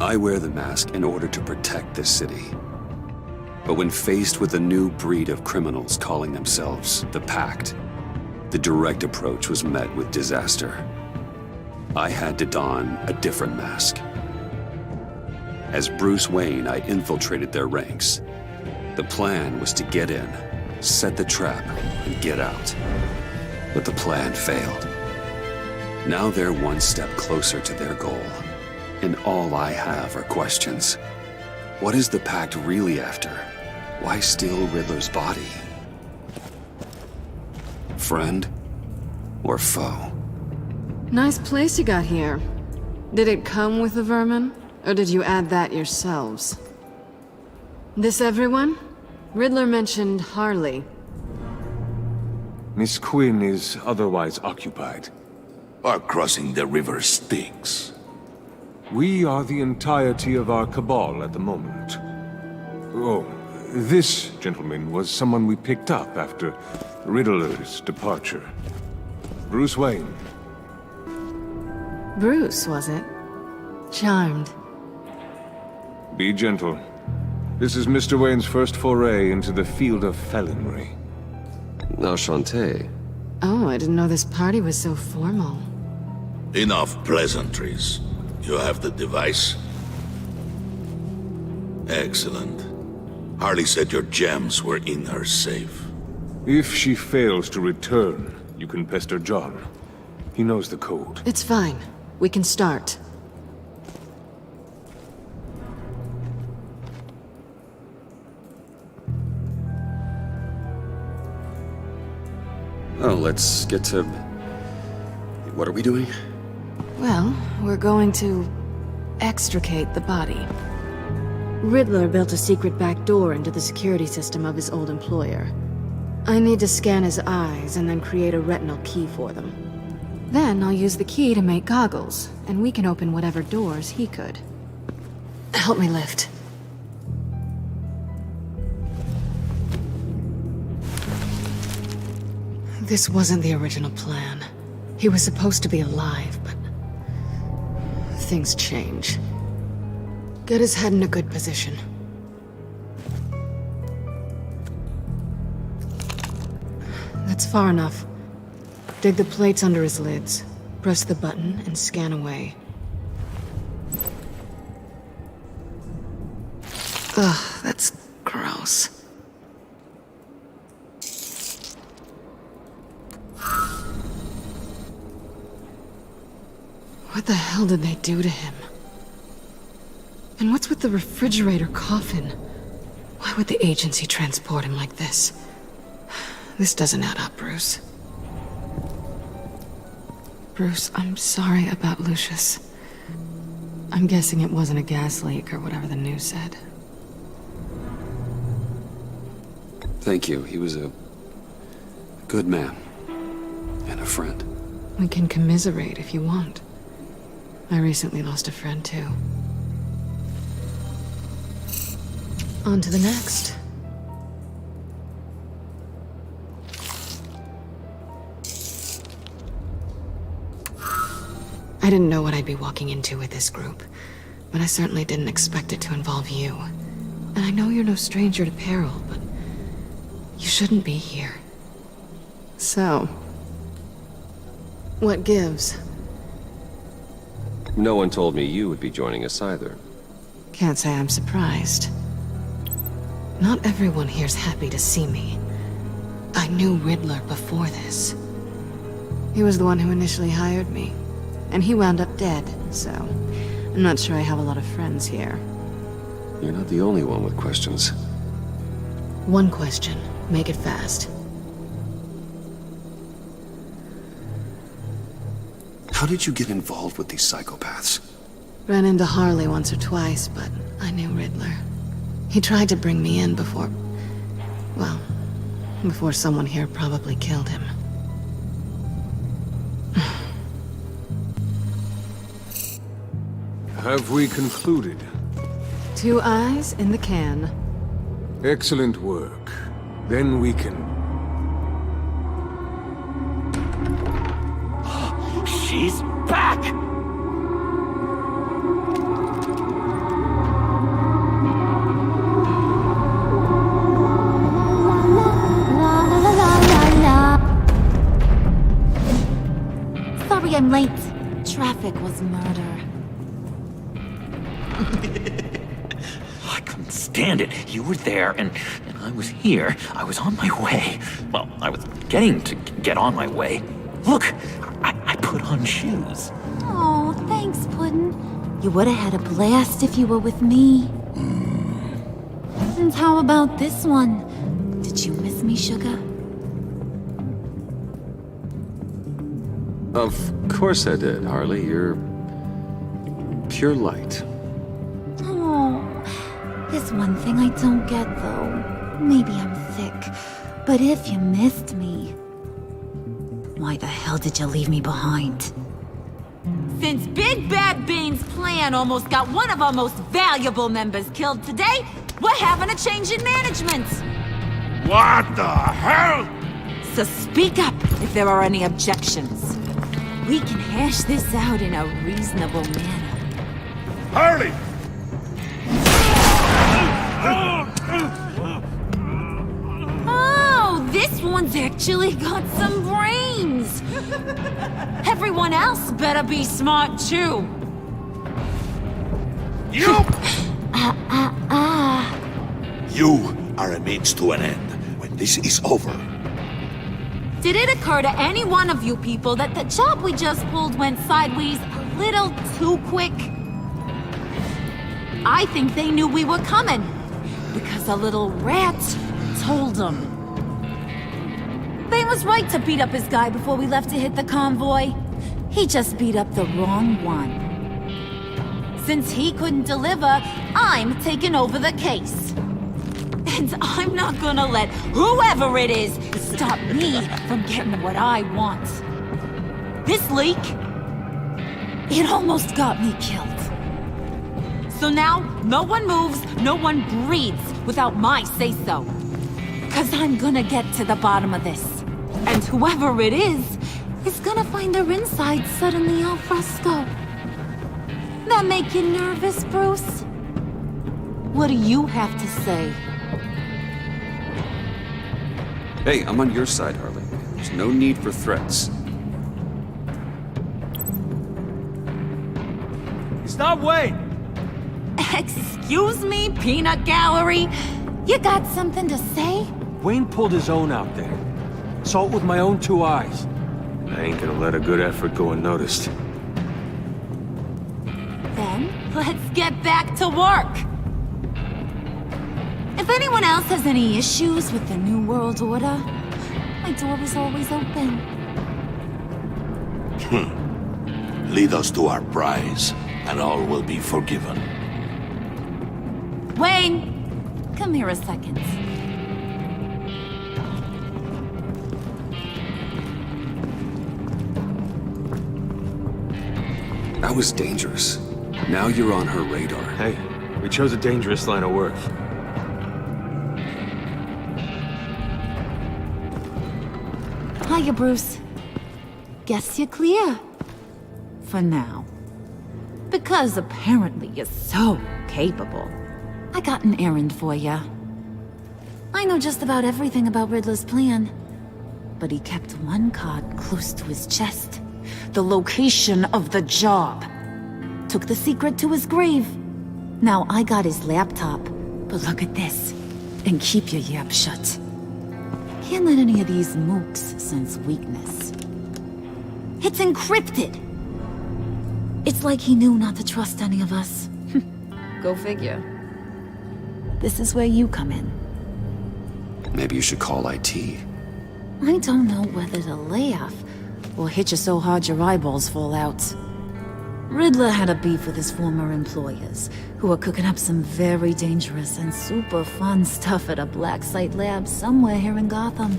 I wear the mask in order to protect this city. But when faced with a new breed of criminals calling themselves the Pact, the direct approach was met with disaster. I had to don a different mask. As Bruce Wayne, I infiltrated their ranks. The plan was to get in, set the trap, and get out. But the plan failed. Now they're one step closer to their goal, and all I have are questions. What is the Pact really after? Why steal Riddler's body? Friend or foe? Nice place you got here. Did it come with the vermin, or did you add that yourselves? This everyone? Riddler mentioned Harley. Miss Quinn is otherwise occupied. Our crossing the river Styx. We are the entirety of our cabal at the moment. Oh, this gentleman was someone we picked up after Riddler's departure. Bruce Wayne. Bruce, was it? Charmed. Be gentle. This is Mr. Wayne's first foray into the field of felonry. Enchanté. Oh, I didn't know this party was so formal. Enough pleasantries. You have the device? Excellent. Harley said your gems were in her safe. If she fails to return, you can pester John. He knows the code. It's fine. We can start. Oh, let's get to... What are we doing? Well, we're going to extricate the body. Riddler built a secret back door into the security system of his old employer. I need to scan his eyes and then create a retinal key for them. Then I'll use the key to make goggles, and we can open whatever doors he could. Help me lift. This wasn't the original plan. He was supposed to be alive, but... things change. Get his head in a good position. That's far enough. Dig the plates under his lids. Press the button and scan away. Ugh, that's gross. What the hell did they do to him? And what's with the refrigerator coffin? Why would the agency transport him like this? This doesn't add up, Bruce. Bruce, I'm sorry about Lucius. I'm guessing it wasn't a gas leak or whatever the news said. Thank you. He was a good man. And a friend. We can commiserate if you want. I recently lost a friend, too. On to the next. I didn't know what I'd be walking into with this group, but I certainly didn't expect it to involve you. And I know you're no stranger to peril, but you shouldn't be here. So, what gives? No one told me you would be joining us either. Can't say I'm surprised. Not everyone here's happy to see me. I knew Riddler before this. He was the one who initially hired me. And he wound up dead, so I'm not sure I have a lot of friends here. You're not the only one with questions. One question. Make it fast. How did you get involved with these psychopaths? Ran into Harley once or twice, but I knew Riddler. He tried to bring me in before... well, before someone here probably killed him. Have we concluded? 2 eyes in the can. Excellent work. Then we can... She's back! I'm late. Traffic was murder. I couldn't stand it. You were there, and I was here. I was on my way. Well, I was getting to get on my way. Look, I put on shoes. Oh, thanks, Puddin'. You would have had a blast if you were with me. And how about this one? Did you miss me, sugar? Of course I did, Harley. You're pure light. Oh, there's one thing I don't get, though. Maybe I'm thick, but if you missed me, why the hell did you leave me behind? Since Big Bad Bean's plan almost got one of our most valuable members killed today, we're having a change in management. What the hell? So speak up if there are any objections. We can hash this out in a reasonable manner. Harley! Oh, this one's actually got some brains. Everyone else better be smart too. You! You are a means to an end. When this is over, Did it occur to any one of you people that the job we just pulled went sideways a little too quick? I think they knew we were coming, because a little rat told them. They was right to beat up his guy before we left to hit the convoy. He just beat up the wrong one. Since he couldn't deliver, I'm taking over the case. And I'm not gonna let whoever it is stop me from getting what I want. This leak, it almost got me killed. So now, no one moves, no one breathes without my say-so. 'Cause I'm gonna get to the bottom of this. And whoever it is gonna find their insides suddenly al fresco. That make you nervous, Bruce? What do you have to say? Hey, I'm on your side, Harley. There's no need for threats. He's not Wayne! Excuse me, peanut gallery? You got something to say? Wayne pulled his own out there. Saw it with my own 2 eyes. I ain't gonna let a good effort go unnoticed. Then, let's get back to work. If anyone else has any issues with the New World Order, my door is always open. Lead us to our prize, and all will be forgiven. Wayne, come here a second. That was dangerous. Now you're on her radar. Hey, we chose a dangerous line of work. Hiya, Bruce. Guess you're clear. For now. Because apparently you're so capable. I got an errand for ya. I know just about everything about Riddler's plan. But he kept one card close to his chest. The location of the job. Took the secret to his grave. Now I got his laptop. But look at this. And keep your yap shut. Can't let any of these mooks sense weakness. It's encrypted! It's like he knew not to trust any of us. Go figure. This is where you come in. Maybe you should call IT. I don't know whether to laugh or hit you so hard your eyeballs fall out. Riddler had a beef with his former employers, who were cooking up some very dangerous and super fun stuff at a black site lab somewhere here in Gotham.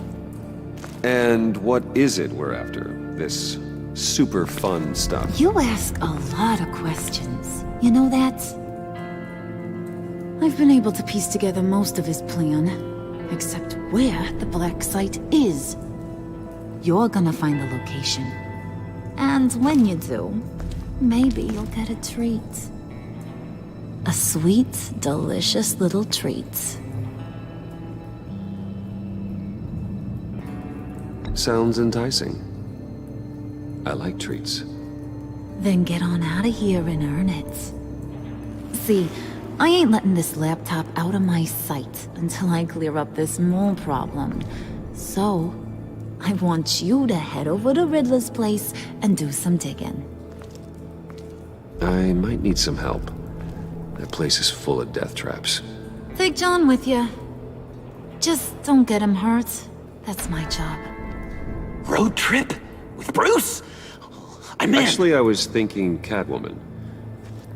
And what is it we're after? This super fun stuff? You ask a lot of questions. You know that? I've been able to piece together most of his plan, except where the black site is. You're gonna find the location. And when you do, maybe you'll get a treat. A sweet, delicious little treat. Sounds enticing. I like treats. Then get on out of here and earn it. See, I ain't letting this laptop out of my sight until I clear up this mole problem. So, I want you to head over to Riddler's place and do some digging. I might need some help. That place is full of death traps. Take John with you. Just don't get him hurt. That's my job. Road trip? With Bruce? I'm in. Actually, I was thinking Catwoman.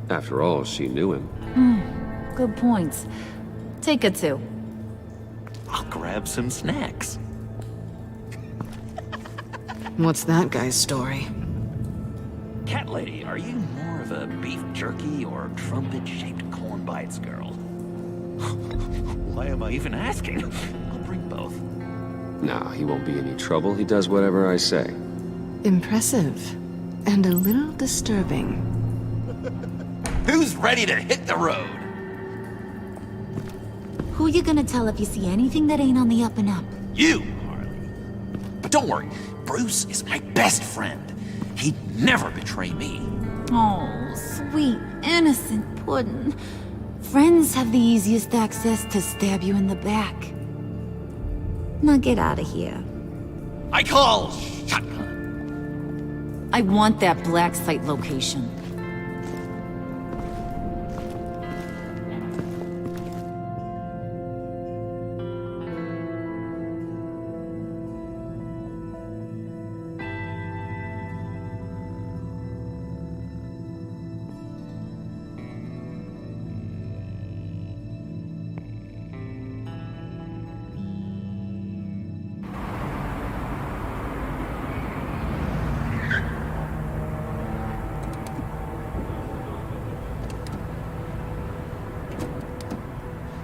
After all, she knew him. Good point. Take it too. I'll grab some snacks. What's that guy's story? Cat lady, are you more of a beef jerky or trumpet-shaped corn bites girl? Why am I even asking? I'll bring both. Nah, he won't be any trouble. He does whatever I say. Impressive. And a little disturbing. Who's ready to hit the road? Who you gonna tell if you see anything that ain't on the up and up? You, Harley. But don't worry, Bruce is my best friend. He'd never betray me. Oh, sweet, innocent puddin'. Friends have the easiest access to stab you in the back. Now get out of here. I call shotgun. I want that black site location.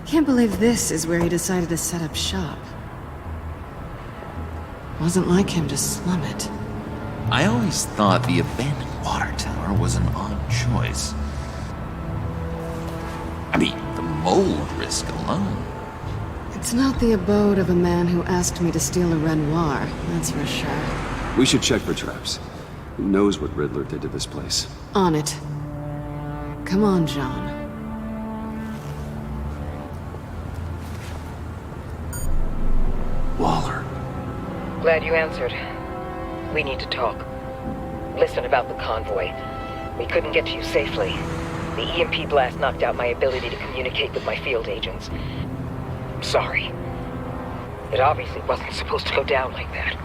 Can't believe this is where he decided to set up shop. Wasn't like him to slum it. I always thought the abandoned water tower was an odd choice. I mean, the mold risk alone. It's not the abode of a man who asked me to steal a Renoir, that's for sure. We should check for traps. Who knows what Riddler did to this place? On it. Come on, John. Waller. Glad you answered. We need to talk. Listen about the convoy. We couldn't get to you safely. The EMP blast knocked out my ability to communicate with my field agents. I'm sorry. It obviously wasn't supposed to go down like that.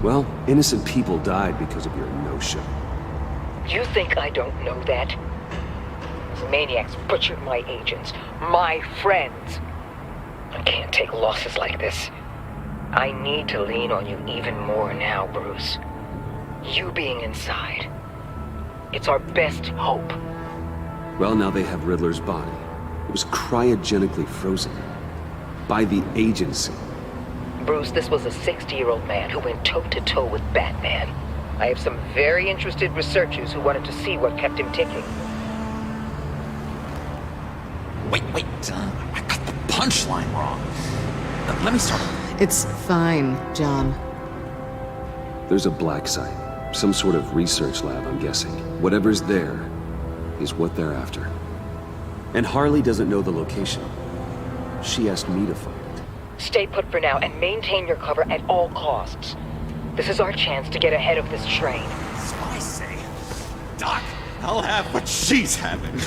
Well, innocent people died because of your no-show. You think I don't know that? These maniacs butchered my agents, my friends. I can't take losses like this. I need to lean on you even more now, Bruce. You being inside. It's our best hope. Well, now they have Riddler's body. It was cryogenically frozen. By the agency. Bruce, this was a 60-year-old man who went toe-to-toe with Batman. I have some very interested researchers who wanted to see what kept him ticking. Wait, I got the punchline wrong. Let me start. It's fine, John. There's a black site. Some sort of research lab, I'm guessing. Whatever's there is what they're after. And Harley doesn't know the location. She asked me to find it. Stay put for now and maintain your cover at all costs. This is our chance to get ahead of this train. So I say, Doc, I'll have what she's having.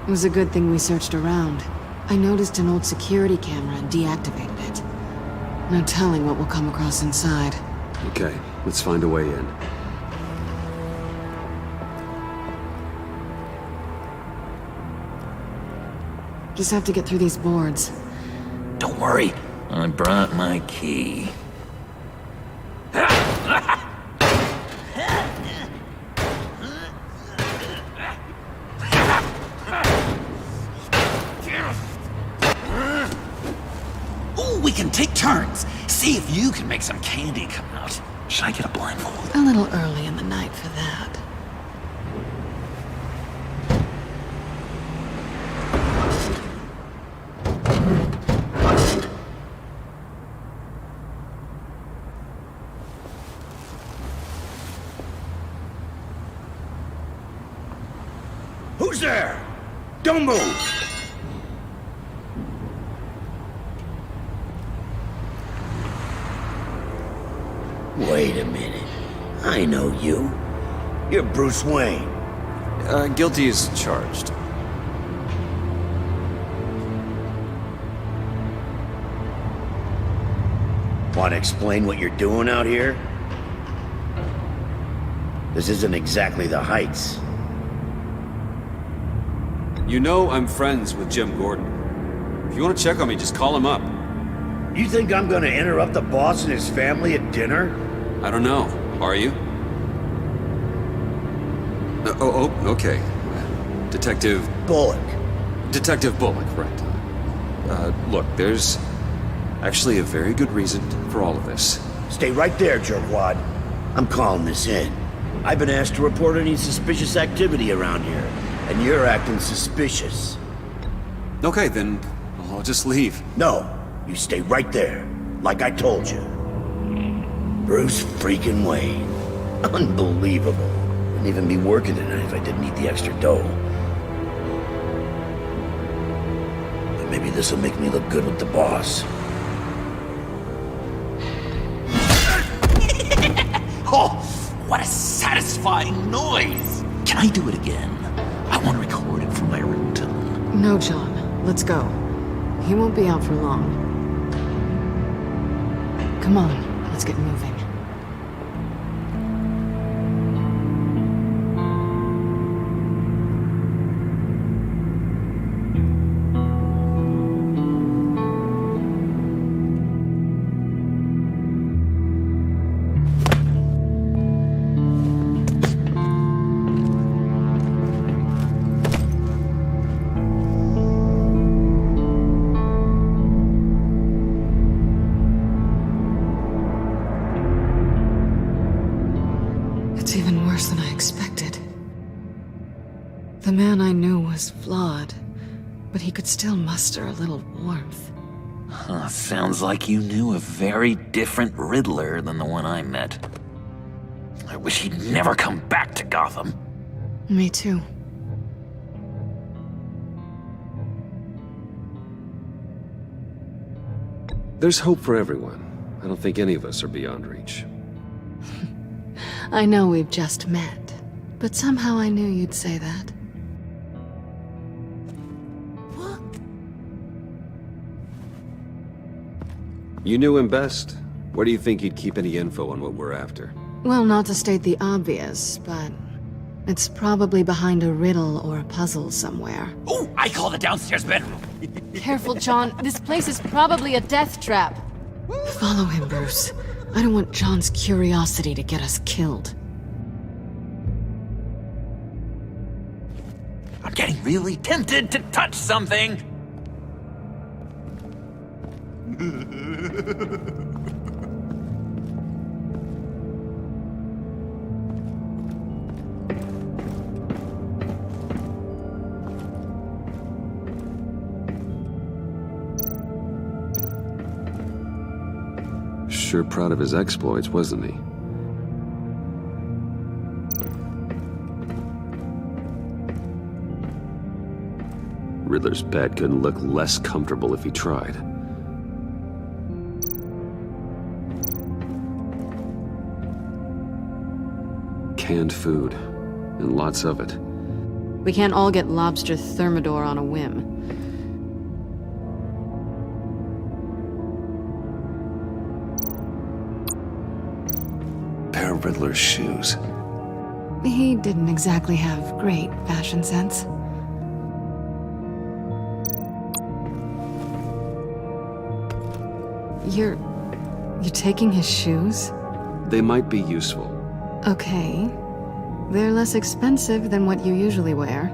It was a good thing we searched around. I noticed an old security camera and deactivated it. No telling what we'll come across inside. Okay, let's find a way in. Just have to get through these boards. Don't worry, I brought my key. Ooh, we can take turns. See if you can make some candy come out. Should I get a blindfold? A little early in the night for that. Who's there? Don't move! Wait a minute. I know you. You're Bruce Wayne. Guilty as charged. Want to explain what you're doing out here? This isn't exactly the Heights. You know I'm friends with Jim Gordon. If you want to check on me, just call him up. You think I'm gonna interrupt the boss and his family at dinner? I don't know. Are you? Okay. Detective... Bullock. Detective Bullock, right. Look, there's actually a very good reason for all of this. Stay right there, jerkwad. I'm calling this in. I've been asked to report any suspicious activity around here, and you're acting suspicious. Okay, then I'll just leave. No, you stay right there, like I told you. Bruce freaking Wayne. Unbelievable. Wouldn't even be working tonight if I didn't need the extra dough. But maybe this'll make me look good with the boss. Oh, what a satisfying noise! Can I do it again? I want to record it for my ringtone. No, John. Let's go. He won't be out for long. Come on, let's get moving. It's even worse than I expected. The man I knew was flawed, but he could still muster a little warmth. Huh, sounds like you knew a very different Riddler than the one I met. I wish he'd never come back to Gotham. Me too. There's hope for everyone. I don't think any of us are beyond reach. I know we've just met, but somehow I knew you'd say that. You knew him best. Where do you think he'd keep any info on what we're after? Well, not to state the obvious, but it's probably behind a riddle or a puzzle somewhere. Oh, I call the downstairs bedroom. Careful, John. This place is probably a death trap. Follow him, Bruce. I don't want John's curiosity to get us killed. I'm getting really tempted to touch something. Sure proud of his exploits, wasn't he? Riddler's bed couldn't look less comfortable if he tried. Canned food, and lots of it. We can't all get lobster thermidor on a whim. Pair of Riddler's shoes. He didn't exactly have great fashion sense. You're taking his shoes? They might be useful. Okay. They're less expensive than what you usually wear.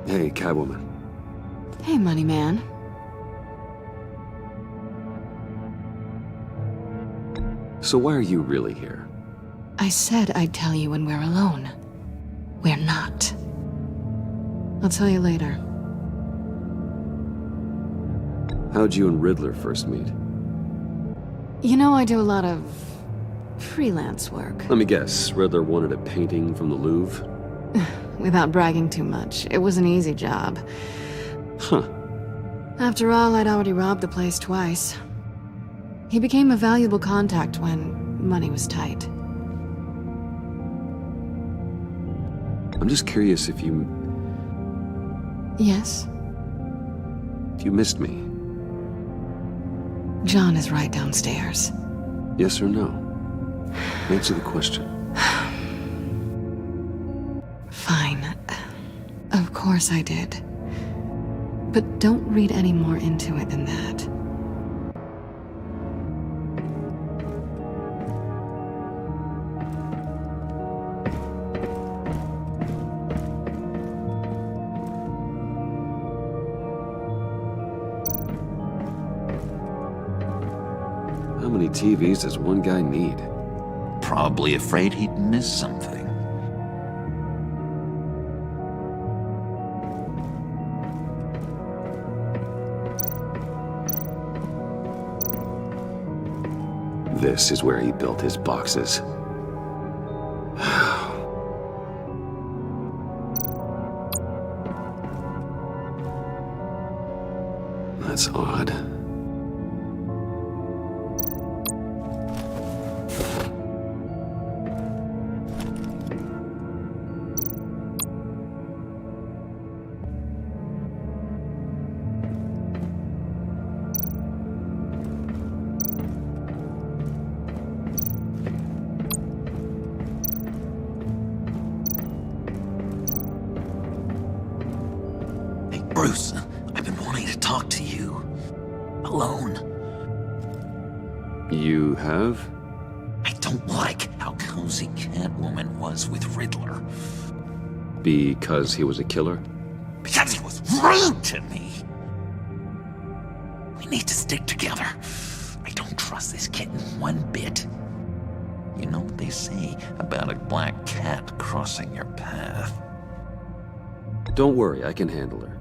Hey, Catwoman. Hey, money man. So why are you really here? I said I'd tell you when we're alone. We're not. I'll tell you later. How'd you and Riddler first meet? You know, I do a lot of freelance work. Let me guess, Riddler wanted a painting from the Louvre? Without bragging too much, it was an easy job. Huh. After all, I'd already robbed the place twice. He became a valuable contact when money was tight. I'm just curious if you Yes? missed me. John is right downstairs. Yes or no? Answer the question. Fine. Of course I did. But don't read any more into it than that. How many TVs does one guy need? Probably afraid he'd miss something. This is where he built his boxes. That's odd. Bruce, I've been wanting to talk to you. Alone. You have? I don't like how cozy Catwoman was with Riddler. Because he was a killer? Because he was rude to me. We need to stick together. I don't trust this kitten one bit. You know what they say about a black cat crossing your path? Don't worry, I can handle her.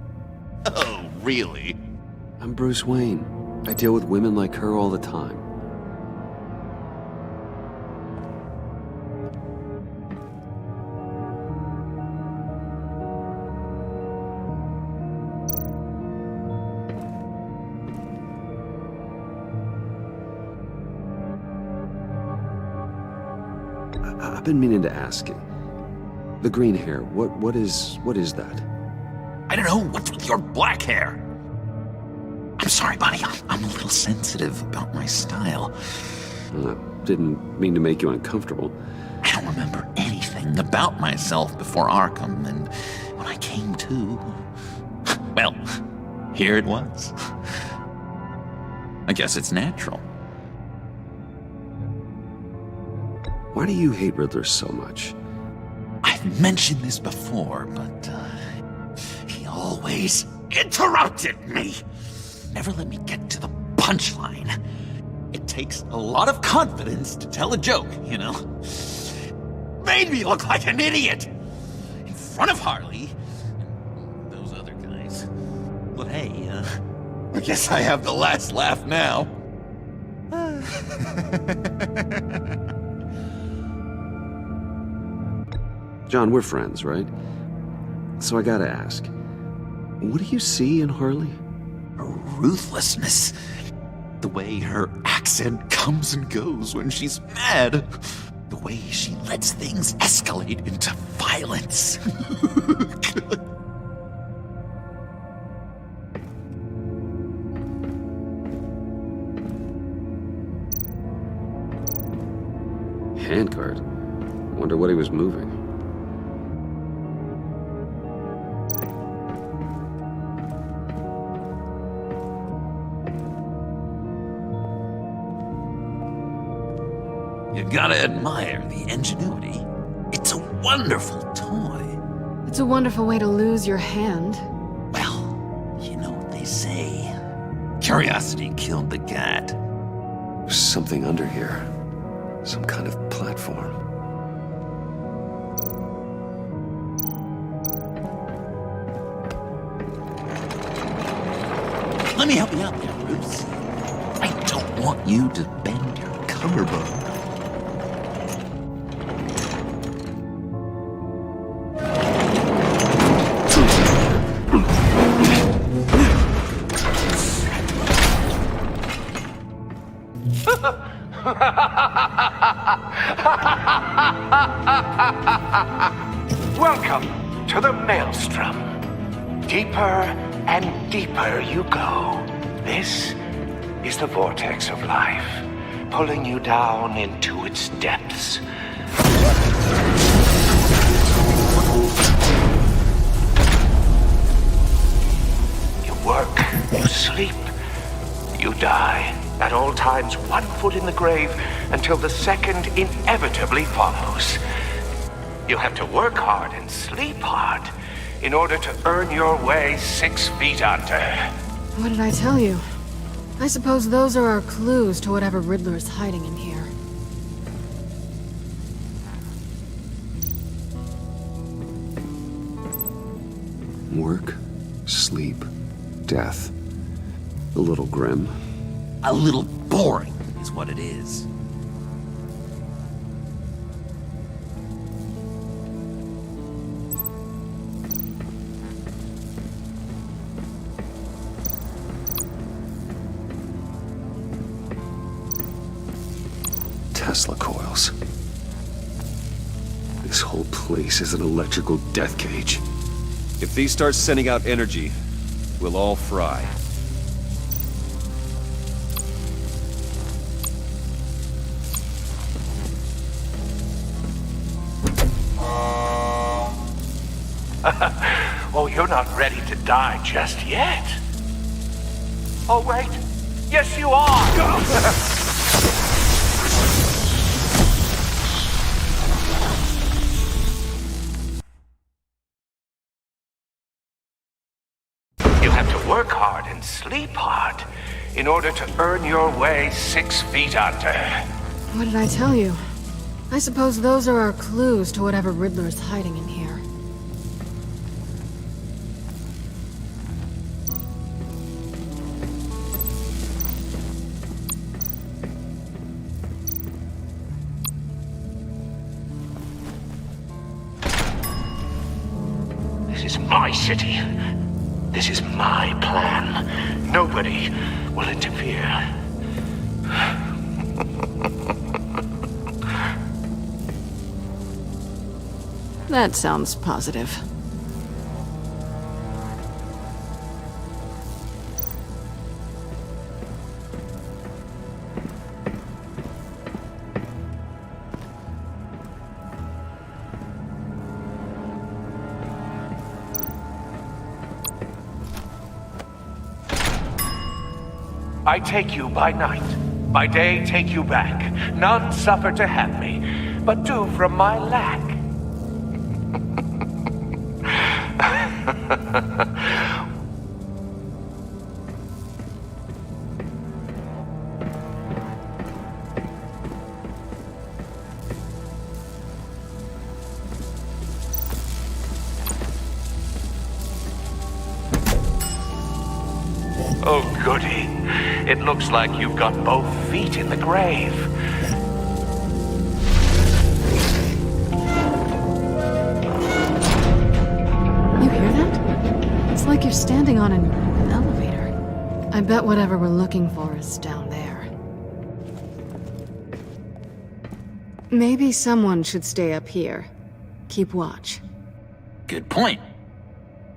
Oh, really? I'm Bruce Wayne. I deal with women like her all the time. I've been meaning to ask you. The green hair, what is that? I don't know what's with your black hair. I'm sorry, buddy. I'm a little sensitive about my style. Didn't mean to make you uncomfortable. I don't remember anything about myself before Arkham, and when I came to, well, here it was. I guess it's natural. Why do you hate Riddler so much? I've mentioned this before, but he always interrupted me. Never let me get to the punchline. It takes a lot of confidence to tell a joke, you know? Made me look like an idiot in front of Harley and those other guys. But hey, I guess I have the last laugh now. John, we're friends, right? So I gotta ask, what do you see in Harley? Her ruthlessness. The way her accent comes and goes when she's mad. The way she lets things escalate into violence. Handguard. Wonder what he was moving. You gotta admire the ingenuity. It's a wonderful toy. It's a wonderful way to lose your hand. Well, you know what they say. Curiosity killed the cat. There's something under here. Some kind of platform. Let me help you out there, Bruce. I don't want you to bend your collarbone. Welcome to the Maelstrom. Deeper and deeper you go. This is the vortex of life, pulling you down into its depths. You work, you sleep, you die. At all times, 1 foot in the grave until the second inevitably follows. You have to work hard and sleep hard in order to earn your way 6 feet under. What did I tell you? I suppose those are our clues to whatever Riddler is hiding in here. Work, sleep, death. A little grim. A little boring is what it is. Tesla coils. This whole place is an electrical death cage. If these start sending out energy, we'll all fry. Oh, you're not ready to die just yet. Oh, wait. Yes, you are. You have to work hard and sleep hard in order to earn your way 6 feet under. What did I tell you? I suppose those are our clues to whatever Riddler is hiding in here. This is my city. This is my plan. Nobody will interfere. That sounds positive. I take you by night, by day take you back. None suffer to have me, but do from my lack. Oh, goody. It looks like you've got both feet in the grave. You hear that? It's like you're standing on an elevator. I bet whatever we're looking for is down there. Maybe someone should stay up here. Keep watch. Good point.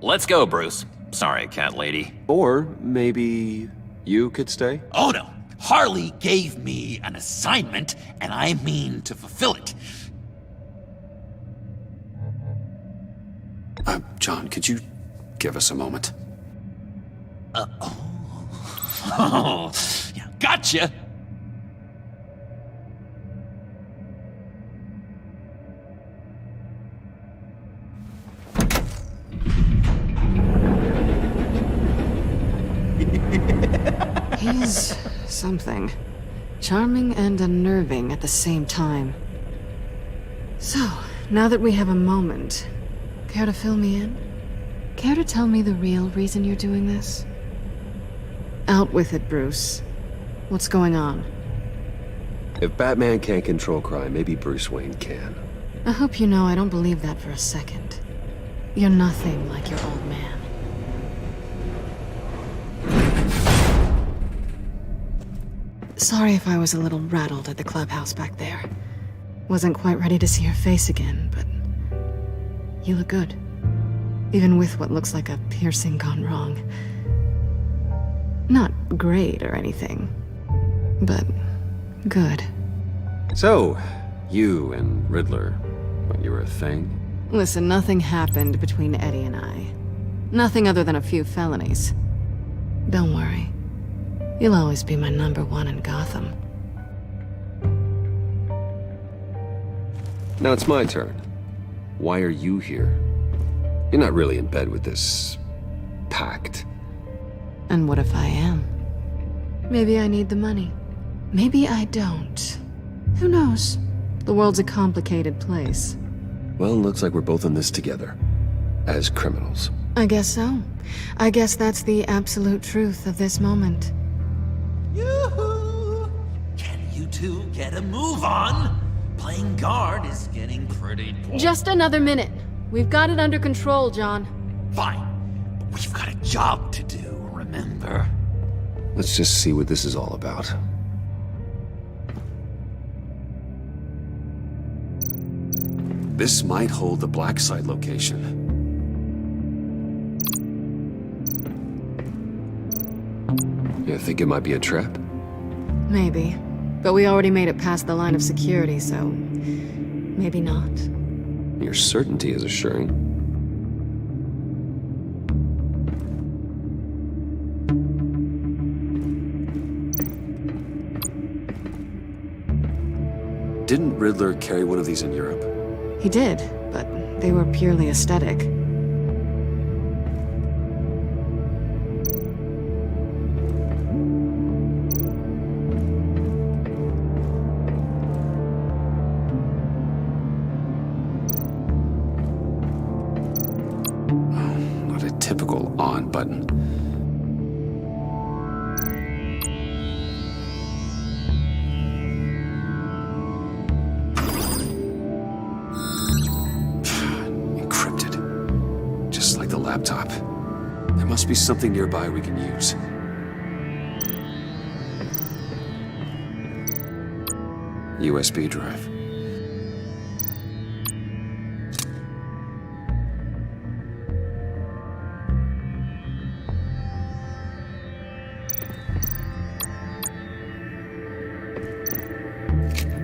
Let's go, Bruce. Sorry, cat lady. Or maybe you could stay? Oh no. Harley gave me an assignment, and I mean to fulfill it. John, could you give us a moment? Oh, yeah, gotcha. He's something. Charming and unnerving at the same time. So, now that we have a moment, care to fill me in? Care to tell me the real reason you're doing this? Out with it, Bruce. What's going on? If Batman can't control crime, maybe Bruce Wayne can. I hope you know I don't believe that for a second. You're nothing like your old man. Sorry if I was a little rattled at the clubhouse back there. Wasn't quite ready to see your face again, but you look good. Even with what looks like a piercing gone wrong. Not great or anything, but good. So, you and Riddler, what, you were a thing? Listen, nothing happened between Eddie and I. Nothing other than a few felonies. Don't worry. You'll always be my #1 in Gotham. Now it's my turn. Why are you here? You're not really in bed with this... pact. And what if I am? Maybe I need the money. Maybe I don't. Who knows? The world's a complicated place. Well, looks like we're both in this together. As criminals. I guess so. I guess that's the absolute truth of this moment. Yoo-hoo! Can you two get a move on? Playing guard is getting pretty boring. Just another minute. We've got it under control, John. Fine, but we've got a job to do, remember? Let's just see what this is all about. This might hold the Black Site location. You think it might be a trap? Maybe. But we already made it past the line of security, so... maybe not. Your certainty is assuring. Didn't Riddler carry one of these in Europe? He did, but they were purely aesthetic. Not a typical on button. Encrypted. Just like the laptop. There must be something nearby we can use. USB drive.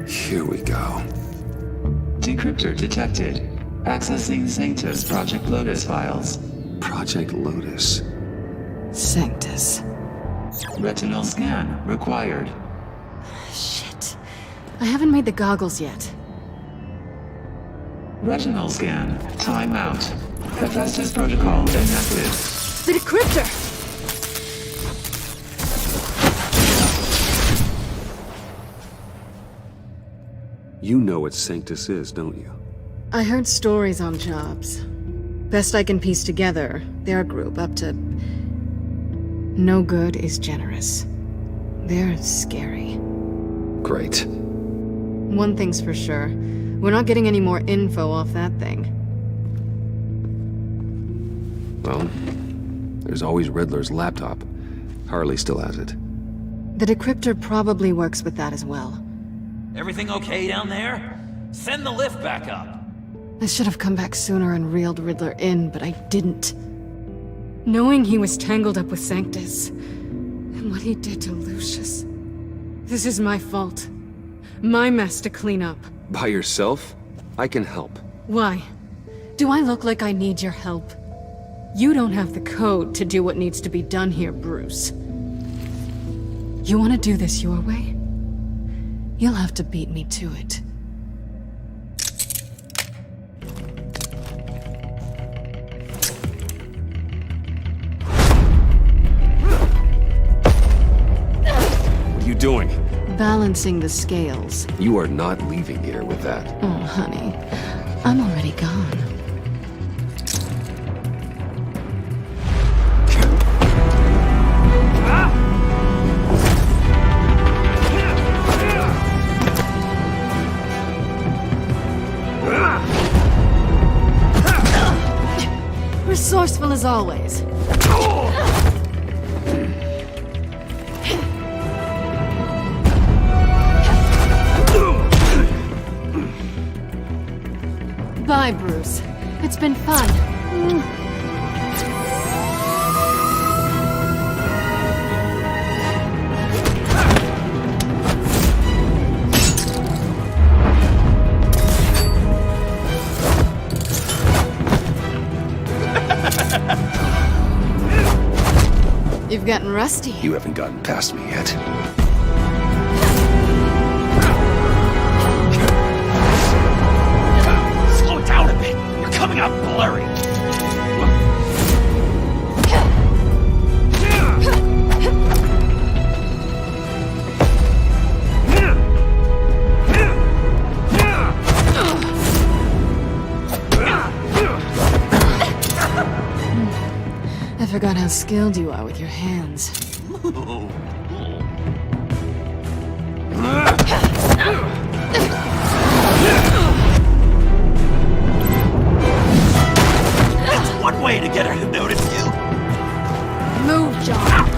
Here we go. Decryptor detected. Accessing Sanctus Project Lotus files. Project Lotus. Sanctus. Retinal scan required. Shit. I haven't made the goggles yet. Retinal scan. Timeout. Hephaestus protocol enacted. The decryptor! You know what Sanctus is, don't you? I heard stories on jobs. Best I can piece together, they're a group up to... no good is generous. They're scary. Great. One thing's for sure. We're not getting any more info off that thing. Well, there's always Riddler's laptop. Harley still has it. The decryptor probably works with that as well. Everything okay down there? Send the lift back up. I should have come back sooner and reeled Riddler in, but I didn't. Knowing he was tangled up with Sanctus, and what he did to Lucius. This is my fault. My mess to clean up. By yourself? I can help. Why? Do I look like I need your help? You don't have the code to do what needs to be done here, Bruce. You want to do this your way? You'll have to beat me to it. What are you doing? Balancing the scales. You are not leaving here with that. Oh, honey. I'm already gone. Resourceful as always. Bye, Bruce. It's been fun. You've gotten rusty. You haven't gotten past me yet. Slow it down a bit. You're coming out blurry. I forgot how skilled you are with your hands. That's one way to get her to notice you. Move, John.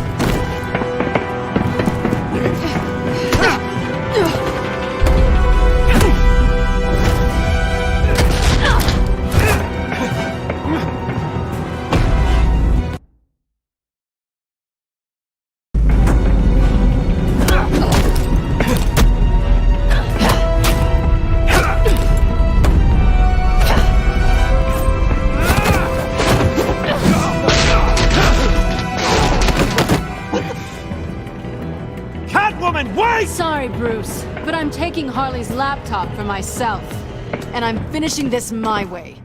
Sorry, Bruce, but I'm taking Harley's laptop for myself. And I'm finishing this my way.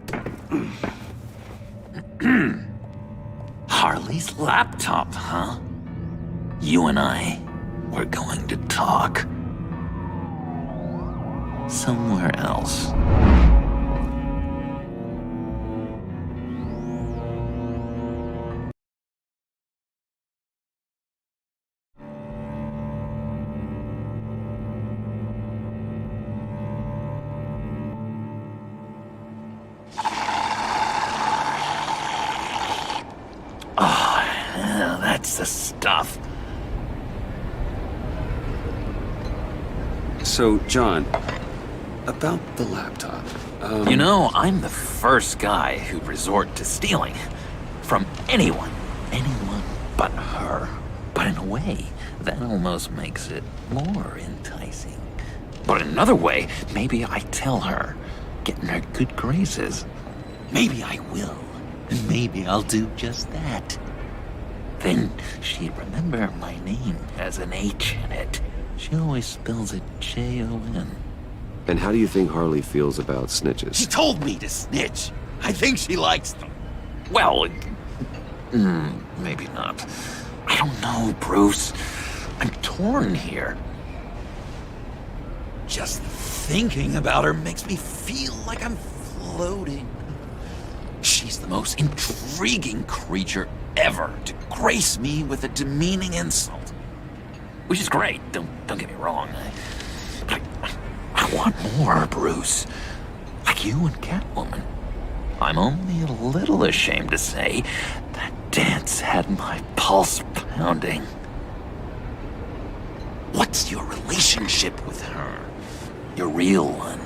Harley's laptop, huh? You and I, we're going to talk. Somewhere else. That's the stuff. So, John, about the laptop. You know, I'm the first guy who'd resort to stealing. From anyone but her. But in a way, that almost makes it more enticing. But in another way, maybe I tell her, get in her good graces. Maybe I will. And maybe I'll do just that. Then she'd remember my name has an H in it. She always spells it Jon. And how do you think Harley feels about snitches? She told me to snitch. I think she likes them. Well, maybe not. I don't know, Bruce. I'm torn here. Just thinking about her makes me feel like I'm floating. She's the most intriguing creature ever to grace me with a demeaning insult. Which is great, don't get me wrong. I want more, Bruce. Like you and Catwoman. I'm only a little ashamed to say that dance had my pulse pounding. What's your relationship with her? Your real one?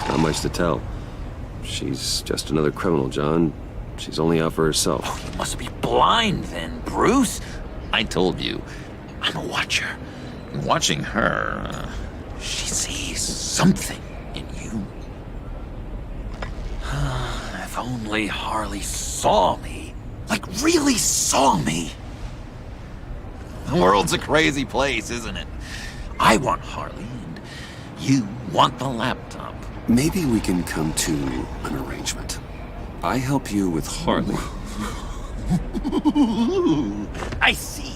Not much to tell. She's just another criminal, John. She's only out for herself. Oh, you must be blind then, Bruce. I told you, I'm a watcher. And watching her, she sees something in you. If only Harley saw me. Like, really saw me. The world's a crazy place, isn't it? I want Harley, and you want the laptop. Maybe we can come to an arrangement. I help you with Harley. I see.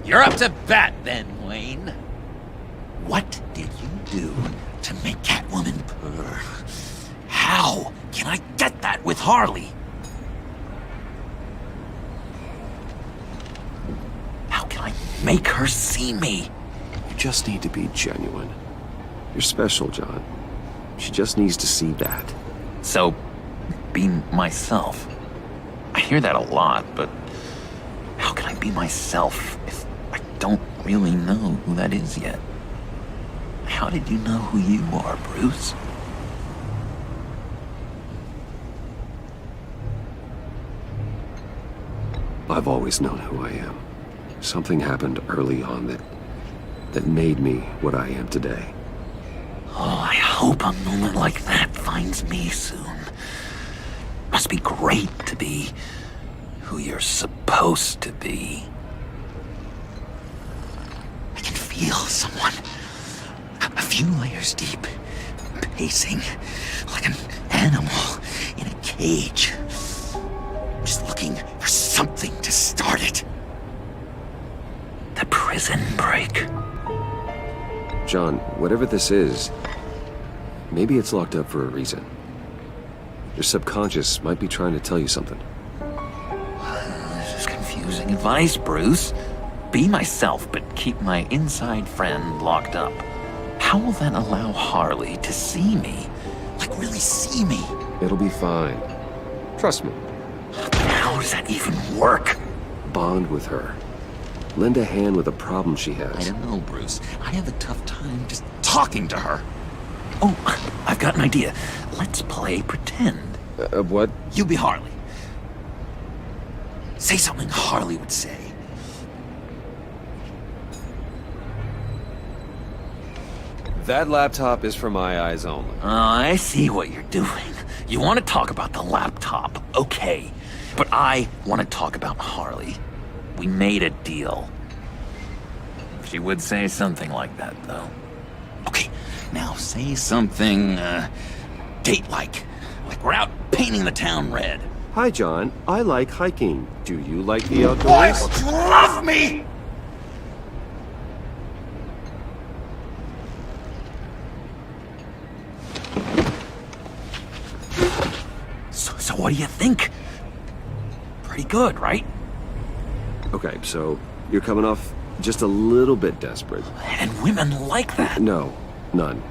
You're up to bat then, Wayne. What did you do to make Catwoman purr? How can I get that with Harley? How can I make her see me? You just need to be genuine. You're special, John. She just needs to see that. So, be myself. I hear that a lot, but how can I be myself if I don't really know who that is yet? How did you know who you are, Bruce? I've always known who I am. Something happened early on that made me what I am today. Oh, I hope a moment like that finds me soon. Must be great to be who you're supposed to be. I can feel someone a few layers deep, pacing like an animal in a cage, just looking for something to start it. The prison break. John, whatever this is, maybe it's locked up for a reason. Your subconscious might be trying to tell you something. This is confusing advice, Bruce. Be myself, but keep my inside friend locked up. How will that allow Harley to see me? Like, really see me? It'll be fine. Trust me. How does that even work? Bond with her. Lend a hand with a problem she has. I don't know, Bruce. I have a tough time just talking to her. Oh, I've got an idea. Let's play pretend. What? You be Harley. Say something Harley would say. That laptop is for my eyes only. I see what you're doing. You want to talk about the laptop, okay. But I want to talk about Harley. We made a deal. She would say something like that, though. Okay, now say something, date-like. Like we're out painting the town red. Hi, John. I like hiking. Do you like the outdoors? Why would you love me? So what do you think? Pretty good, right? Okay, so you're coming off just a little bit desperate. And women like that. No, none.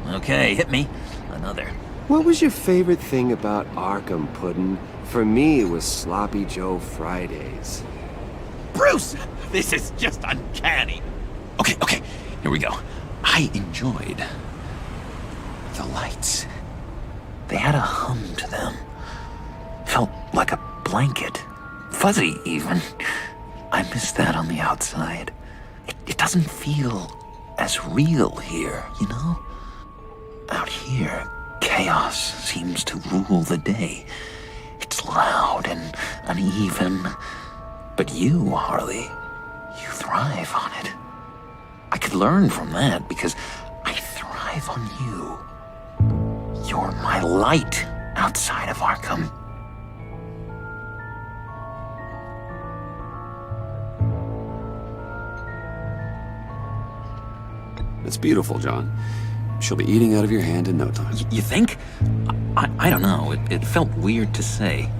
Okay, hit me. Another. What was your favorite thing about Arkham, Puddin'? For me, it was Sloppy Joe Fridays. Bruce! This is just uncanny. Okay, here we go. I enjoyed the lights. They had a hum to them. Felt like a blanket. Fuzzy, even. I miss that on the outside. It doesn't feel as real here, you know? Out here, chaos seems to rule the day. It's loud and uneven. But you, Harley, you thrive on it. I could learn from that because I thrive on you. You're my light outside of Arkham. It's beautiful, John. She'll be eating out of your hand in no time. You think? I don't know. It felt weird to say.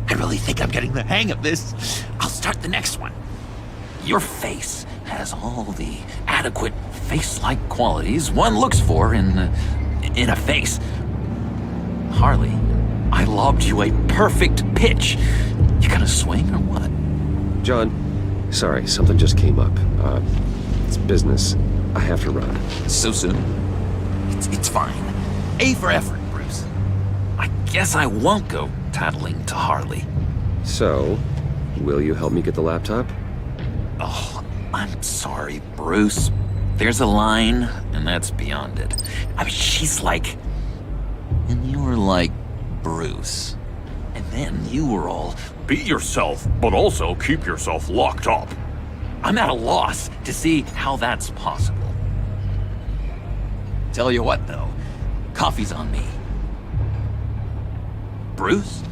I really think I'm getting the hang of this. I'll start the next one. Your face has all the adequate face-like qualities one looks for in a face. Harley, I lobbed you a perfect pitch. You gonna swing or what? John, sorry, something just came up. It's business. I have to run. So soon? It's fine. A for effort, Bruce. I guess I won't go tattling to Harley. So, will you help me get the laptop? Oh, I'm sorry, Bruce. There's a line, and that's beyond it. I mean, she's like... And you were like, Bruce. And then you were all, be yourself, but also keep yourself locked up. I'm at a loss to see how that's possible. Tell you what, though. Coffee's on me. Bruce?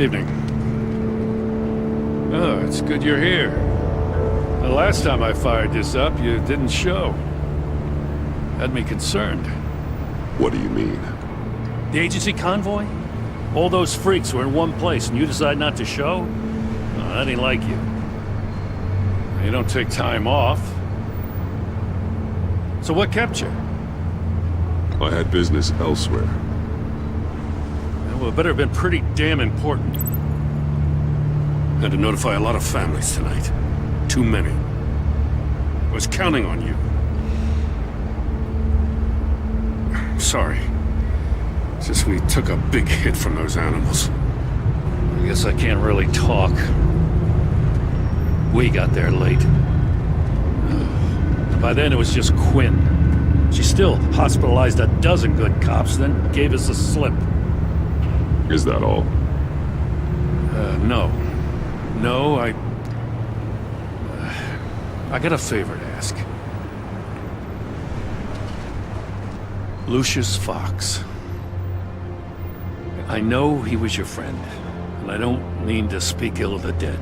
Evening. Oh, it's good you're here. The last time I fired this up, you didn't show. Had me concerned. What do you mean? The agency convoy? All those freaks were in one place and you decide not to show? Oh, that ain't like you. You don't take time off. So what kept you? I had business elsewhere. Well, it better have been pretty damn important. Had to notify a lot of families tonight. Too many. I was counting on you. Sorry. It's just we took a big hit from those animals. I guess I can't really talk. We got there late. By then it was just Quinn. She still hospitalized a dozen good cops, then gave us the slip. Is that all? No. No, I got a favor to ask. Lucius Fox. I know he was your friend, and I don't mean to speak ill of the dead.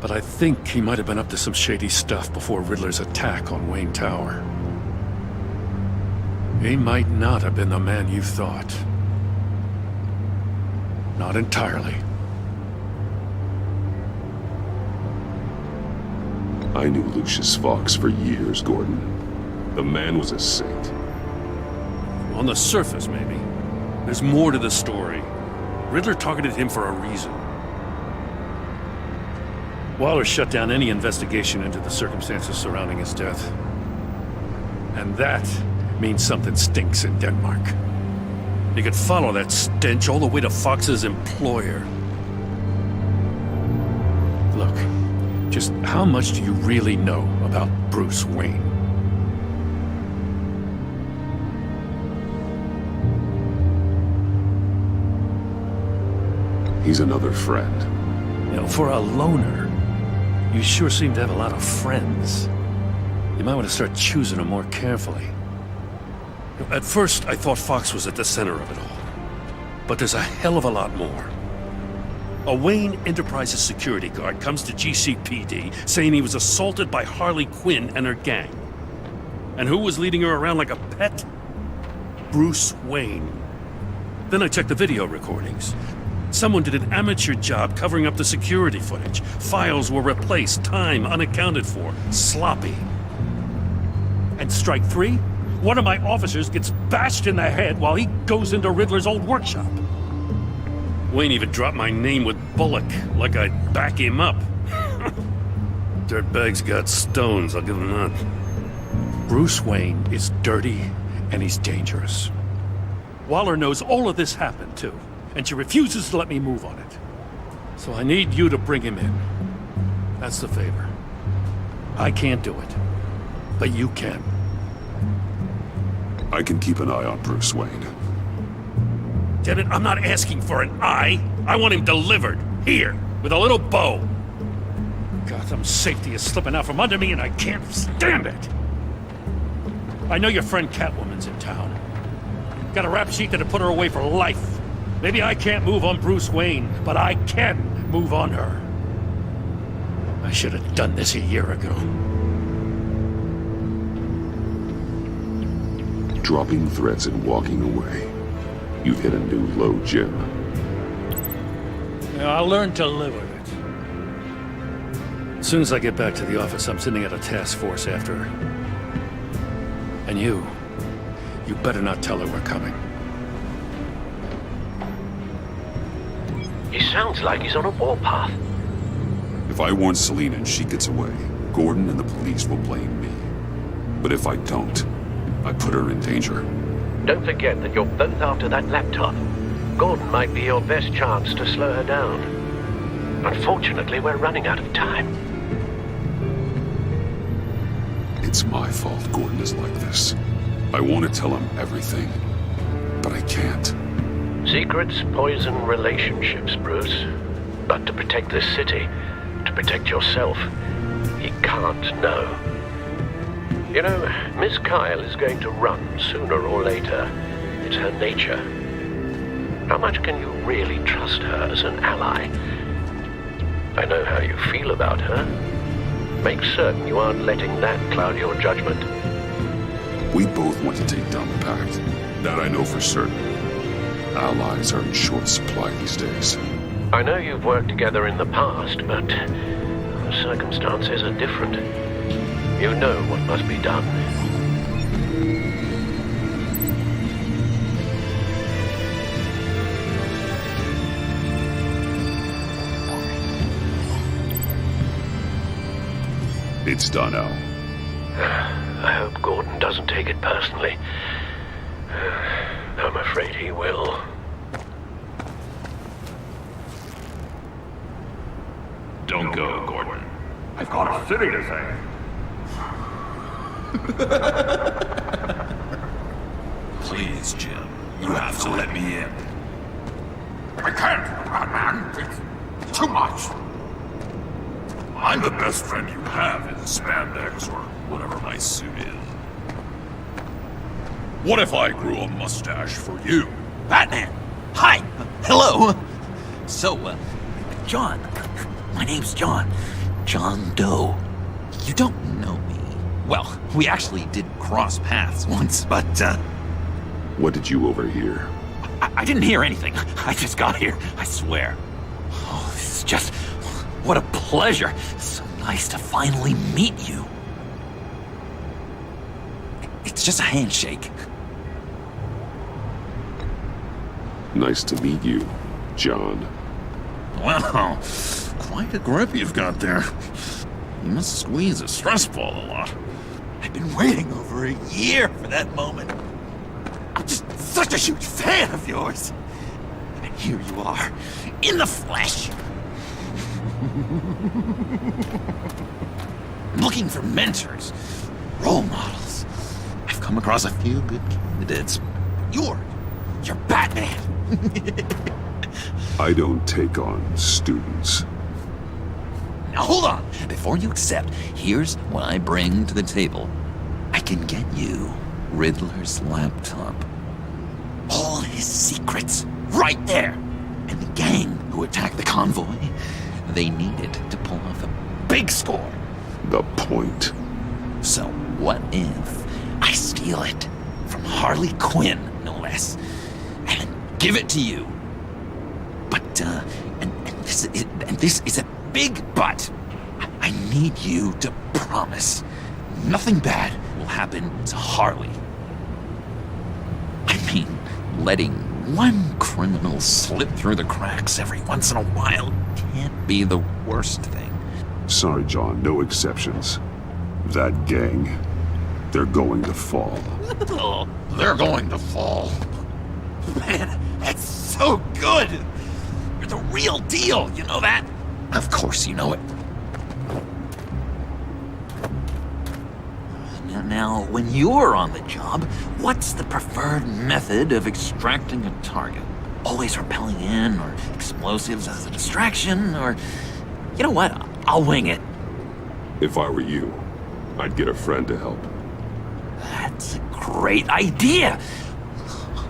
But I think he might have been up to some shady stuff before Riddler's attack on Wayne Tower. He might not have been the man you thought. Not entirely. I knew Lucius Fox for years, Gordon. The man was a saint. On the surface, maybe. There's more to the story. Riddler targeted him for a reason. Waller shut down any investigation into the circumstances surrounding his death. And that means something stinks in Denmark. You could follow that stench all the way to Fox's employer. Look, just how much do you really know about Bruce Wayne? He's another friend. You know, for a loner, you sure seem to have a lot of friends. You might want to start choosing them more carefully. At first, I thought Fox was at the center of it all. But there's a hell of a lot more. A Wayne Enterprises security guard comes to GCPD saying he was assaulted by Harley Quinn and her gang. And who was leading her around like a pet? Bruce Wayne. Then I checked the video recordings. Someone did an amateur job covering up the security footage. Files were replaced, time unaccounted for, sloppy. And strike three? One of my officers gets bashed in the head while he goes into Riddler's old workshop. Wayne even dropped my name with Bullock, like I'd back him up. Dirtbag's got stones, I'll give him that. Bruce Wayne is dirty and he's dangerous. Waller knows all of this happened, too, and she refuses to let me move on it. So I need you to bring him in. That's the favor. I can't do it, but you can. I can keep an eye on Bruce Wayne. Get it? I'm not asking for an eye. I want him delivered. Here, with a little bow. Gotham's safety is slipping out from under me and I can't stand it. I know your friend Catwoman's in town. Got a rap sheet that'll put her away for life. Maybe I can't move on Bruce Wayne, but I can move on her. I should have done this a year ago. Dropping threats and walking away. You've hit a new low, Jim. I'll learn to live with it. As soon as I get back to the office, I'm sending out a task force after her. And you better not tell her we're coming. He sounds like he's on a warpath. If I warn Selina and she gets away, Gordon and the police will blame me. But if I don't, I put her in danger. Don't forget that you're both after that laptop. Gordon might be your best chance to slow her down. Unfortunately, we're running out of time. It's my fault Gordon is like this. I want to tell him everything, but I can't. Secrets poison relationships, Bruce. But to protect this city, to protect yourself, he can't know. You know, Miss Kyle is going to run sooner or later. It's her nature. How much can you really trust her as an ally? I know how you feel about her. Make certain you aren't letting that cloud your judgment. We both want to take down the Pact. That I know for certain. Allies are in short supply these days. I know you've worked together in the past, but the circumstances are different. You know what must be done. It's done, Al. I hope Gordon doesn't take it personally. I'm afraid he will. Don't go, Gordon. I've got a city to save. Please, Jim. You have to let me in. I can't, Batman. It's too much. I'm the best friend you have in spandex or whatever my suit is. What if I grew a mustache for you? Batman! Hi! Hello! So, John. My name's John. John Doe. You don't know me. Well, we actually did cross paths once, but, What did you overhear? I didn't hear anything. I just got here, I swear. Oh, this is just... What a pleasure. So nice to finally meet you. It's just a handshake. Nice to meet you, John. Wow, quite a grip you've got there. You must squeeze a stress ball a lot. I've been waiting over a year for that moment. I'm just such a huge fan of yours. And here you are, in the flesh. I'm looking for mentors, role models. I've come across a few good candidates. You're Batman. I don't take on students. Now hold on. Before you accept, here's what I bring to the table. I can get you Riddler's laptop. All his secrets, right there. And the gang who attacked the convoy, they needed to pull off a big score. The point. So what if I steal it from Harley Quinn, no less, and give it to you? But, this is a big but. I need you to promise nothing bad will happen to Harley. I mean, letting one criminal slip through the cracks every once in a while can't be the worst thing. Sorry, John, no exceptions. That gang, they're going to fall. They're going to fall. Man, that's so good! You're the real deal, you know that? Of course you know it. Now, when you're on the job, what's the preferred method of extracting a target? Always rappelling in, or explosives as a distraction, or... You know what? I'll wing it. If I were you, I'd get a friend to help. That's a great idea!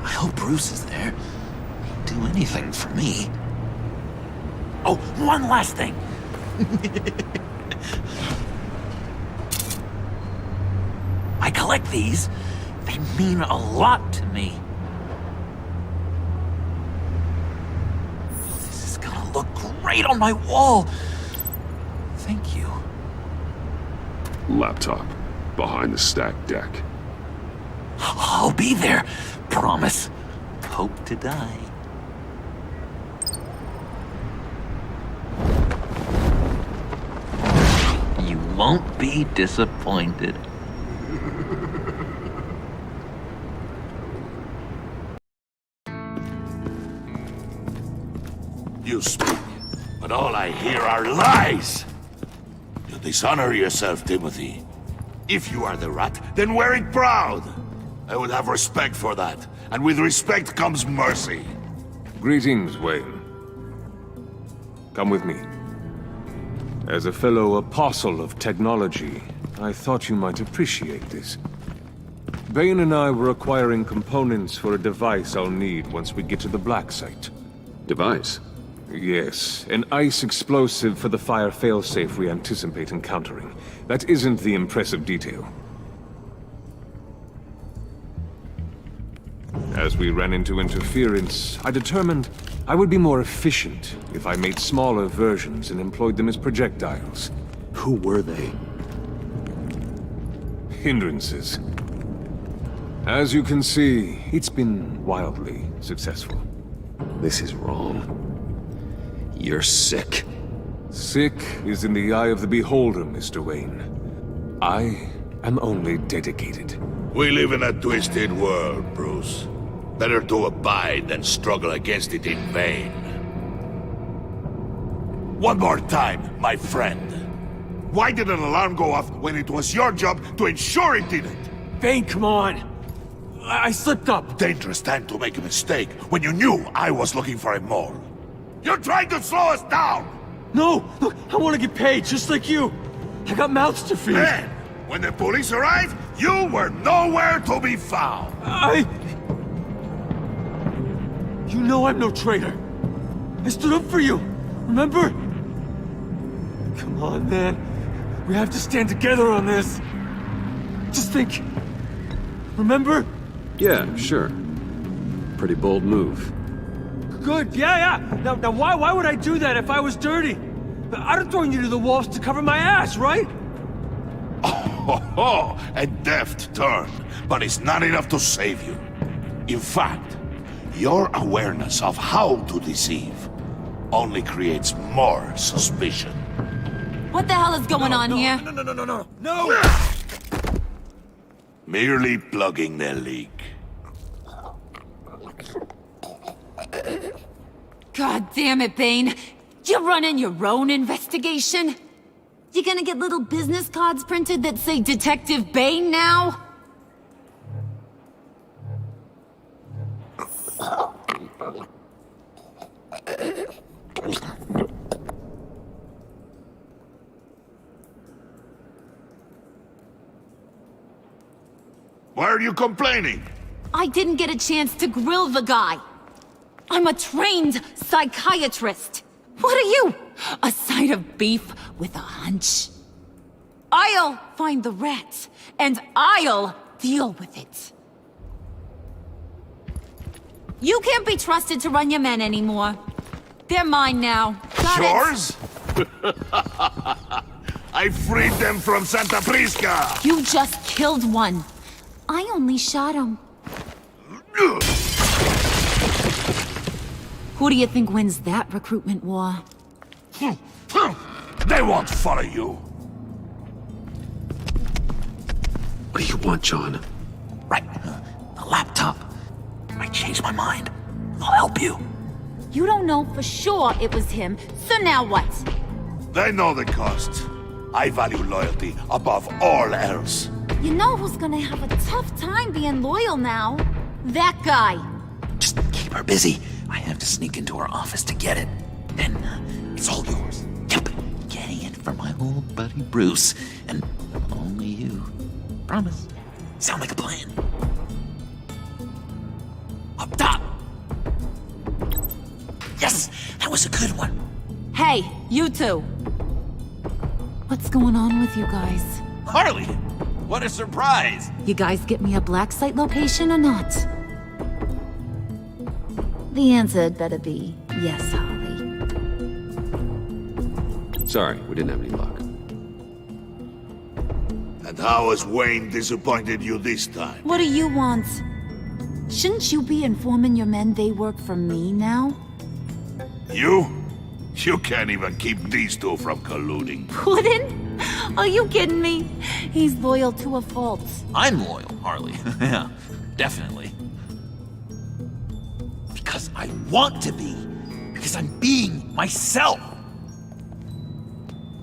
I hope Bruce is there. He'd do anything for me. Oh, one last thing. I collect these. They mean a lot to me. This is gonna look great on my wall. Thank you. Laptop, behind the stacked deck. I'll be there. Promise. Hope to die. You won't be disappointed. You speak, but all I hear are lies! You dishonor yourself, Timothy. If you are the rat, then wear it proud! I would have respect for that, and with respect comes mercy. Greetings, Wayne. Come with me. As a fellow apostle of technology, I thought you might appreciate this. Bane and I were acquiring components for a device I'll need once we get to the Black Site. Device? Yes, an ice explosive for the fire failsafe we anticipate encountering. That isn't the impressive detail. As we ran into interference, I determined I would be more efficient if I made smaller versions and employed them as projectiles. Who were they? Hindrances. As you can see, it's been wildly successful. This is wrong. You're sick. Sick is in the eye of the beholder, Mr. Wayne. I am only dedicated. We live in a twisted world, Bruce. Better to abide than struggle against it in vain. One more time, my friend. Why did an alarm go off when it was your job to ensure it didn't? Bane, come on! I slipped up! Dangerous time to make a mistake when you knew I was looking for a mole. You're trying to slow us down! No! Look, I want to get paid, just like you! I got mouths to feed! Then, when the police arrived, you were nowhere to be found! You know I'm no traitor! I stood up for you! Remember? Come on, man. We have to stand together on this! Just think... Remember? Yeah, sure. Pretty bold move. Good, yeah. Now why would I do that if I was dirty? I'd have thrown you to the wolves to cover my ass, right? Oh, a deft turn, but it's not enough to save you. In fact, your awareness of how to deceive only creates more suspicion. What the hell is going on here? No! Merely plugging the leak. God damn it, Bane. You're running your own investigation? You gonna get little business cards printed that say Detective Bane now? Why are you complaining? I didn't get a chance to grill the guy. I'm a trained psychiatrist. What are you? A side of beef with a hunch? I'll find the rat, and I'll deal with it. You can't be trusted to run your men anymore. They're mine now. Got Yours? I freed them from Santa Prisca! You just killed one. I only shot him. Who do you think wins that recruitment war? They won't follow you. What do you want, John? Right. The laptop. I changed my mind. I'll help you. You don't know for sure it was him, so now what? They know the cost. I value loyalty above all else. You know who's gonna have a tough time being loyal now? That guy. Just keep her busy. I have to sneak into her office to get it. Then it's all yours. Yep. Getting it for my old buddy Bruce. And only you. Promise. Sound like a plan. Up top. Yes! That was a good one. Hey, you two. What's going on with you guys? Harley! What a surprise! You guys get me a black site location or not? The answer had better be yes, Harley. Sorry, we didn't have any luck. And how has Wayne disappointed you this time? What do you want? Shouldn't you be informing your men they work for me now? You? You can't even keep these two from colluding. Puddin'? Are you kidding me? He's loyal to a fault. I'm loyal, Harley. Yeah, definitely. Because I want to be. Because I'm being myself.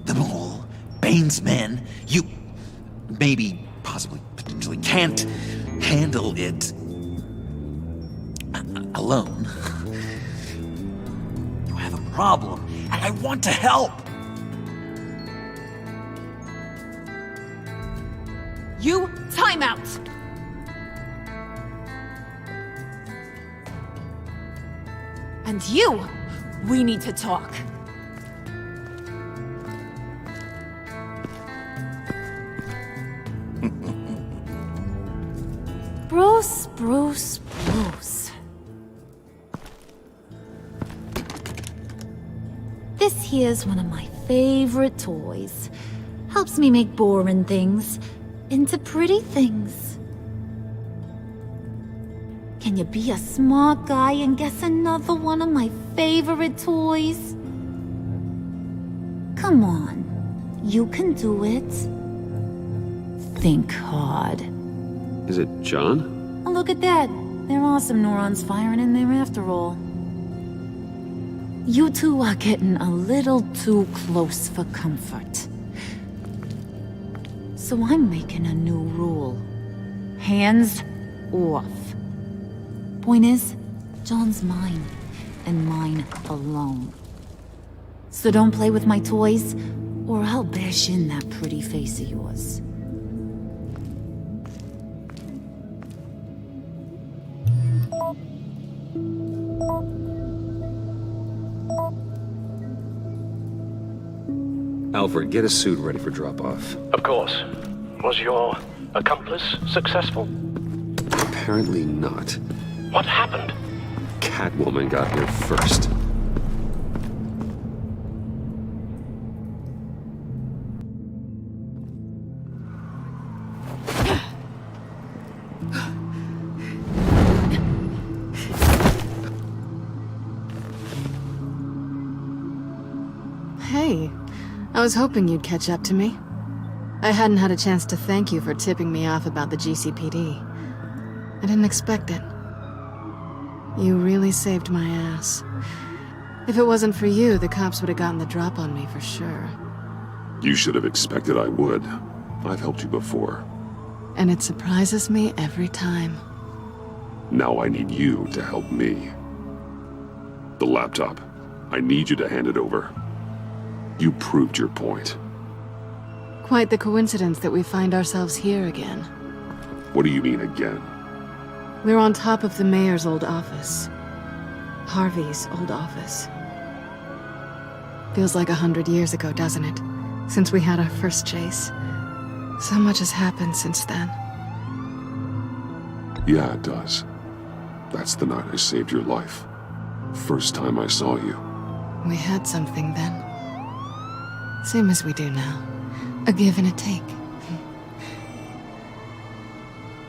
The Mole, Bane's men, you maybe, possibly, potentially can't handle it alone. You have a problem, and I want to help. You, time out! And you! We need to talk. Bruce, Bruce, Bruce. This here's one of my favorite toys. Helps me make boring things into pretty things. Can you be a smart guy and guess another one of my favorite toys? Come on, you can do it. Think hard. Is it John? Oh, look at that. There are some neurons firing in there after all. You two are getting a little too close for comfort. So I'm making a new rule. Hands off. Point is, John's mine, and mine alone. So don't play with my toys, or I'll bash in that pretty face of yours. Alfred, get a suit ready for drop-off. Of course. Was your accomplice successful? Apparently not. What happened? Catwoman got here first. Hey, I was hoping you'd catch up to me. I hadn't had a chance to thank you for tipping me off about the GCPD. I didn't expect it. You really saved my ass. If it wasn't for you, the cops would have gotten the drop on me for sure. You should have expected I would. I've helped you before. And it surprises me every time. Now I need you to help me. The laptop. I need you to hand it over. You proved your point. Quite the coincidence that we find ourselves here again. What do you mean again? We're on top of the mayor's old office. Harvey's old office. Feels like 100 years ago, doesn't it? Since we had our first chase. So much has happened since then. Yeah, it does. That's the night I saved your life. First time I saw you. We had something then. Same as we do now. A give and a take.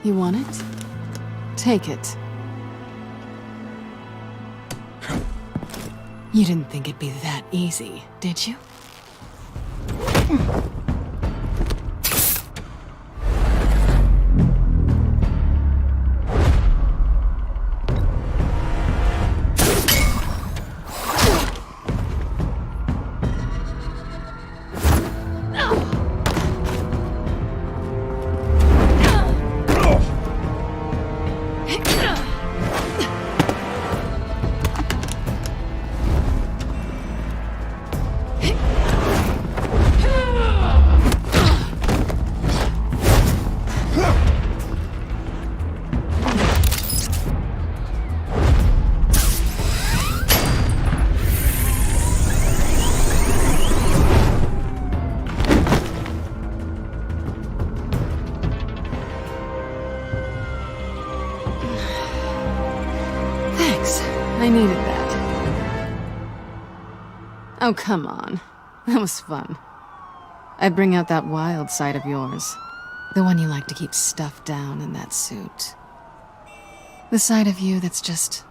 You want it? Take it. You didn't think it'd be that easy, did you? I needed that. Oh, come on. That was fun. I'd bring out that wild side of yours. The one you like to keep stuffed down in that suit. The side of you that's just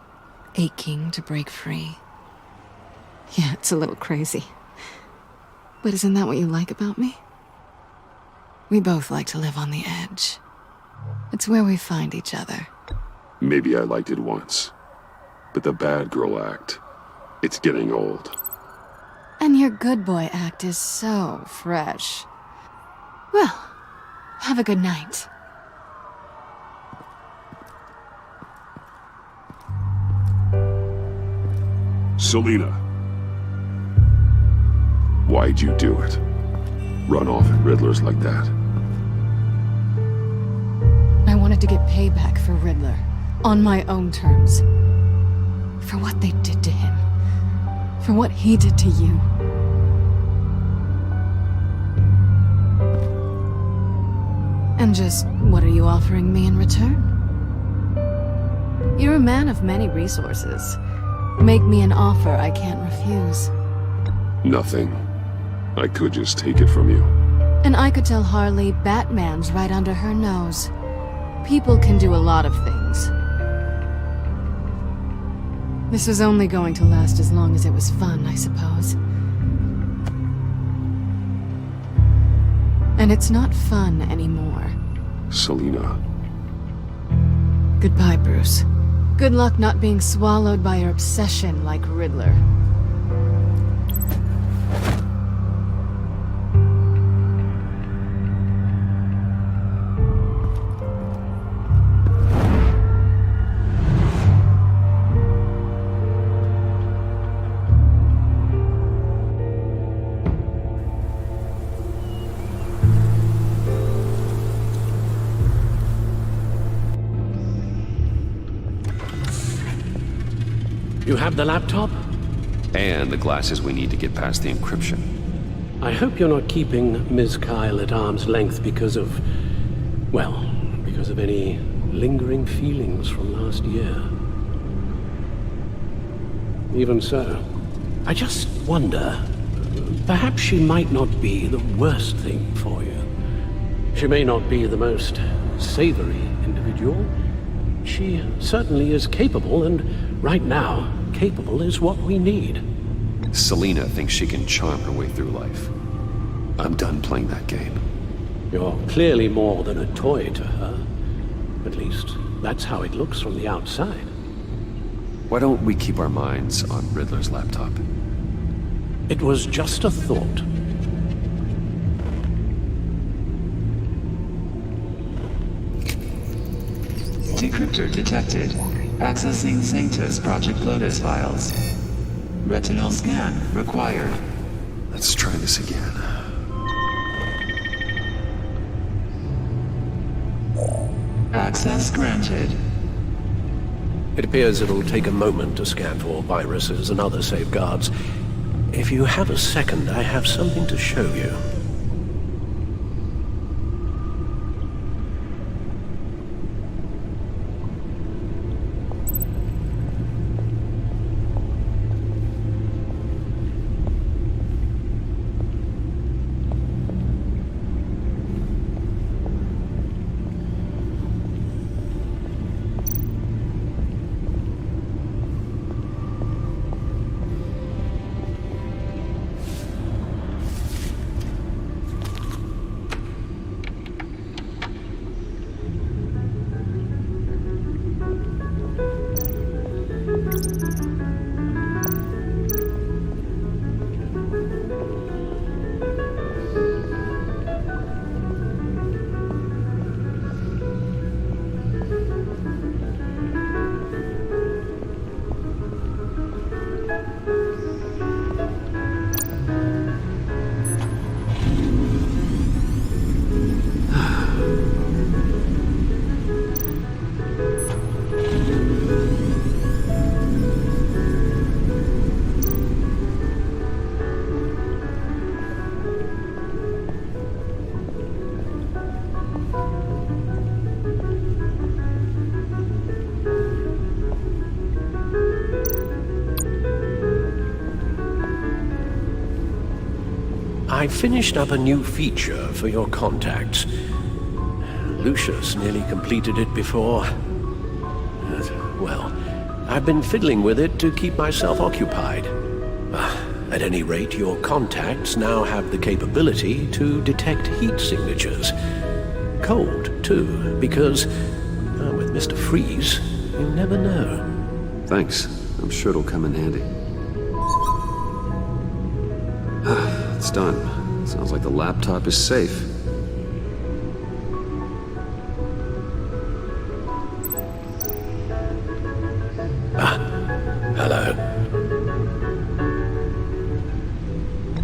aching to break free. Yeah, it's a little crazy. But isn't that what you like about me? We both like to live on the edge. It's where we find each other. Maybe I liked it once. But the bad girl act, it's getting old. And your good boy act is so fresh. Well, have a good night. Selina. Why'd you do it? Run off at Riddlers like that? I wanted to get payback for Riddler. On my own terms. For what they did to him. For what he did to you. And just what are you offering me in return? You're a man of many resources. Make me an offer I can't refuse. Nothing. I could just take it from you. And I could tell Harley Batman's right under her nose. People can do a lot of things. This was only going to last as long as it was fun, I suppose. And it's not fun anymore. Selina. Goodbye, Bruce. Good luck not being swallowed by your obsession like Riddler. You have the laptop? And the glasses we need to get past the encryption. I hope you're not keeping Ms. Kyle at arm's length because of... well, because of any lingering feelings from last year. Even so, I just wonder, perhaps she might not be the worst thing for you. She may not be the most savory individual. She certainly is capable, and right now, capable is what we need. Selina thinks she can charm her way through life. I'm done playing that game. You're clearly more than a toy to her. At least, that's how it looks from the outside. Why don't we keep our minds on Riddler's laptop? It was just a thought. Decryptor detected. Accessing Sanctus Project Lotus files. Retinal scan required. Let's try this again. Access granted. It appears it'll take a moment to scan for viruses and other safeguards. If you have a second, I have something to show you. I finished up a new feature for your contacts. Lucius nearly completed it before. Well, I've been fiddling with it to keep myself occupied. At any rate, your contacts now have the capability to detect heat signatures. Cold, too, because with Mr. Freeze, you never know. Thanks. I'm sure it'll come in handy. It's done. Sounds like the laptop is safe. Hello.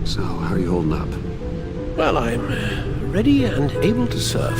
So, how are you holding up? Well, I'm ready and able to serve.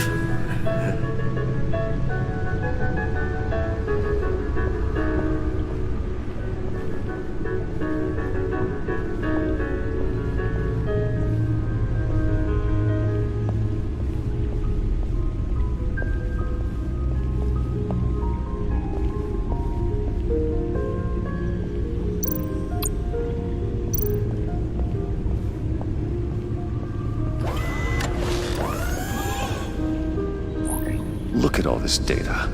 Look at all this data.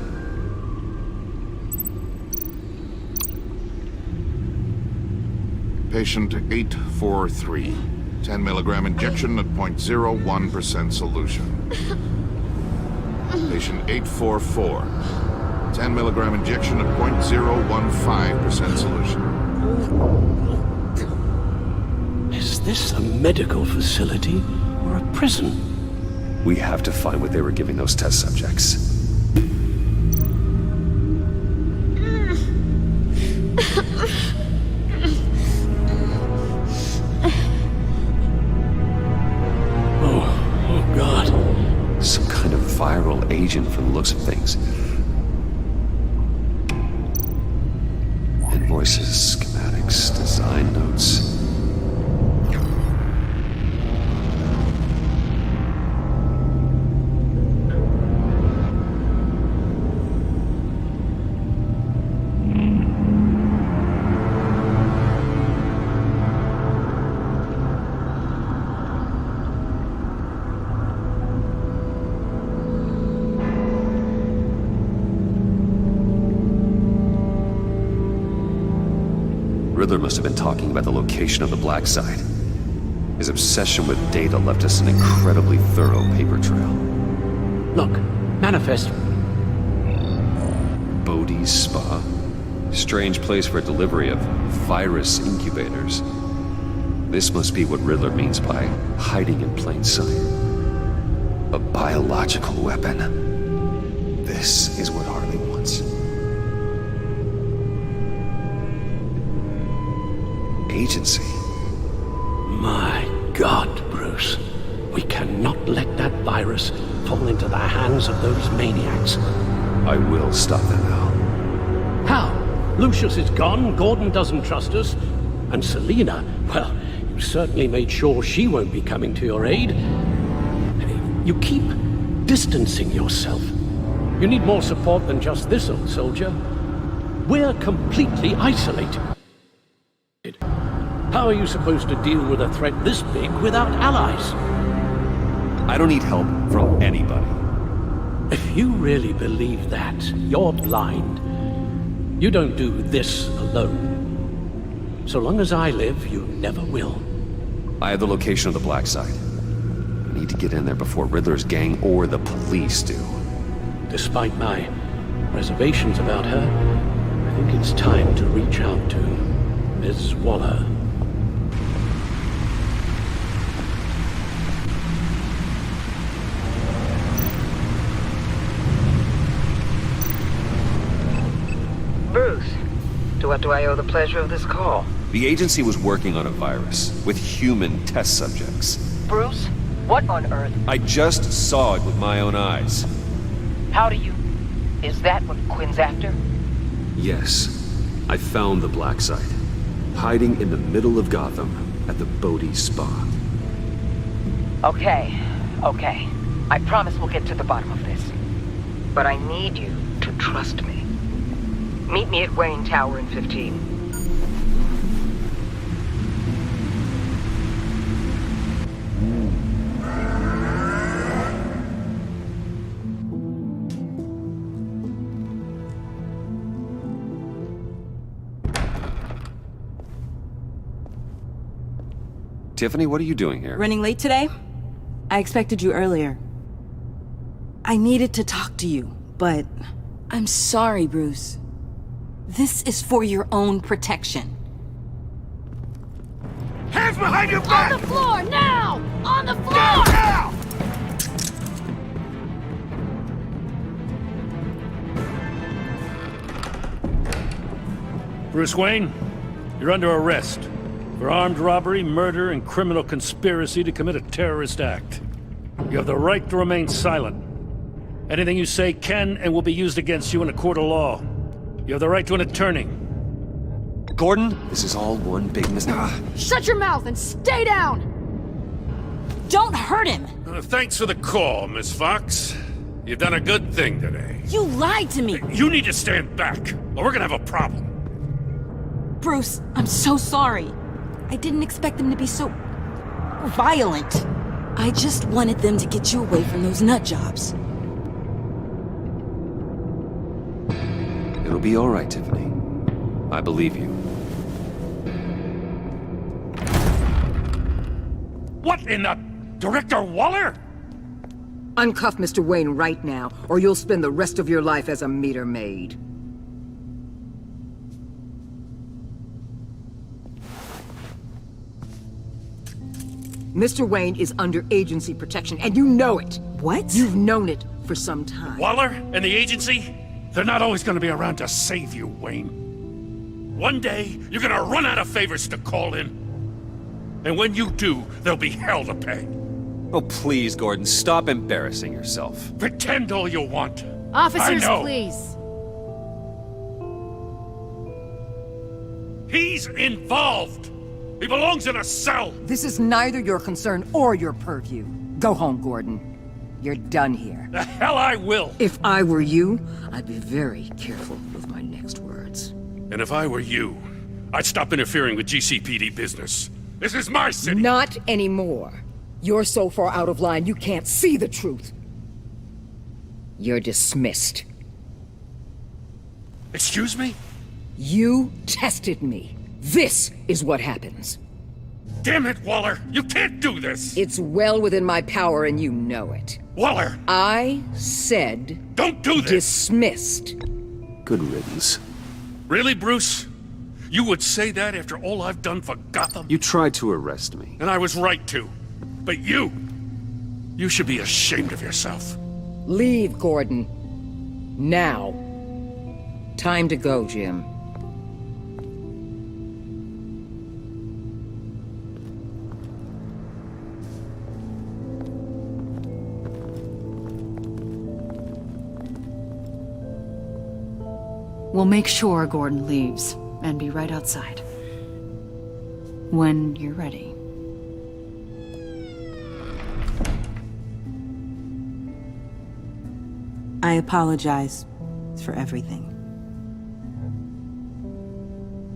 Patient 843. 10 milligram injection at 0.01% solution. Patient 844. 10 milligram injection at 0.015% solution. Is this a medical facility or a prison? We have to find what they were giving those test subjects. Oh God. Some kind of viral agent from the looks of things. Invoices, schematics, design notes. Riddler must have been talking about the location of the Black Site. His obsession with data left us an incredibly thorough paper trail. Look, manifest. Bodhi's Spa? Strange place for a delivery of virus incubators. This must be what Riddler means by hiding in plain sight. A biological weapon. This is what Harley wants. Agency. My God, Bruce. We cannot let that virus fall into the hands of those maniacs. I will stop them now. How? Lucius is gone, Gordon doesn't trust us, and Selina, well, you certainly made sure she won't be coming to your aid. You keep distancing yourself. You need more support than just this old soldier. We're completely isolated. How are you supposed to deal with a threat this big without allies? I don't need help from anybody. If you really believe that, you're blind. You don't do this alone. So long as I live, you never will. I have the location of the Black Site. I need to get in there before Riddler's gang or the police do. Despite my reservations about her, I think it's time to reach out to Ms. Waller. Bruce, to what do I owe the pleasure of this call? The agency was working on a virus with human test subjects. Bruce, what on earth? I just saw it with my own eyes. How do you... Is that what Quinn's after? Yes, I found the Black Site, hiding in the middle of Gotham at the Bodhi Spa. Okay. I promise we'll get to the bottom of this. But I need you to trust me. Meet me at Wayne Tower in 15. Tiffany, what are you doing here? Running late today? I expected you earlier. I needed to talk to you, but I'm sorry, Bruce. This is for your own protection. Hands behind your back! On the floor, now! On the floor! Now! Bruce Wayne, you're under arrest for armed robbery, murder, and criminal conspiracy to commit a terrorist act. You have the right to remain silent. Anything you say can and will be used against you in a court of law. You have the right to an attorney. Gordon, this is all one big Shut your mouth and stay down! Don't hurt him! Thanks for the call, Miss Fox. You've done a good thing today. You lied to me! You need to stand back, or we're gonna have a problem. Bruce, I'm so sorry. I didn't expect them to be so... violent. I just wanted them to get you away from those nut jobs. It'll be all right, Tiffany. I believe you. What in the... Director Waller? Uncuff Mr. Wayne right now, or you'll spend the rest of your life as a meter maid. Mr. Wayne is under agency protection, and you know it. What? You've known it for some time. Waller and the agency? They're not always gonna be around to save you, Wayne. One day, you're gonna run out of favors to call in. And when you do, there'll be hell to pay. Oh, please, Gordon, stop embarrassing yourself. Pretend all you want. Officers, I know. please. He's involved. He belongs in a cell. This is neither your concern or your purview. Go home, Gordon. You're done here. The hell I will. If I were you, I'd be very careful with my next words. And if I were you, I'd stop interfering with GCPD business. This is my city. Not anymore. You're so far out of line you can't see the truth. You're dismissed. Excuse me? You tested me. This is what happens. Damn it, Waller! You can't do this! It's well within my power and you know it. Waller! I said... Don't do this! Dismissed. Good riddance. Really, Bruce? You would say that after all I've done for Gotham? You tried to arrest me. And I was right to. But you should be ashamed of yourself. Leave, Gordon. Now. Time to go, Jim. We'll make sure Gordon leaves, and be right outside. When you're ready. I apologize for everything.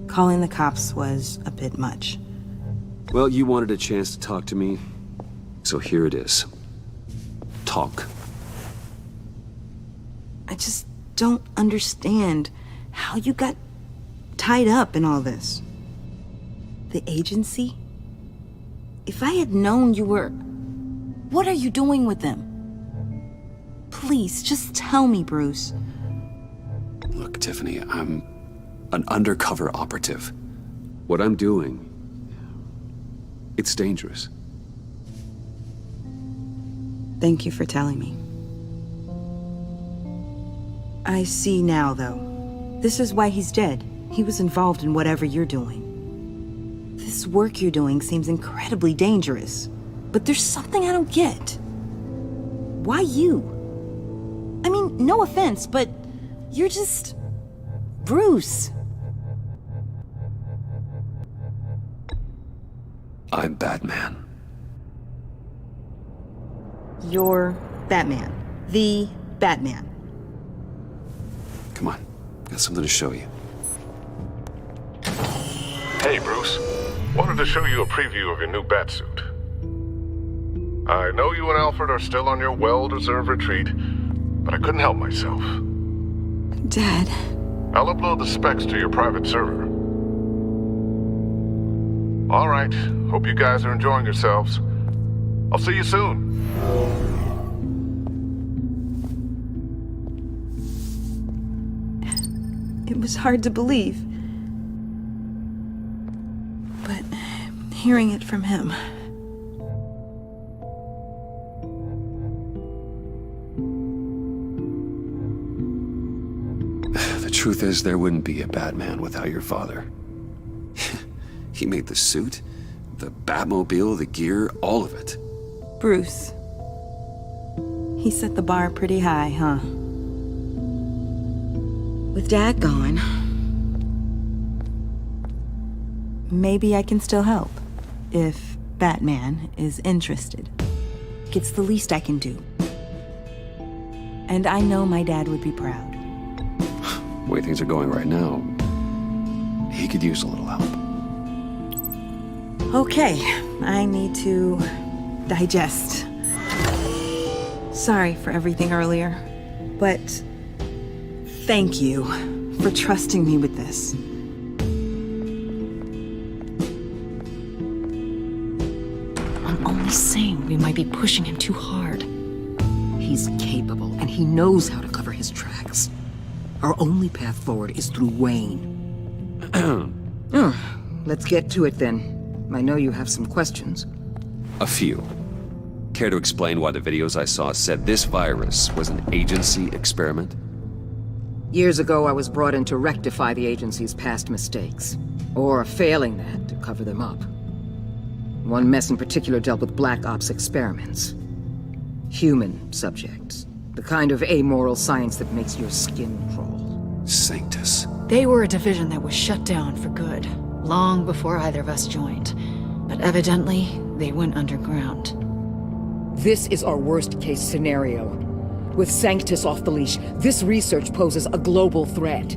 Calling the cops was a bit much. Well, you wanted a chance to talk to me, so here it is. Talk. I just don't understand how you got tied up in all this. The agency? If I had known you were... What are you doing with them? Please, just tell me, Bruce. Look, Tiffany, I'm an undercover operative. What I'm doing, it's dangerous. Thank you for telling me. I see now, though. This is why he's dead. He was involved in whatever you're doing. This work you're doing seems incredibly dangerous. But there's something I don't get. Why you? I mean, no offense, but you're just... Bruce. I'm Batman. You're Batman. The Batman. Come on, got something to show you. Hey, Bruce. Wanted to show you a preview of your new Batsuit. I know you and Alfred are still on your well-deserved retreat, but I couldn't help myself. Dad. I'll upload the specs to your private server. All right. Hope you guys are enjoying yourselves. I'll see you soon. It was hard to believe. But hearing it from him... The truth is, there wouldn't be a Batman without your father. He made the suit, the Batmobile, the gear, all of it. Bruce. He set the bar pretty high, huh? With Dad gone, maybe I can still help, if Batman is interested. It's the least I can do. And I know my dad would be proud. The way things are going right now, he could use a little help. Okay, I need to digest. Sorry for everything earlier, but thank you for trusting me with this. I'm only saying we might be pushing him too hard. He's capable, and he knows how to cover his tracks. Our only path forward is through Wayne. Let's get to it then. I know you have some questions. A few. Care to explain why the videos I saw said this virus was an agency experiment? Years ago, I was brought in to rectify the agency's past mistakes. Or failing that, to cover them up. One mess in particular dealt with Black Ops experiments. Human subjects. The kind of amoral science that makes your skin crawl. Sanctus. They were a division that was shut down for good, long before either of us joined. But evidently, they went underground. This is our worst-case scenario. With Sanctus off the leash, this research poses a global threat.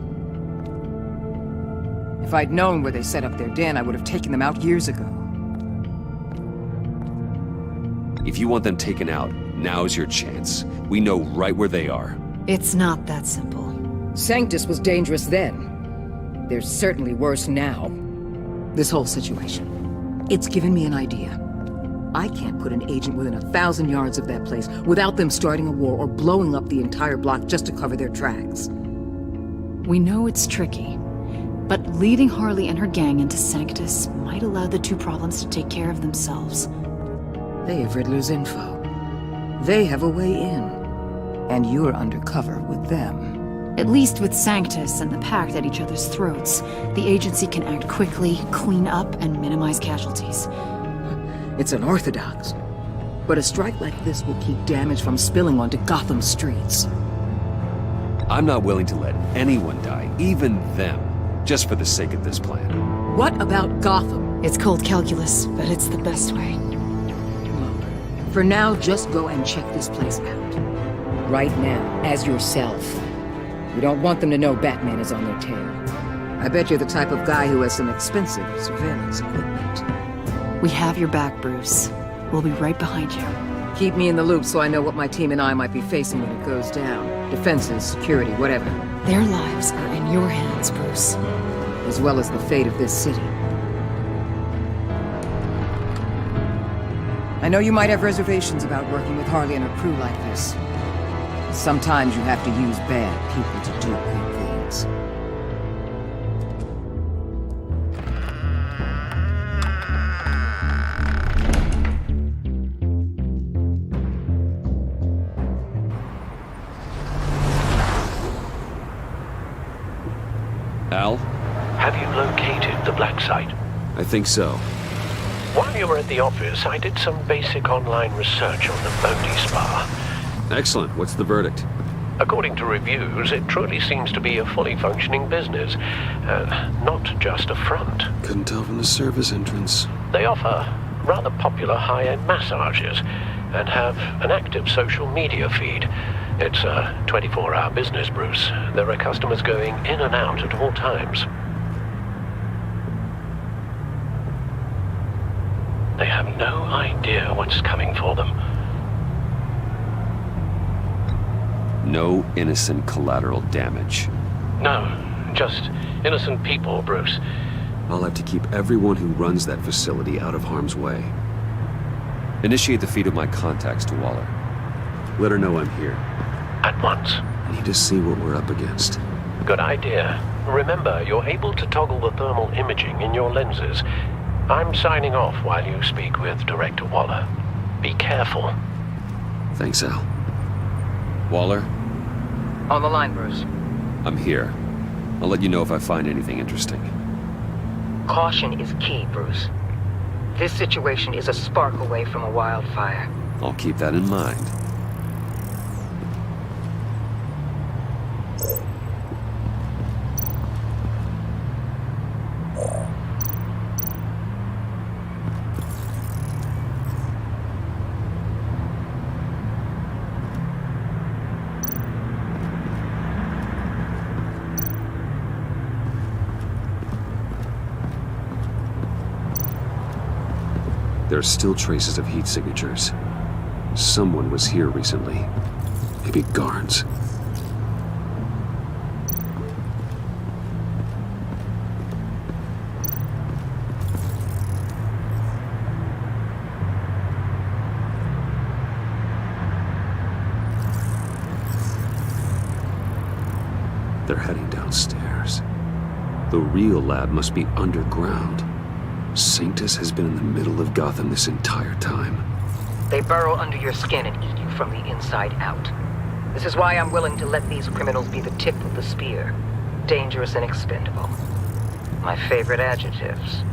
If I'd known where they set up their den, I would have taken them out years ago. If you want them taken out, now's your chance. We know right where they are. It's not that simple. Sanctus was dangerous then. They're certainly worse now. This whole situation, it's given me an idea. I can't put an agent within 1,000 yards of that place without them starting a war or blowing up the entire block just to cover their tracks. We know it's tricky, but leading Harley and her gang into Sanctus might allow the two problems to take care of themselves. They have Riddler's info. They have a way in. And you're undercover with them. At least with Sanctus and the Pact at each other's throats, the agency can act quickly, clean up, and minimize casualties. It's unorthodox. But a strike like this will keep damage from spilling onto Gotham streets. I'm not willing to let anyone die, even them, just for the sake of this plan. What about Gotham? It's cold calculus, but it's the best way. For now, just go and check this place out. Right now, as yourself. You don't want them to know Batman is on their tail. I bet you're the type of guy who has some expensive surveillance equipment. We have your back, Bruce. We'll be right behind you. Keep me in the loop so I know what my team and I might be facing when it goes down. Defenses, security, whatever. Their lives are in your hands, Bruce. As well as the fate of this city. I know you might have reservations about working with Harley and her crew like this. Sometimes you have to use bad people to do good things. Al? Have you located the black site? I think so. While you were at the office, I did some basic online research on the Bodhi Spa. Excellent. What's the verdict? According to reviews, it truly seems to be a fully functioning business, not just a front. Couldn't tell from the service entrance. They offer rather popular high-end massages and have an active social media feed. It's a 24-hour business, Bruce. There are customers going in and out at all times. They have no idea what's coming for them. No innocent collateral damage. No, just innocent people, Bruce. I'll have to keep everyone who runs that facility out of harm's way. Initiate the feed of my contacts to Waller. Let her know I'm here. At once. I need to see what we're up against. Good idea. Remember, you're able to toggle the thermal imaging in your lenses. I'm signing off while you speak with Director Waller. Be careful. Thanks, Al. Waller? On the line, Bruce. I'm here. I'll let you know if I find anything interesting. Caution is key, Bruce. This situation is a spark away from a wildfire. I'll keep that in mind. There are still traces of heat signatures. Someone was here recently. Maybe guards. They're heading downstairs. The real lab must be underground. Sanctus has been in the middle of Gotham this entire time. They burrow under your skin and eat you from the inside out. This is why I'm willing to let these criminals be the tip of the spear. Dangerous and expendable. My favorite adjectives.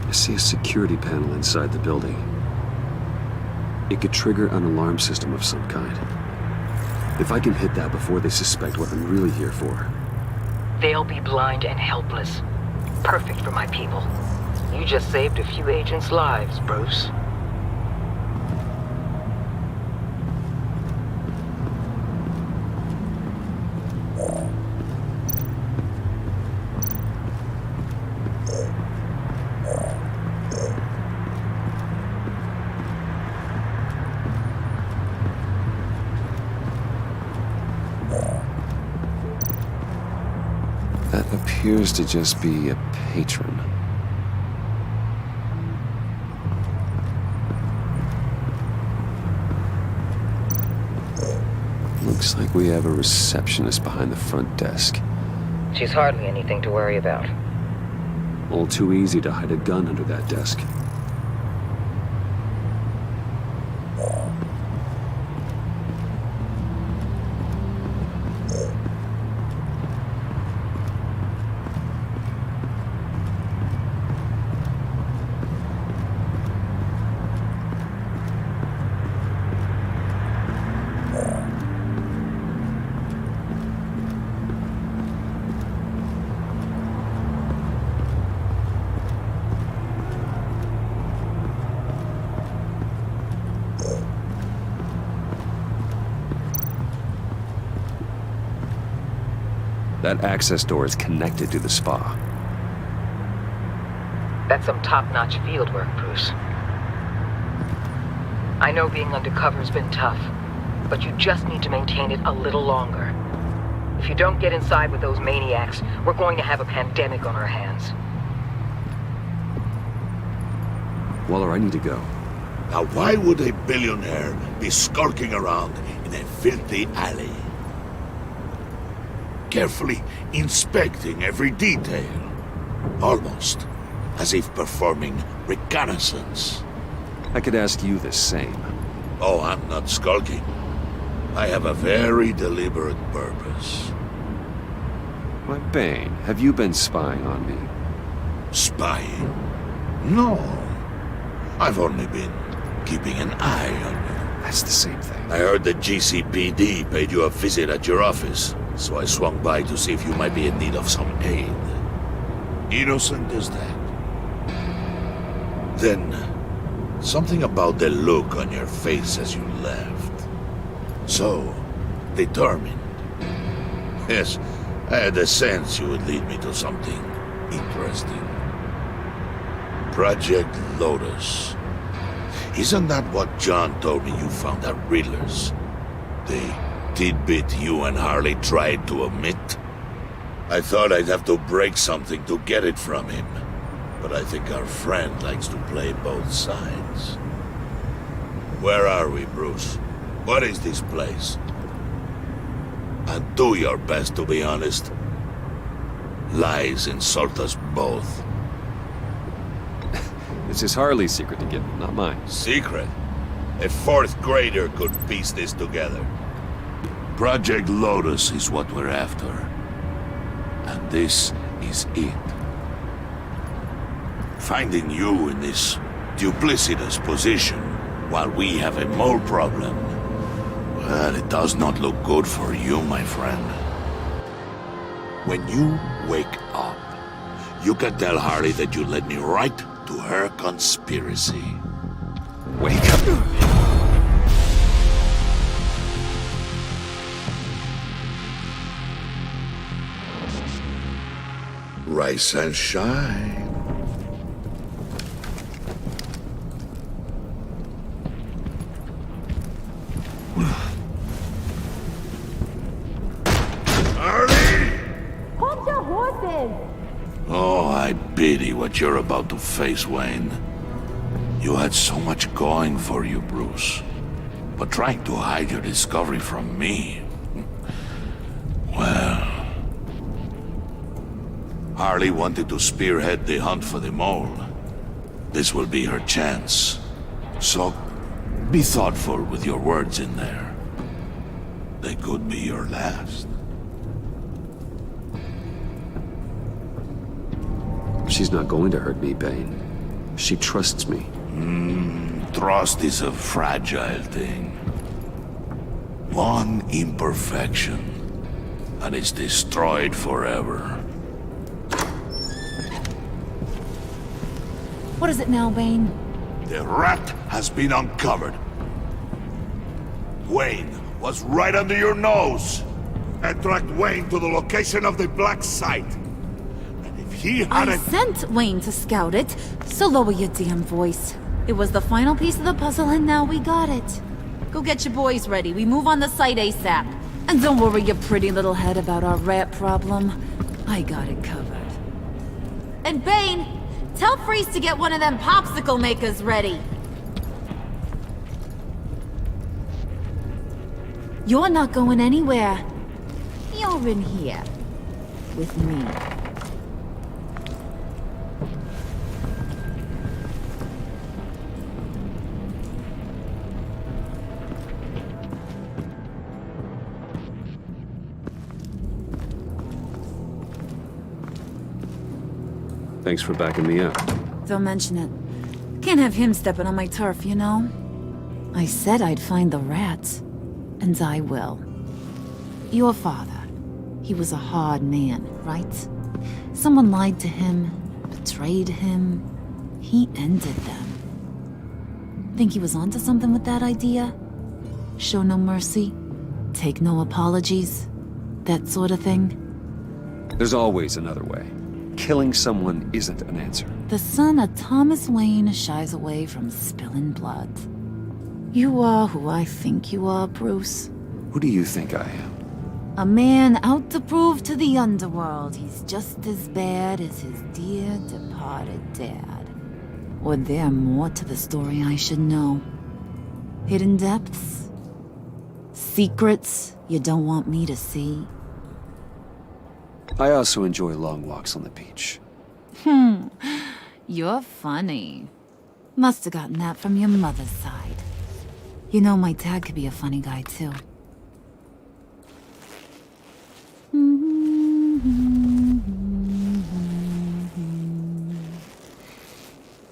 I see a security panel inside the building. It could trigger an alarm system of some kind. If I can hit that before they suspect what I'm really here for. They'll be blind and helpless. Perfect for my people. You just saved a few agents' lives, Bruce. That appears to just be a patron. Looks like we have a receptionist behind the front desk. She's hardly anything to worry about. All too easy to hide a gun under that desk. That access door is connected to the spa. That's some top-notch field work, Bruce. I know being undercover's been tough, but you just need to maintain it a little longer. If you don't get inside with those maniacs, we're going to have a pandemic on our hands. Waller, I need to go. Now why would a billionaire be skulking around in a filthy alley? Carefully inspecting every detail. Almost as if performing reconnaissance. I could ask you the same. Oh, I'm not skulking. I have a very deliberate purpose. Why, Bane, have you been spying on me? Spying? No. I've only been keeping an eye on you. That's the same thing. I heard the GCPD paid you a visit at your office, so I swung by to see if you might be in need of some aid. Innocent as that. Then, something about the look on your face as you left. So, determined. Yes, I had a sense you would lead me to something interesting. Project Lotus. Isn't that what John told me you found at Riddler's? The tidbit you and Harley tried to omit? I thought I'd have to break something to get it from him. But I think our friend likes to play both sides. Where are we, Bruce? What is this place? And do your best to be honest. Lies insult us both. This is Harley's secret to give, not mine. Secret? A fourth grader could piece this together. Project Lotus is what we're after. And this is it. Finding you in this duplicitous position while we have a mole problem. Well, it does not look good for you, my friend. When you wake up, you can tell Harley that you led me right to her conspiracy. Wake up. Rise and shine. Harley! pity what you're about to face, Wayne. You had so much going for you, Bruce. But trying to hide your discovery from me... Well... Harley wanted to spearhead the hunt for the mole. This will be her chance. So, be thoughtful with your words in there. They could be your last. She's not going to hurt me, Bane. She trusts me. Trust is a fragile thing. One imperfection, and it's destroyed forever. What is it now, Bane? The rat has been uncovered. Wayne was right under your nose. I tracked Wayne to the location of the black site. And if he I hadn't... sent Wayne to scout it, so lower your damn voice. It was the final piece of the puzzle and now we got it. Go get your boys ready. We move on the site ASAP. And don't worry your pretty little head about our rat problem. I got it covered. And Bane, tell Freeze to get one of them popsicle makers ready. You're not going anywhere. You're in here. With me. Thanks for backing me up. Don't mention it. Can't have him stepping on my turf, you know? I said I'd find the rats. And I will. Your father. He was a hard man, right? Someone lied to him, betrayed him. He ended them. Think he was onto something with that idea? Show no mercy? Take no apologies? That sort of thing? There's always another way. Killing someone isn't an answer. The son of Thomas Wayne shies away from spilling blood. You are who I think you are, Bruce. Who do you think I am? A man out to prove to the underworld he's just as bad as his dear departed dad. Or there more to the story I should know. Hidden depths? Secrets you don't want me to see? I also enjoy long walks on the beach. You're funny. Must have gotten that from your mother's side. You know, my dad could be a funny guy, too.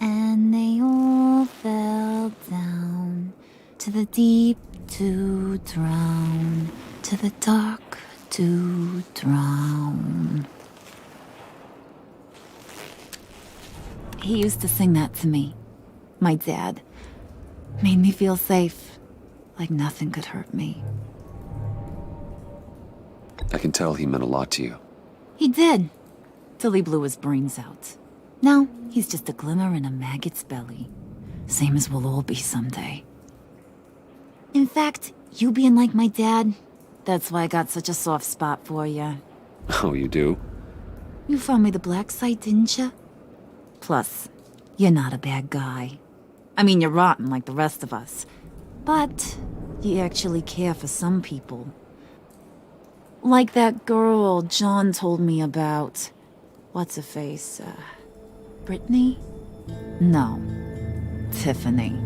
And they all fell down to the deep to drown, to the dark to drown. He used to sing that to me. My dad. Made me feel safe. Like nothing could hurt me. I can tell he meant a lot to you. He did. Till he blew his brains out. Now, he's just a glimmer in a maggot's belly. Same as we'll all be someday. In fact, you being like my dad, that's why I got such a soft spot for you. Oh, you do? You found me the black site, didn't you? Plus, you're not a bad guy. I mean, you're rotten like the rest of us. But you actually care for some people. Like that girl John told me about. What's her face? Brittany? No. Tiffany.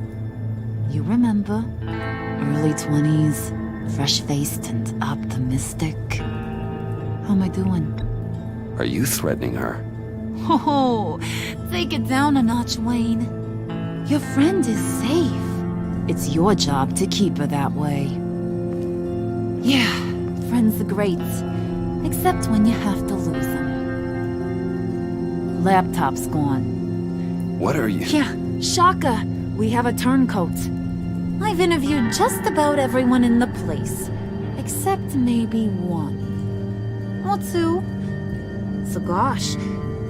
You remember? Early 20s, fresh-faced and optimistic. How am I doing? Are you threatening her? Oh, take it down a notch, Wayne. Your friend is safe. It's your job to keep her that way. Yeah, friends are great. Except when you have to lose them. Laptop's gone. What are you... Yeah, shocker. We have a turncoat. I've interviewed just about everyone in the place. Except maybe one. Or two. So gosh,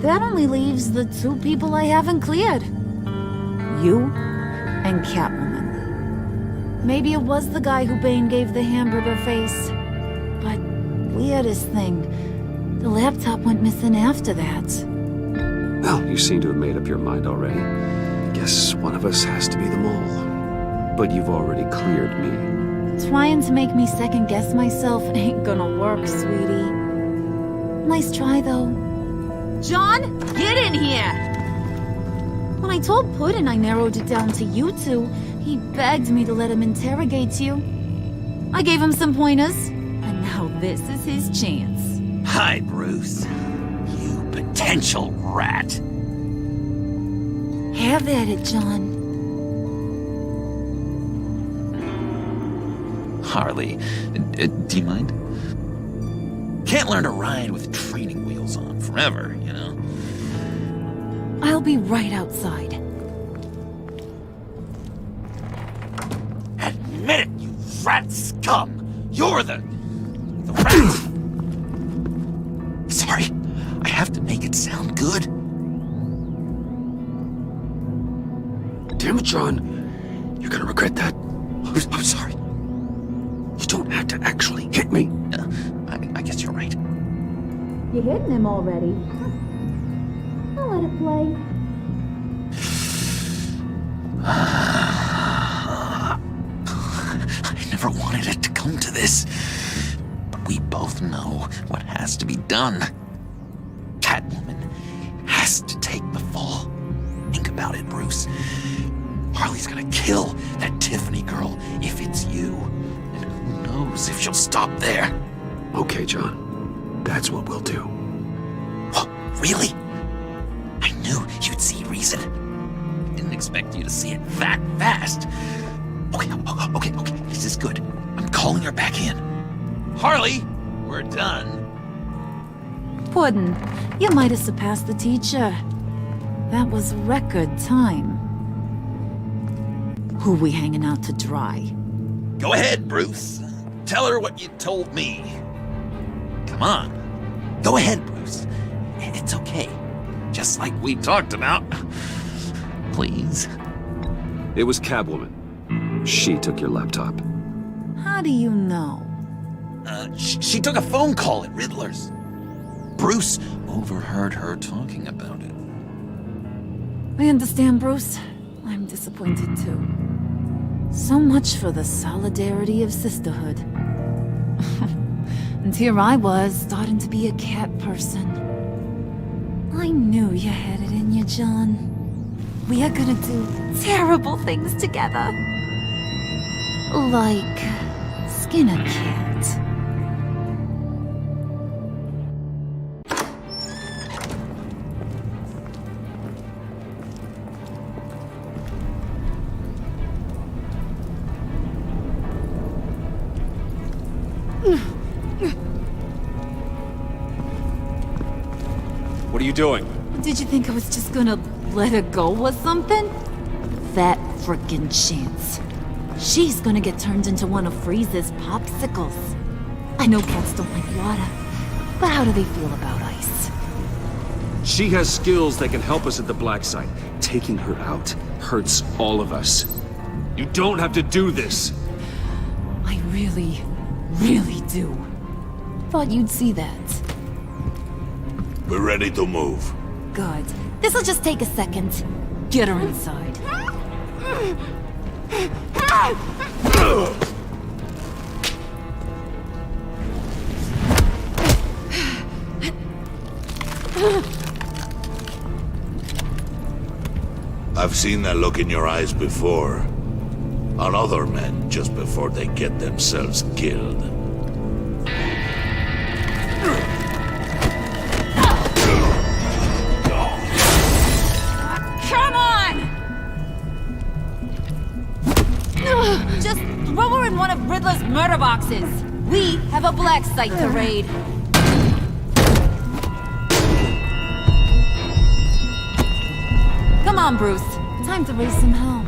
that only leaves the two people I haven't cleared. You and Catwoman. Maybe it was the guy who Bane gave the hamburger face. But weirdest thing, the laptop went missing after that. Well, you seem to have made up your mind already. Guess one of us has to be the mole. But you've already cleared me. Trying to make me second guess myself ain't gonna work, sweetie. Nice try, though. John, get in here! When I told Puddin' I narrowed it down to you two, he begged me to let him interrogate you. I gave him some pointers, and now this is his chance. Hi, Bruce. You potential rat. Have at it, John. Harley, do you mind? Can't learn to ride with training wheels on forever, you know? I'll be right outside. Admit it, you rat scum! You're the rat! Sorry, I have to make it sound good. Damn it, John. You're gonna regret that. I'm sorry. You don't have to actually hit me. I guess you're right. You're hitting him already. I'll let it play. I never wanted it to come to this. But we both know what has to be done. Catwoman has to take the fall. Think about it, Bruce. Harley's gonna kill that Tiffany girl if it's you. And who knows if she'll stop there. Okay, John. That's what we'll do. Oh, really? I knew you'd see reason. Didn't expect you to see it that fast. Okay. This is good. I'm calling her back in. Harley, we're done. Puddin', you might have surpassed the teacher. That was record time. Who we hanging out to dry? Go ahead, Bruce. Tell her what you told me. Come on. Go ahead, Bruce. It's okay. Just like we talked about. Please. It was Catwoman. She took your laptop. How do you know? She took a phone call at Riddler's. Bruce overheard her talking about it. I understand, Bruce. I'm disappointed too. So much for the solidarity of sisterhood. And here I was, starting to be a cat person. I knew you had it in you, John. We are gonna do terrible things together. Like skin a cat. What are you doing? Did you think I was just gonna let her go or something? That frickin' chance. She's gonna get turned into one of Freeze's popsicles. I know cats don't like water, but how do they feel about ice? She has skills that can help us at the Black Site. Taking her out hurts all of us. You don't have to do this. I really do. Thought you'd see that. We're ready to move. Good. This'll just take a second. Get her inside. I've seen that look in your eyes before. On other men just before they get themselves killed. Come on! Just throw her in one of Riddler's murder boxes. We have a Black Site to raid. Come on, Bruce. Time to raise some hell.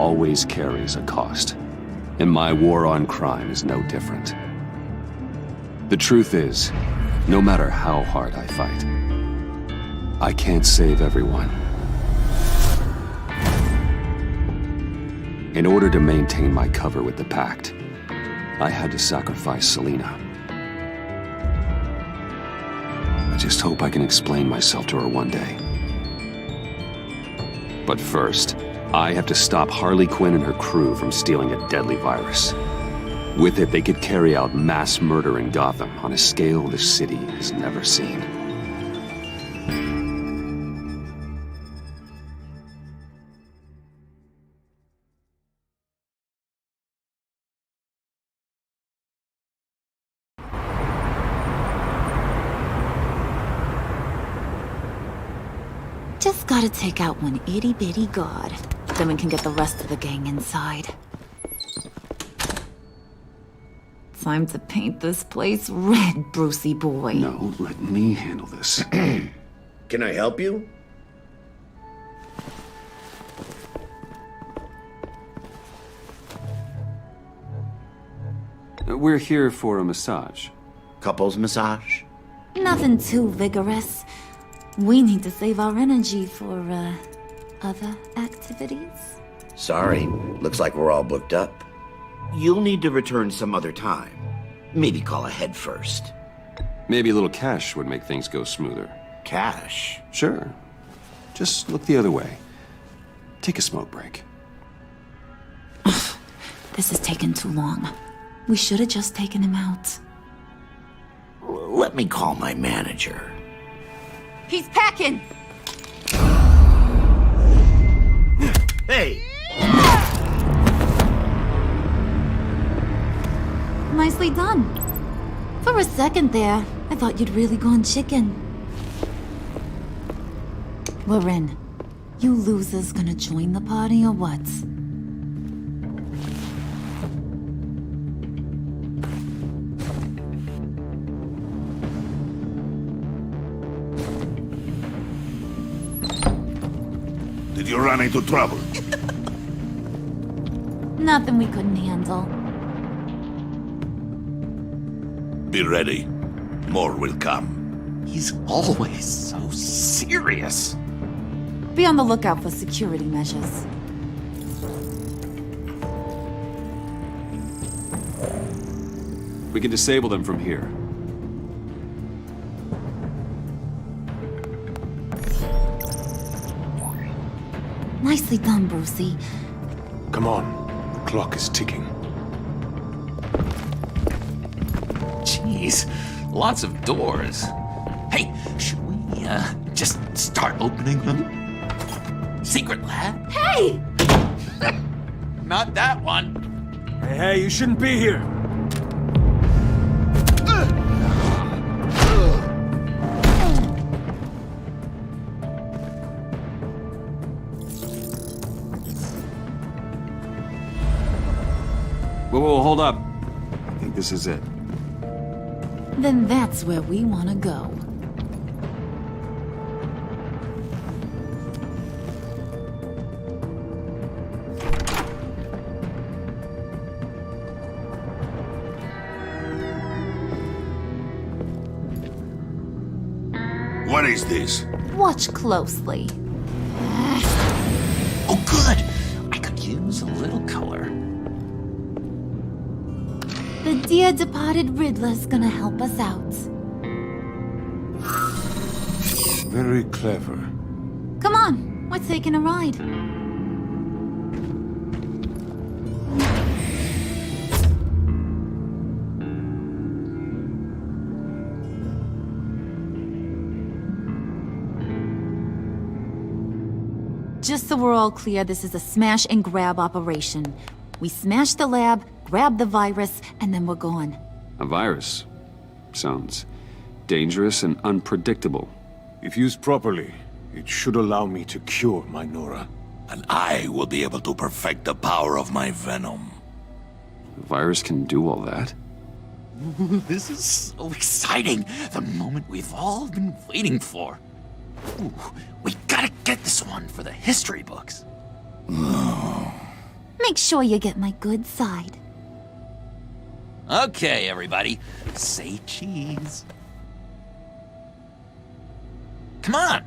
always carries a cost. And my war on crime is no different. The truth is, no matter how hard I fight, I can't save everyone. In order to maintain my cover with the Pact, I had to sacrifice Selina. I just hope I can explain myself to her one day. But first, I have to stop Harley Quinn and her crew from stealing a deadly virus. With it, they could carry out mass murder in Gotham on a scale this city has never seen. Just gotta take out one itty-bitty god. Then we can get the rest of the gang inside. Time to paint this place red, Brucey boy. No, let me handle this. Can I help you? We're here for a massage. Couples massage? Nothing too vigorous. We need to save our energy for, other activities. Sorry, looks like we're all booked up. You'll need to return some other time. Maybe call ahead first. Maybe a little cash would make things go smoother. Cash? Sure. Just look the other way. Take a smoke break. This is taking too long. We should have just taken him out. Let me call my manager. He's packing! Hey! Nicely done. For a second there, I thought you'd really gone chicken. We're in. You losers gonna join the party or what? Did you run into trouble? Nothing we couldn't handle. Be ready. More will come. He's always so serious. Be on the lookout for security measures. We can disable them from here. Nicely done, Brucey. Come on. The clock is ticking. Jeez, lots of doors. Hey, should we, just start opening them? Secret lab? Hey! Not that one. Hey, you shouldn't be here. Whoa, hold up. I think this is it. Then that's where we want to go. What is this? Watch closely. Oh, good. I could use a little color. The dear departed Riddler's gonna help us out. Very clever. Come on, we're taking a ride. Just so we're all clear, this is a smash and grab operation. We smash the lab, grab the virus, and then we're gone. A virus? Sounds dangerous and unpredictable. If used properly, it should allow me to cure my Nora. And I will be able to perfect the power of my venom. The virus can do all that? This is so exciting. The moment we've all been waiting for. Ooh, we gotta get this one for the history books. Make sure you get my good side. Okay, everybody, say cheese. Come on.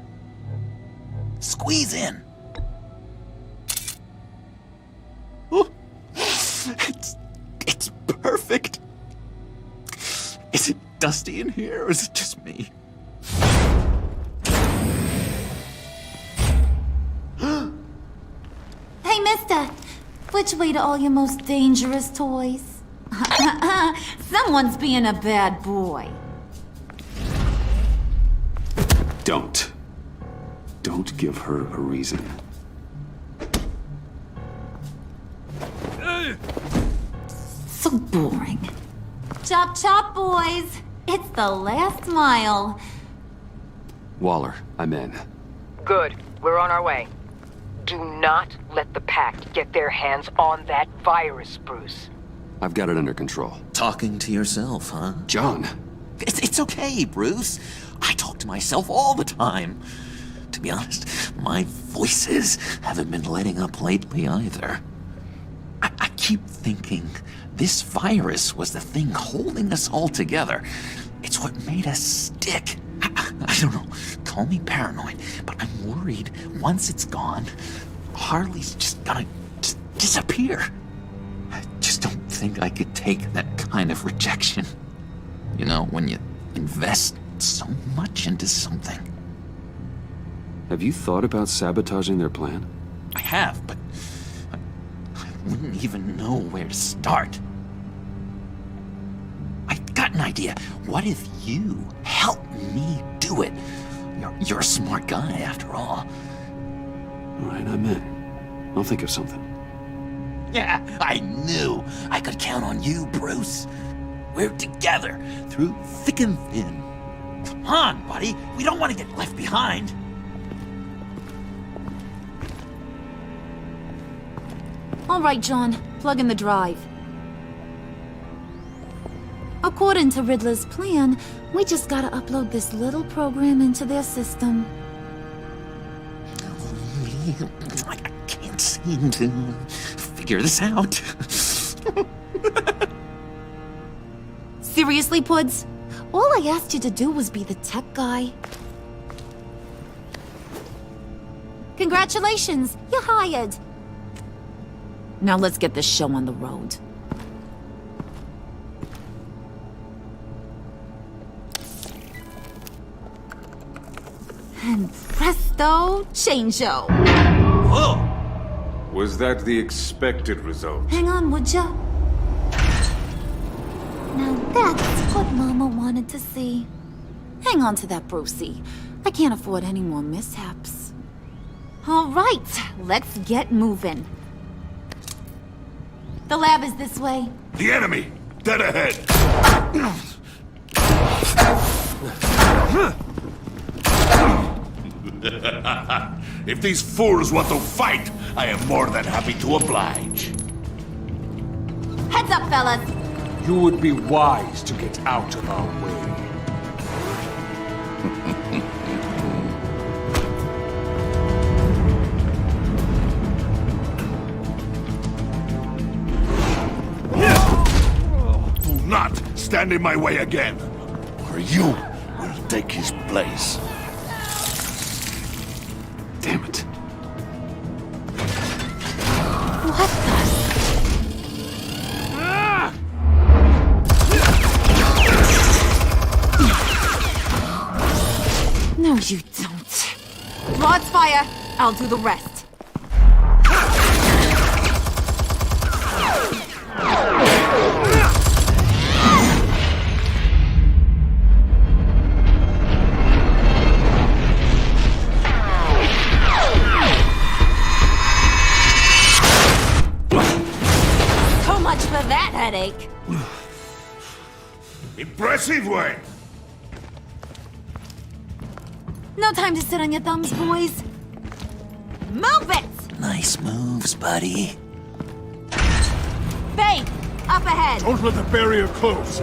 Squeeze in. Ooh. It's perfect. Is it dusty in here, or is it just me? Hey, mister. Which way to all your most dangerous toys? Someone's being a bad boy. Don't. Don't give her a reason. So boring. Chop chop, boys. It's the last mile. Waller, I'm in. Good. We're on our way. Do not let the Pact get their hands on that virus, Bruce. I've got it under control. Talking to yourself, huh? John. It's okay, Bruce. I talk to myself all the time. To be honest, my voices haven't been letting up lately either. I keep thinking this virus was the thing holding us all together. It's what made us stick. I don't know, call me paranoid, but I'm worried once it's gone, Harley's just gonna disappear. I just don't think I could take that kind of rejection. You know, when you invest so much into something. Have you thought about sabotaging their plan? I have, but I wouldn't even know where to start. I've got an idea. What if you help me do it? You're a smart guy, after all. All right, I'm in. I'll think of something. Yeah, I knew I could count on you, Bruce. We're together through thick and thin. Come on, buddy. We don't want to get left behind. All right, John. Plug in the drive. According to Riddler's plan, we just gotta upload this little program into their system. I can't seem to figure this out. Seriously, Puds? All I asked you to do was be the tech guy. Congratulations, you're hired. Now let's get this show on the road. And presto, changeo. Whoa! Was that the expected result? Hang on, would ya? Now that's what Mama wanted to see. Hang on to that, Brucey. I can't afford any more mishaps. All right, let's get moving. The lab is this way. The enemy! Dead ahead! If these fools want to fight, I am more than happy to oblige. Heads up, fellas. You would be wise to get out of our way. Do not stand in my way again, or you will take his place. Damn it. What the? No, you don't. Rod's fire. I'll do the rest. So much for that headache. Impressive way. No time to sit on your thumbs, boys. Move it! Nice moves, buddy. Faye, up ahead. Don't let the barrier close.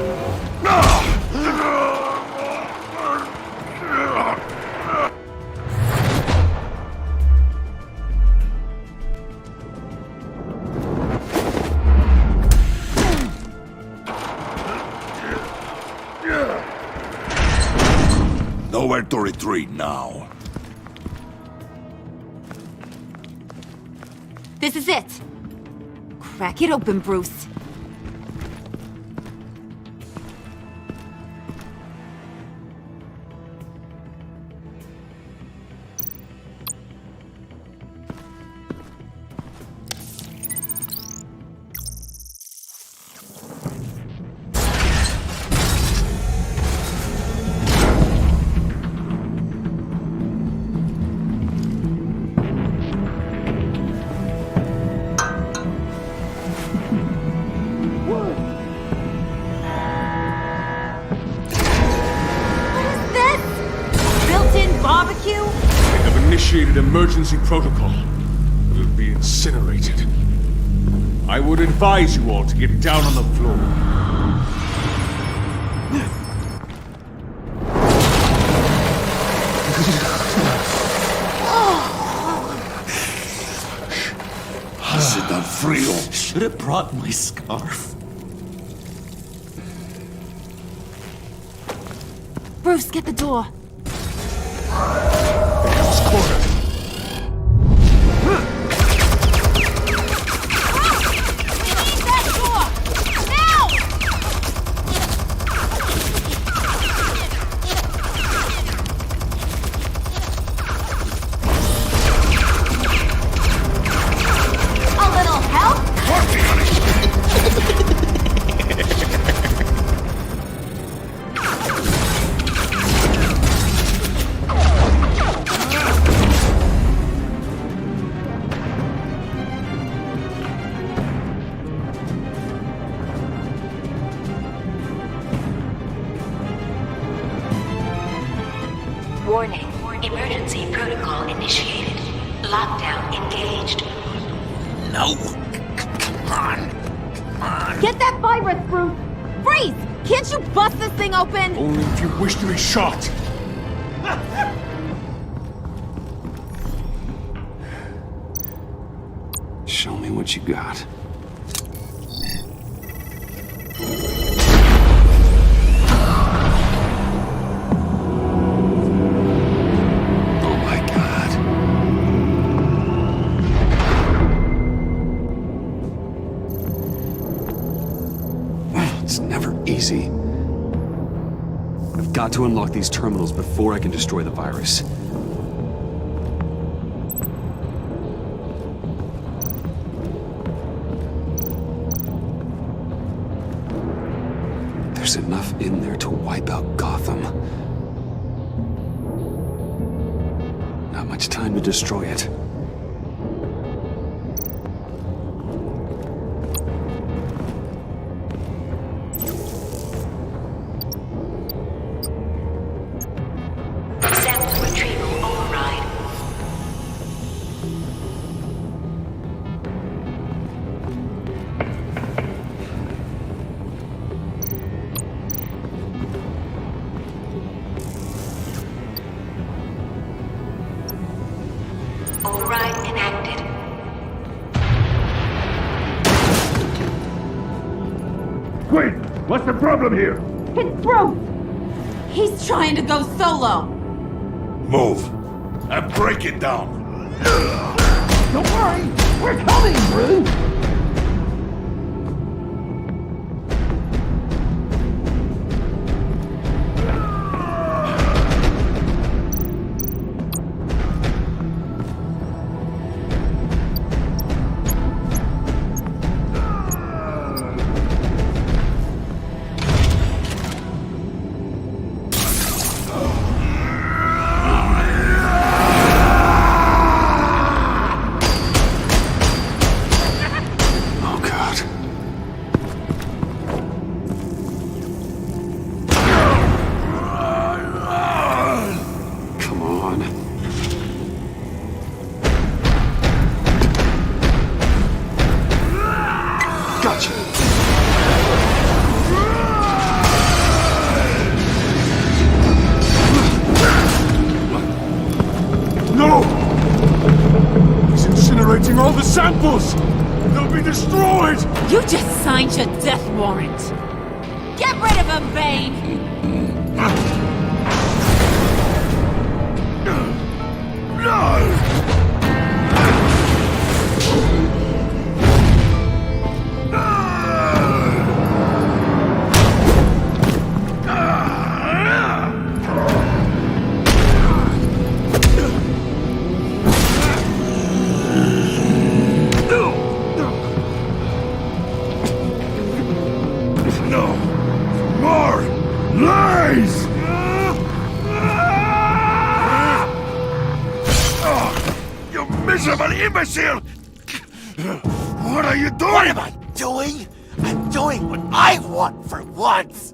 nowhere to retreat now. This is it. Crack it open, Bruce. Initiated emergency protocol. It'll be incinerated. I would advise you all to get down on the floor. Sit down, frío. Should have brought my scarf. Bruce, get the door. Warning. Emergency protocol initiated. Lockdown engaged. No. Come on. Get that virus, Bruce! Freeze! Can't you bust this thing open? Only if you wish to be shot. Show me what you got. Easy. I've got to unlock these terminals before I can destroy the virus. There's enough in there to wipe out Gotham. Not much time to destroy it. Override enacted. Wait! What's the problem here? It's Bruce! He's trying to go solo! Move. And break it down. Don't worry! We're coming, Bruce! All the samples! They'll be destroyed! You just signed your death warrant! Get rid of him, Bane! No! More lies! You miserable imbecile! What are you doing? What am I doing? I'm doing what I want for once.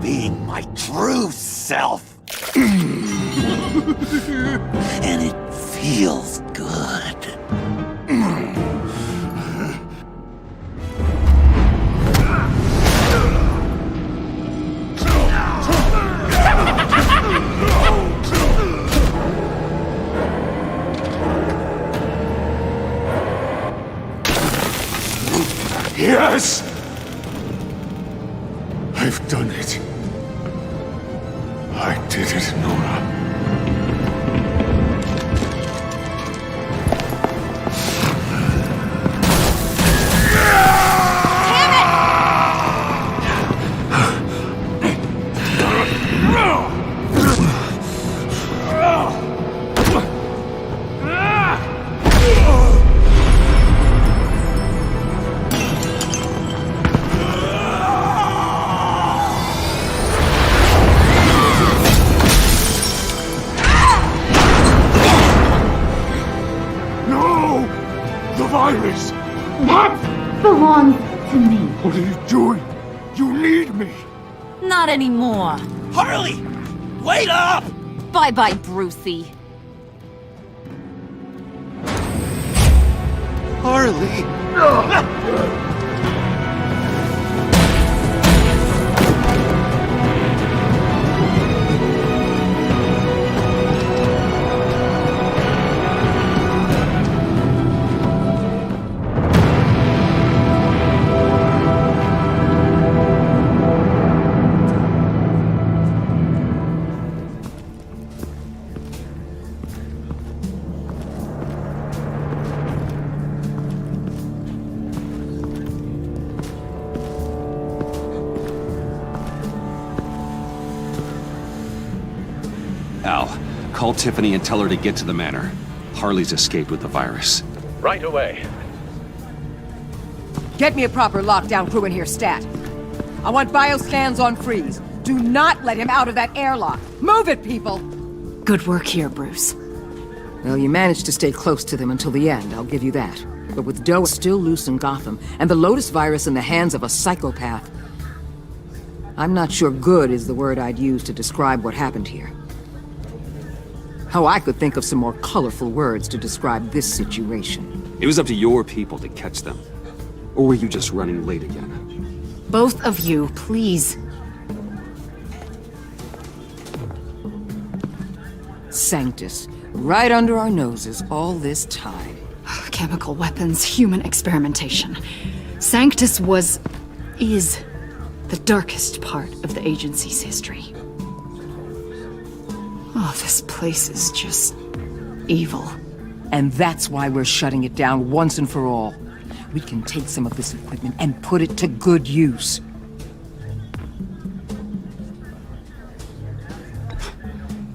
Being my true self. And it feels good. Yes! I've done it. I did it, Nora. Virus! That belongs to me. What are you doing? You need me! Not anymore. Harley! Wait up! Bye-bye, Brucey. Harley! Al, call Tiffany and tell her to get to the manor. Harley's escaped with the virus. Right away. Get me a proper lockdown crew in here, stat. I want bioscans on Freeze. Do not let him out of that airlock. Move it, people! Good work here, Bruce. Well, you managed to stay close to them until the end, I'll give you that. But with Doe still loose in Gotham, and the Lotus virus in the hands of a psychopath, I'm not sure good is the word I'd use to describe what happened here. Oh, I could think of some more colorful words to describe this situation. It was up to your people to catch them. Or were you just running late again? Both of you, please. Sanctus, right under our noses all this time. Chemical weapons, human experimentation. Sanctus is the darkest part of the agency's history. Oh, this place is just evil. And that's why we're shutting it down once and for all. We can take some of this equipment and put it to good use.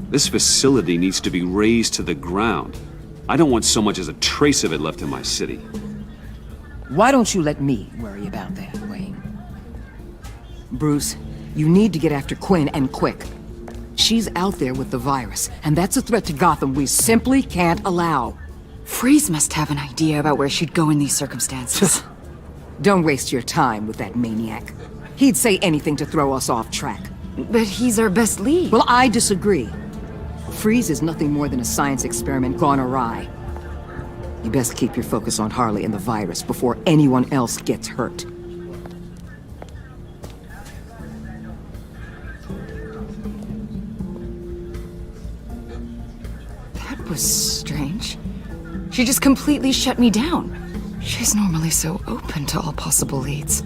This facility needs to be razed to the ground. I don't want so much as a trace of it left in my city. Why don't you let me worry about that, Wayne? Bruce, you need to get after Quinn, and quick. She's out there with the virus, and that's a threat to Gotham we simply can't allow. Freeze must have an idea about where she'd go in these circumstances. Don't waste your time with that maniac. He'd say anything to throw us off track. But he's our best lead. Well, I disagree. Freeze is nothing more than a science experiment gone awry. You best keep your focus on Harley and the virus before anyone else gets hurt. That was strange. She just completely shut me down. She's normally so open to all possible leads.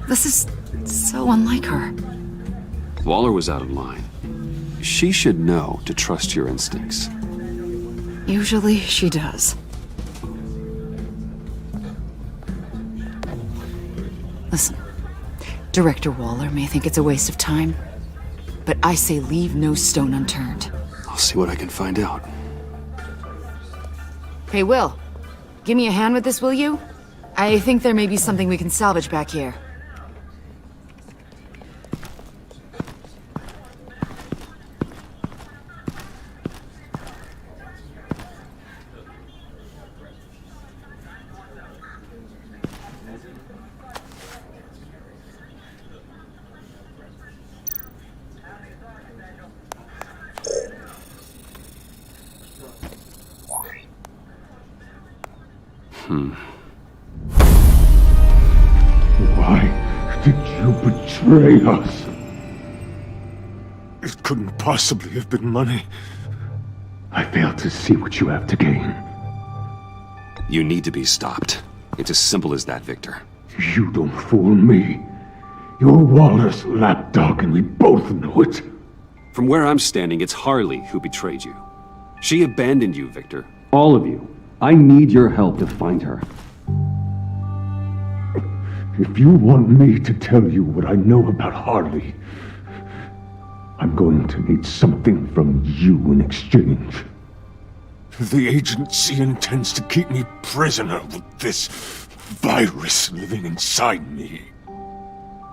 This is so unlike her. Waller was out of line. She should know to trust your instincts. Usually she does. Listen, Director Waller may think it's a waste of time, but I say leave no stone unturned. I'll see what I can find out. Hey, Will. Give me a hand with this, will you? I think there may be something we can salvage back here. Why did you betray us? It couldn't possibly have been money. I fail to see what you have to gain. You need to be stopped. It's as simple as that, Victor. You don't fool me. You're Waller's lapdog, and we both know it. From where I'm standing, it's Harley who betrayed you. She abandoned you, Victor. All of you. I need your help to find her. If you want me to tell you what I know about Harley, I'm going to need something from you in exchange. The agency intends to keep me prisoner with this virus living inside me.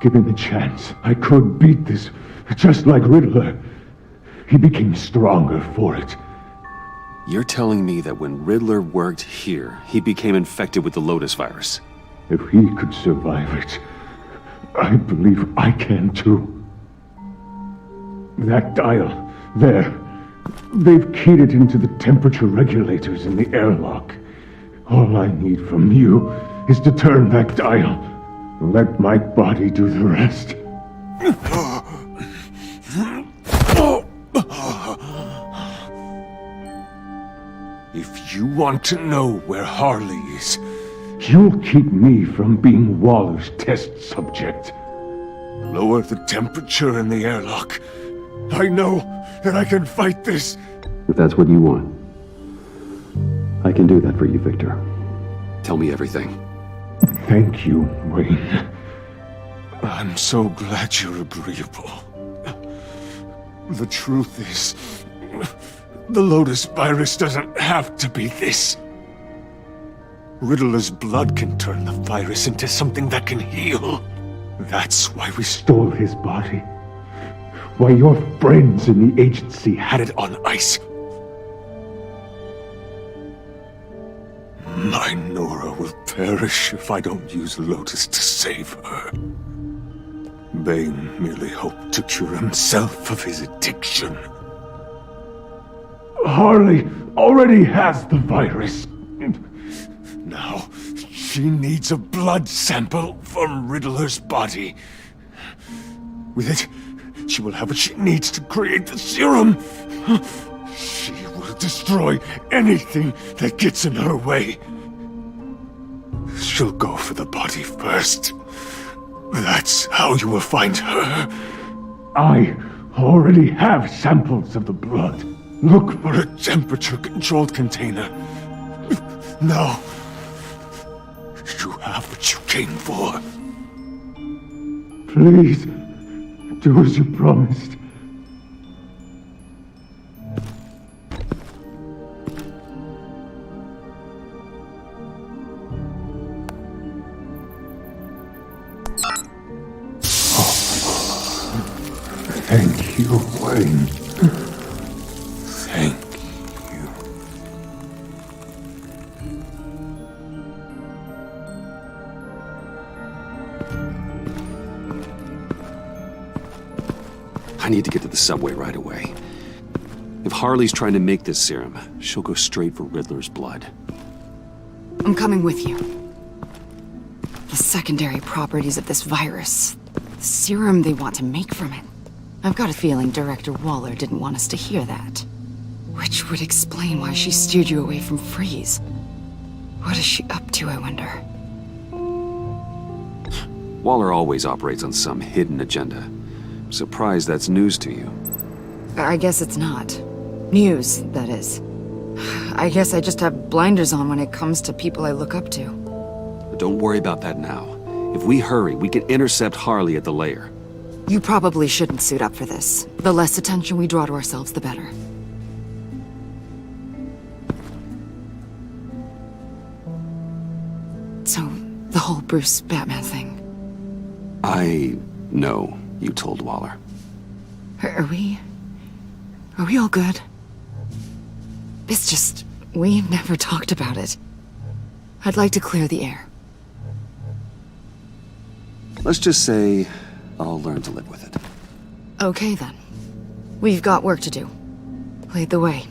Given the chance, I could beat this, just like Riddler. He became stronger for it. You're telling me that when Riddler worked here, he became infected with the Lotus virus? If he could survive it, I believe I can too. That dial, there. They've keyed it into the temperature regulators in the airlock. All I need from you is to turn that dial. Let my body do the rest. If you want to know where Harley is, you'll keep me from being Waller's test subject. Lower the temperature in the airlock. I know that I can fight this. If that's what you want, I can do that for you, Victor. Tell me everything. Thank you, Wayne. I'm so glad you're agreeable. The truth is, the Lotus virus doesn't have to be this. Riddler's blood can turn the virus into something that can heal. That's why we stole his body. Why your friends in the agency had it on ice. My Nora will perish if I don't use Lotus to save her. Bane merely hoped to cure himself of his addiction. Harley already has the virus. Now, she needs a blood sample from Riddler's body. With it, she will have what she needs to create the serum. She will destroy anything that gets in her way. She'll go for the body first. That's how you will find her. I already have samples of the blood. Look for a temperature-controlled container. Now, you have what you came for. Please, do as you promised. Thank you, Wayne. Thank you. I need to get to the subway right away. If Harley's trying to make this serum, she'll go straight for Riddler's blood. I'm coming with you. The secondary properties of this virus. The serum they want to make from it. I've got a feeling Director Waller didn't want us to hear that. Which would explain why she steered you away from Freeze. What is she up to, I wonder? Waller always operates on some hidden agenda. I'm surprised that's news to you. I guess it's not. News, that is. I guess I just have blinders on when it comes to people I look up to. But don't worry about that now. If we hurry, we can intercept Harley at the lair. You probably shouldn't suit up for this. The less attention we draw to ourselves, the better. So, the whole Bruce Batman thing. I know you told Waller. Are we all good? It's just, we've never talked about it. I'd like to clear the air. Let's just say I'll learn to live with it. Okay then. We've got work to do. Lead the way.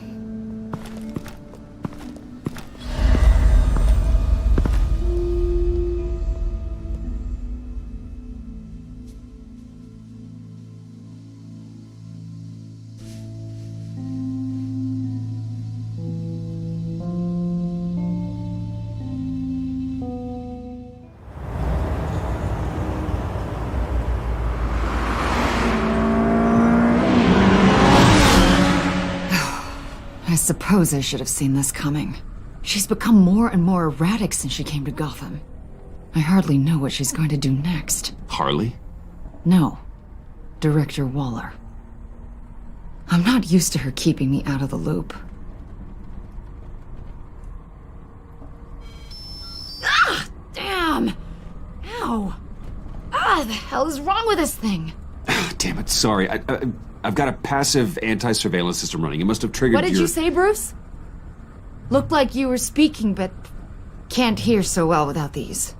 I suppose I should have seen this coming. She's become more and more erratic since she came to Gotham. I hardly know what she's going to do next. Harley? No. Director Waller. I'm not used to her keeping me out of the loop. Ah! Damn! Ow! Ah, the hell is wrong with this thing? Damn it, sorry. I've got a passive anti-surveillance system running. It must have triggered What did you say, Bruce? Looked like you were speaking, but can't hear so well without these.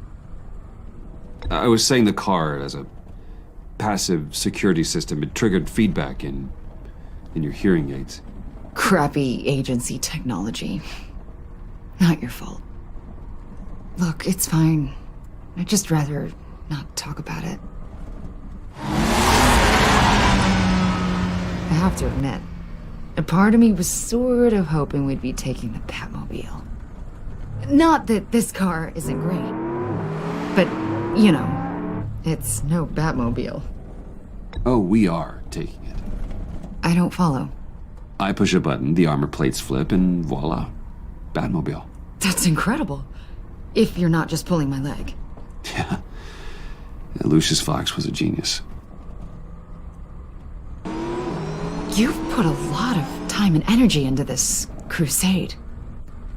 I was saying the car as a passive security system. It triggered feedback in your hearing aids. Crappy agency technology. Not your fault. Look, it's fine. I'd just rather not talk about it. I have to admit, a part of me was sort of hoping we'd be taking the Batmobile. Not that this car isn't great, but, you know, it's no Batmobile. Oh, we are taking it. I don't follow. I push a button, the armor plates flip, and voila, Batmobile. That's incredible. If you're not just pulling my leg. Yeah. Lucius Fox was a genius. You've put a lot of time and energy into this crusade.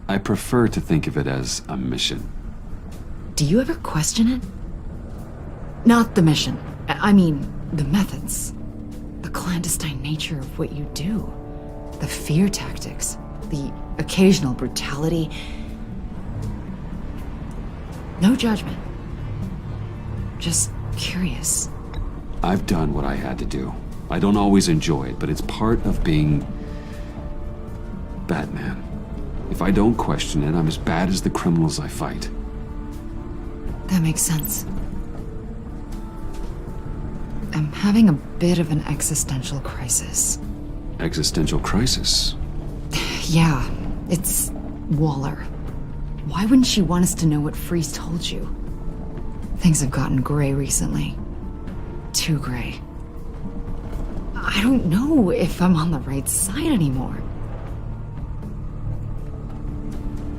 I prefer to think of it as a mission. Do you ever question it? Not the mission. I mean, the methods. The clandestine nature of what you do. The fear tactics. The occasional brutality. No judgment. Just curious. I've done what I had to do. I don't always enjoy it, but it's part of being Batman. If I don't question it, I'm as bad as the criminals I fight. That makes sense. I'm having a bit of an existential crisis. Existential crisis? Yeah, it's Waller. Why wouldn't she want us to know what Freeze told you? Things have gotten gray recently. Too gray. I don't know if I'm on the right side anymore.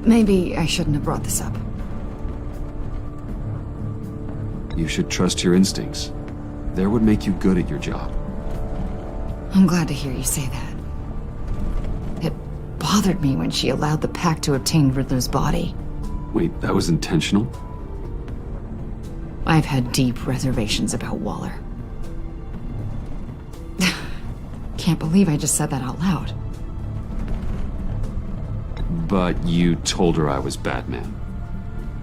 Maybe I shouldn't have brought this up. You should trust your instincts. They're what make you good at your job. I'm glad to hear you say that. It bothered me when she allowed the Pact to obtain Riddler's body. Wait, that was intentional? I've had deep reservations about Waller. Can't believe I just said that out loud. But you told her I was Batman.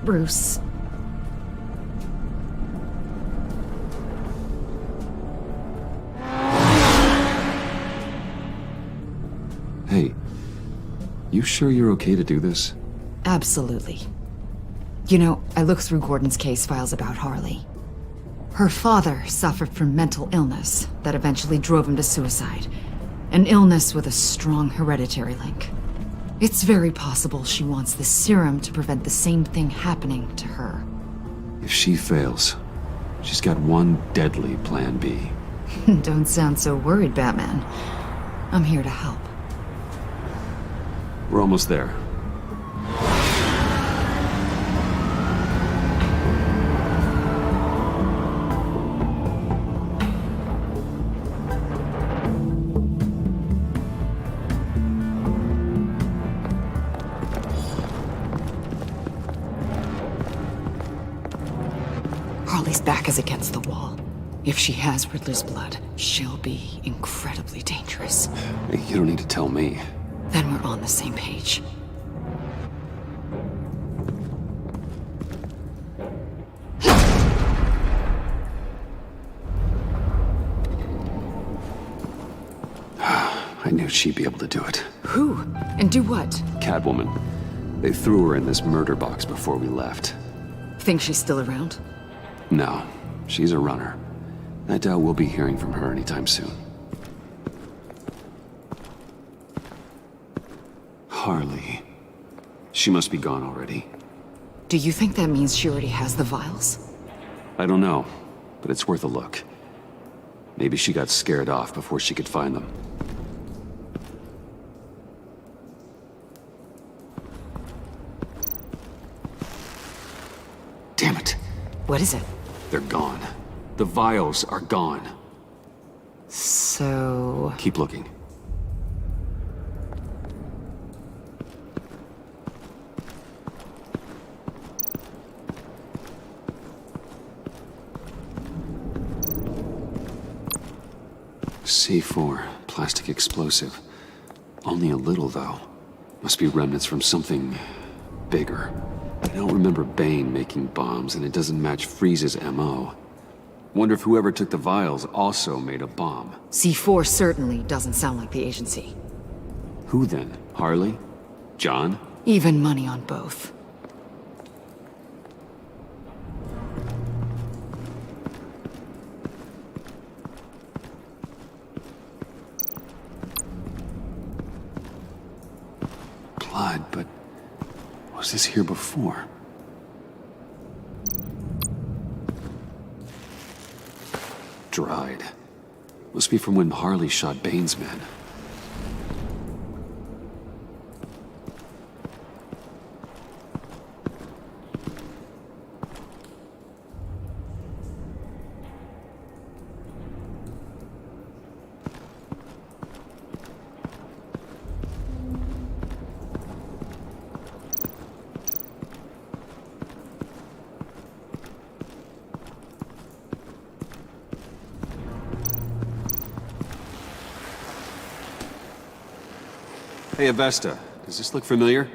Bruce. Hey, you sure you're okay to do this? Absolutely. You know, I looked through Gordon's case files about Harley. Her father suffered from mental illness that eventually drove him to suicide. An illness with a strong hereditary link. It's very possible she wants the serum to prevent the same thing happening to her. If she fails, she's got one deadly plan B. Don't sound so worried, Batman. I'm here to help. We're almost there. Harley's back is against the wall. If she has Riddler's blood, she'll be incredibly dangerous. You don't need to tell me. Then we're on the same page. I knew she'd be able to do it. Who? And do what? Catwoman. They threw her in this murder box before we left. Think she's still around? No, she's a runner. I doubt we'll be hearing from her anytime soon. Harley. She must be gone already. Do you think that means she already has the vials? I don't know, but it's worth a look. Maybe she got scared off before she could find them. Damn it. What is it? They're gone. The vials are gone. So... Keep looking. C4, plastic explosive. Only a little, though. Must be remnants from something bigger. I don't remember Bane making bombs, and it doesn't match Freeze's MO. Wonder if whoever took the vials also made a bomb. C4 certainly doesn't sound like the agency. Who then? Harley? John? Even money on both. Blood, but was this here before? Dried. Must be from when Harley shot Bane's men. Hey, Avesta, does this look familiar?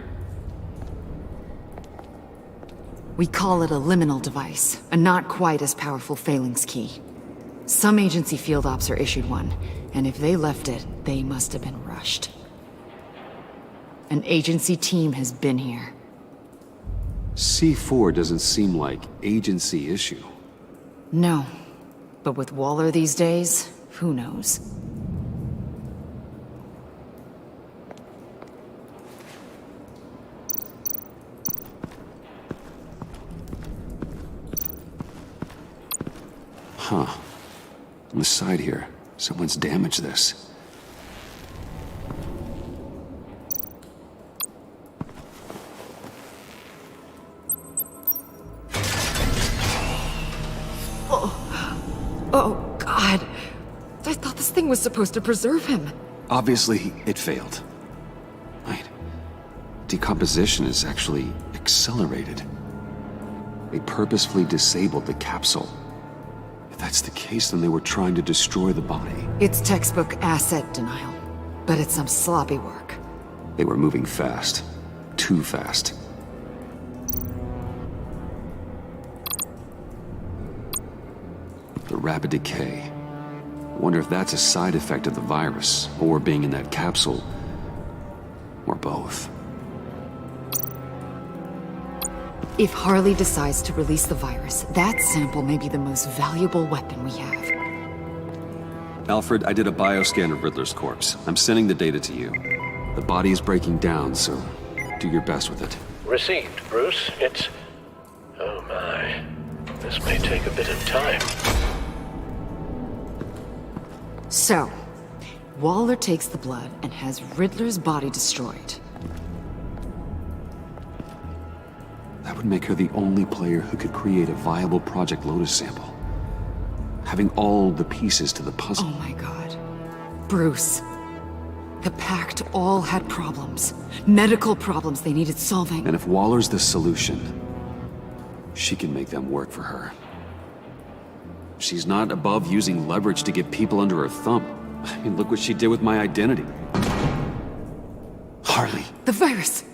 We call it a liminal device, a not quite as powerful Phalanx key. Some agency field ops are issued one, and if they left it, they must have been rushed. An agency team has been here. C4 doesn't seem like agency issue. No, but with Waller these days, who knows? Huh. On the side here, someone's damaged this. Oh, God. I thought this thing was supposed to preserve him. Obviously, it failed. Wait. Decomposition is actually accelerated. They purposefully disabled the capsule. If that's the case, then they were trying to destroy the body. It's textbook asset denial, but it's some sloppy work. They were moving fast. Too fast. The rapid decay. Wonder if that's a side effect of the virus, or being in that capsule, or both. If Harley decides to release the virus, that sample may be the most valuable weapon we have. Alfred, I did a bioscan of Riddler's corpse. I'm sending the data to you. The body is breaking down, so do your best with it. Received, Bruce. It's... oh my. This may take a bit of time. So, Waller takes the blood and has Riddler's body destroyed. would make her the only player who could create a viable Project Lotus sample. Having all the pieces to the puzzle. Oh my god. Bruce. The Pact all had problems. Medical problems they needed solving. And if Waller's the solution, she can make them work for her. She's not above using leverage to get people under her thumb. I mean, look what she did with my identity. Harley. The virus!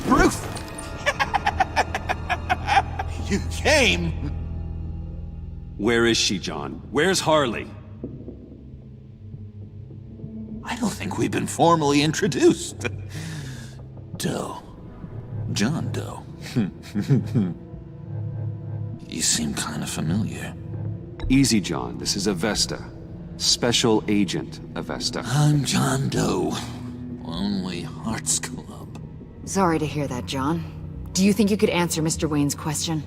Bruce! You came! Where is she, John? Where's Harley? I don't think we've been formally introduced. Doe. John Doe. You seem kind of familiar. Easy, John. This is Avesta. Special Agent Avesta. I'm John Doe. Lonely Hearts Club. Sorry to hear that, John. Do you think you could answer Mr. Wayne's question?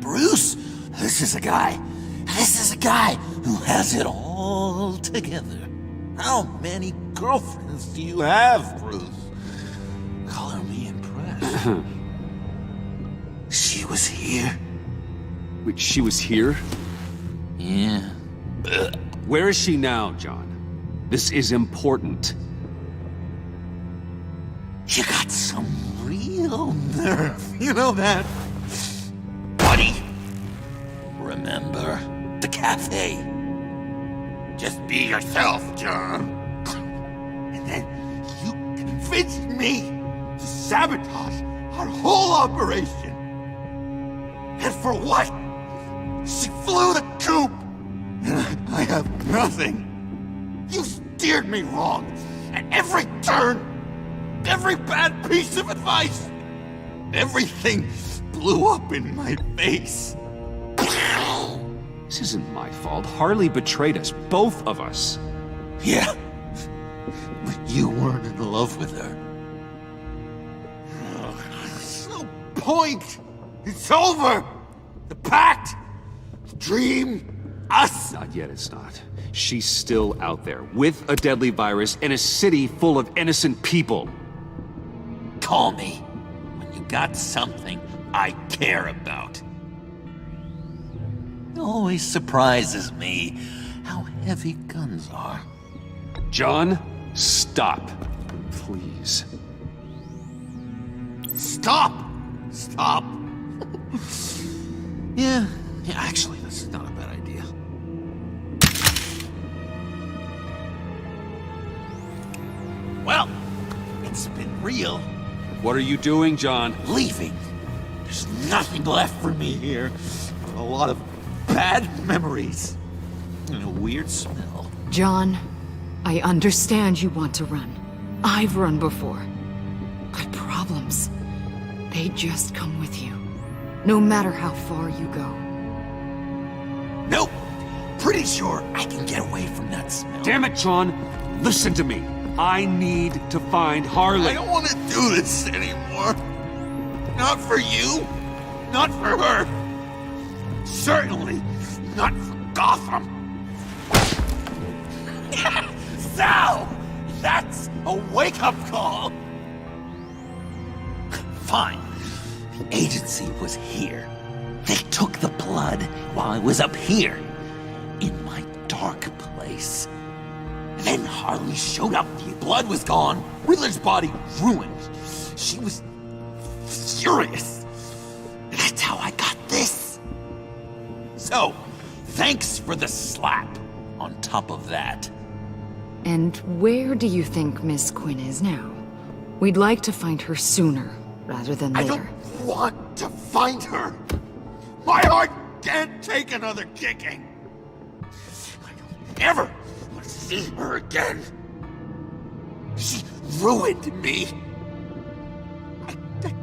Bruce, this is a guy who has it all together. How many girlfriends do you have, Bruce? Color me impressed. She was here. Wait, she was here? Yeah. Where is she now, John? This is important. You got some real nerve, you know that? Buddy! Remember the cafe? Just be yourself, John. And then you convinced me to sabotage our whole operation. And for what? She flew the coop! And I have nothing. You steered me wrong at every turn. Every bad piece of advice. Everything blew up in my face. This isn't my fault. Harley betrayed us, both of us. Yeah, but you weren't in love with her. There's no point. It's over. The pact, the dream, us. Not yet, it's not. She's still out there, with a deadly virus in a city full of innocent people. Call me when you got something I care about. It always surprises me how heavy guns are. John, stop. Please. Stop! Stop! Yeah, actually, this is not a bad idea. Well, it's been real. What are you doing, John? Leaving. There's nothing left for me here. A lot of bad memories. And a weird smell. John, I understand you want to run. I've run before. But problems, they just come with you. No matter how far you go. Nope. Pretty sure I can get away from that smell. Damn it, John. Listen to me. I need to find Harley. I don't want to do this anymore. Not for you. Not for her. Certainly not for Gotham. So, that's a wake-up call. Fine. The agency was here. They took the blood while I was up here. In my dark place. Then Harley showed up. The blood was gone. Riddler's body ruined. She was furious. That's how I got this. So, thanks for the slap. on top of that. And where do you think Miss Quinn is now? We'd like to find her sooner, rather than later. I don't want to find her! My heart can't take another kicking! I don't ever want to see her again! She ruined me! I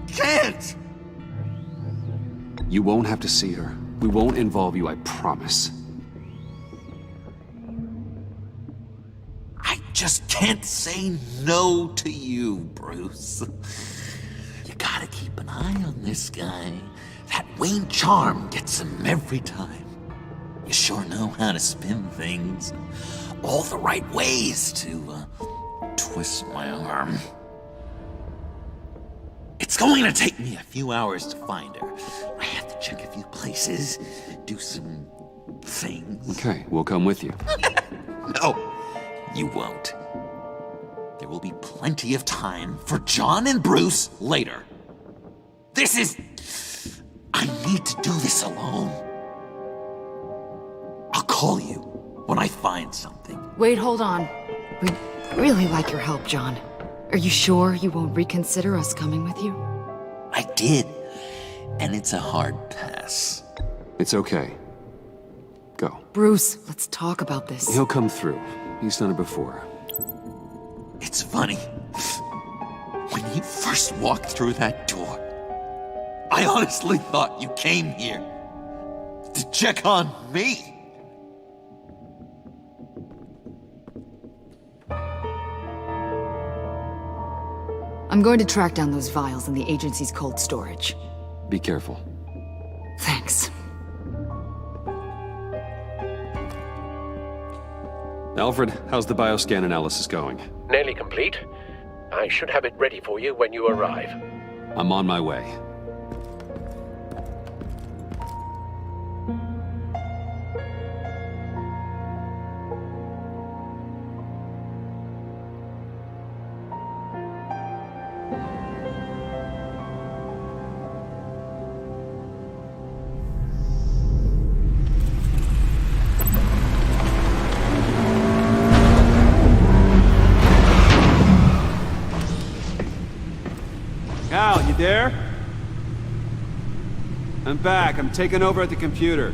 can't! You won't have to see her. We won't involve you, I promise. I just can't say no to you, Bruce. You gotta keep an eye on this guy. That Wayne charm gets him every time. You sure know how to spin things. All the right ways to twist my arm. It's going to take me a few hours to find her. I have to check a few places, do some things. Okay, we'll come with you. No, you won't. There will be plenty of time for John and Bruce later. I need to do this alone. I'll call you when I find something. Wait, hold on. We'd really like your help, John. Are you sure you won't reconsider us coming with you? I did, and it's a hard pass. It's okay. Go. Bruce, let's talk about this. He'll come through. He's done it before. It's funny. When you first walked through that door, I honestly thought you came here to check on me. I'm going to track down those vials in the agency's cold storage. Be careful. Thanks. Alfred, how's the bioscan analysis going? Nearly complete. I should have it ready for you when you arrive. I'm on my way. Al, you there? I'm back. I'm taking over at the computer.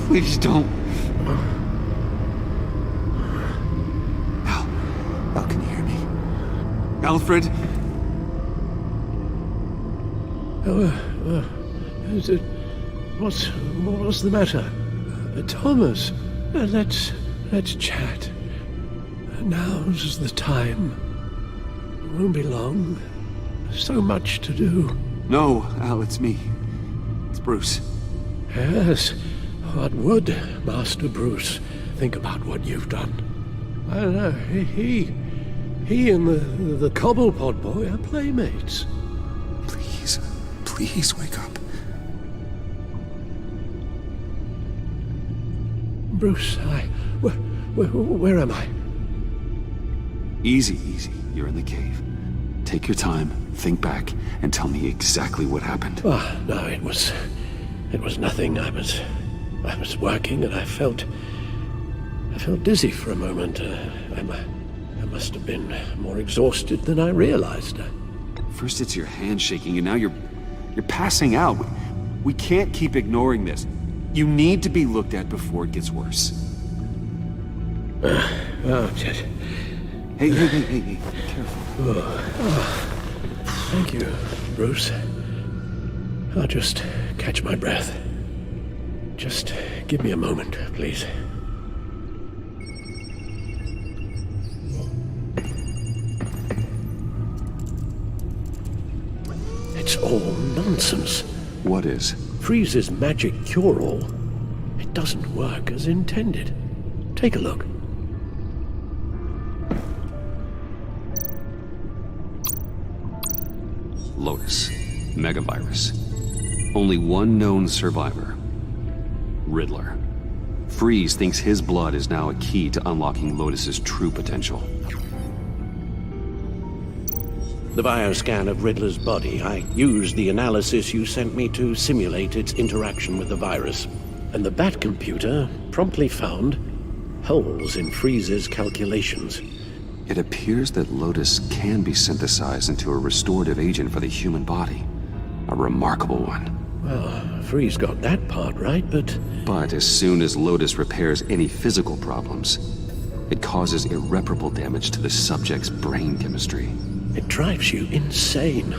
Please don't. Al, can you hear me? Alfred? What's the matter? Thomas, let's chat. Now's the time. It won't be long. So much to do. No, Al, it's me. It's Bruce. Yes. What would Master Bruce think about what you've done? I don't know. He and the Cobblepot boy are playmates. Please wake up. Bruce, where am I? Easy. You're in the cave. Take your time, think back, and tell me exactly what happened. Oh, no, it was nothing. I was working and I felt dizzy for a moment. I must have been more exhausted than I realized. First it's your hand shaking and now you're passing out. We can't keep ignoring this. You need to be looked at before it gets worse. Hey, careful. Thank you, Bruce. I'll just catch my breath. Just give me a moment, please. It's all nonsense. What is? Freeze's magic cure-all. doesn't work as intended. Take a look. Lotus. Megavirus. Only one known survivor. Riddler. Freeze thinks his blood is now a key to unlocking Lotus's true potential. The bioscan of Riddler's body, I used the analysis you sent me to simulate its interaction with the virus. And the Bat computer promptly found holes in Freeze's calculations. It appears that Lotus can be synthesized into a restorative agent for the human body. A remarkable one. Well, Freeze got that part right, but... But as soon as Lotus repairs any physical problems, it causes irreparable damage to the subject's brain chemistry. It drives you insane.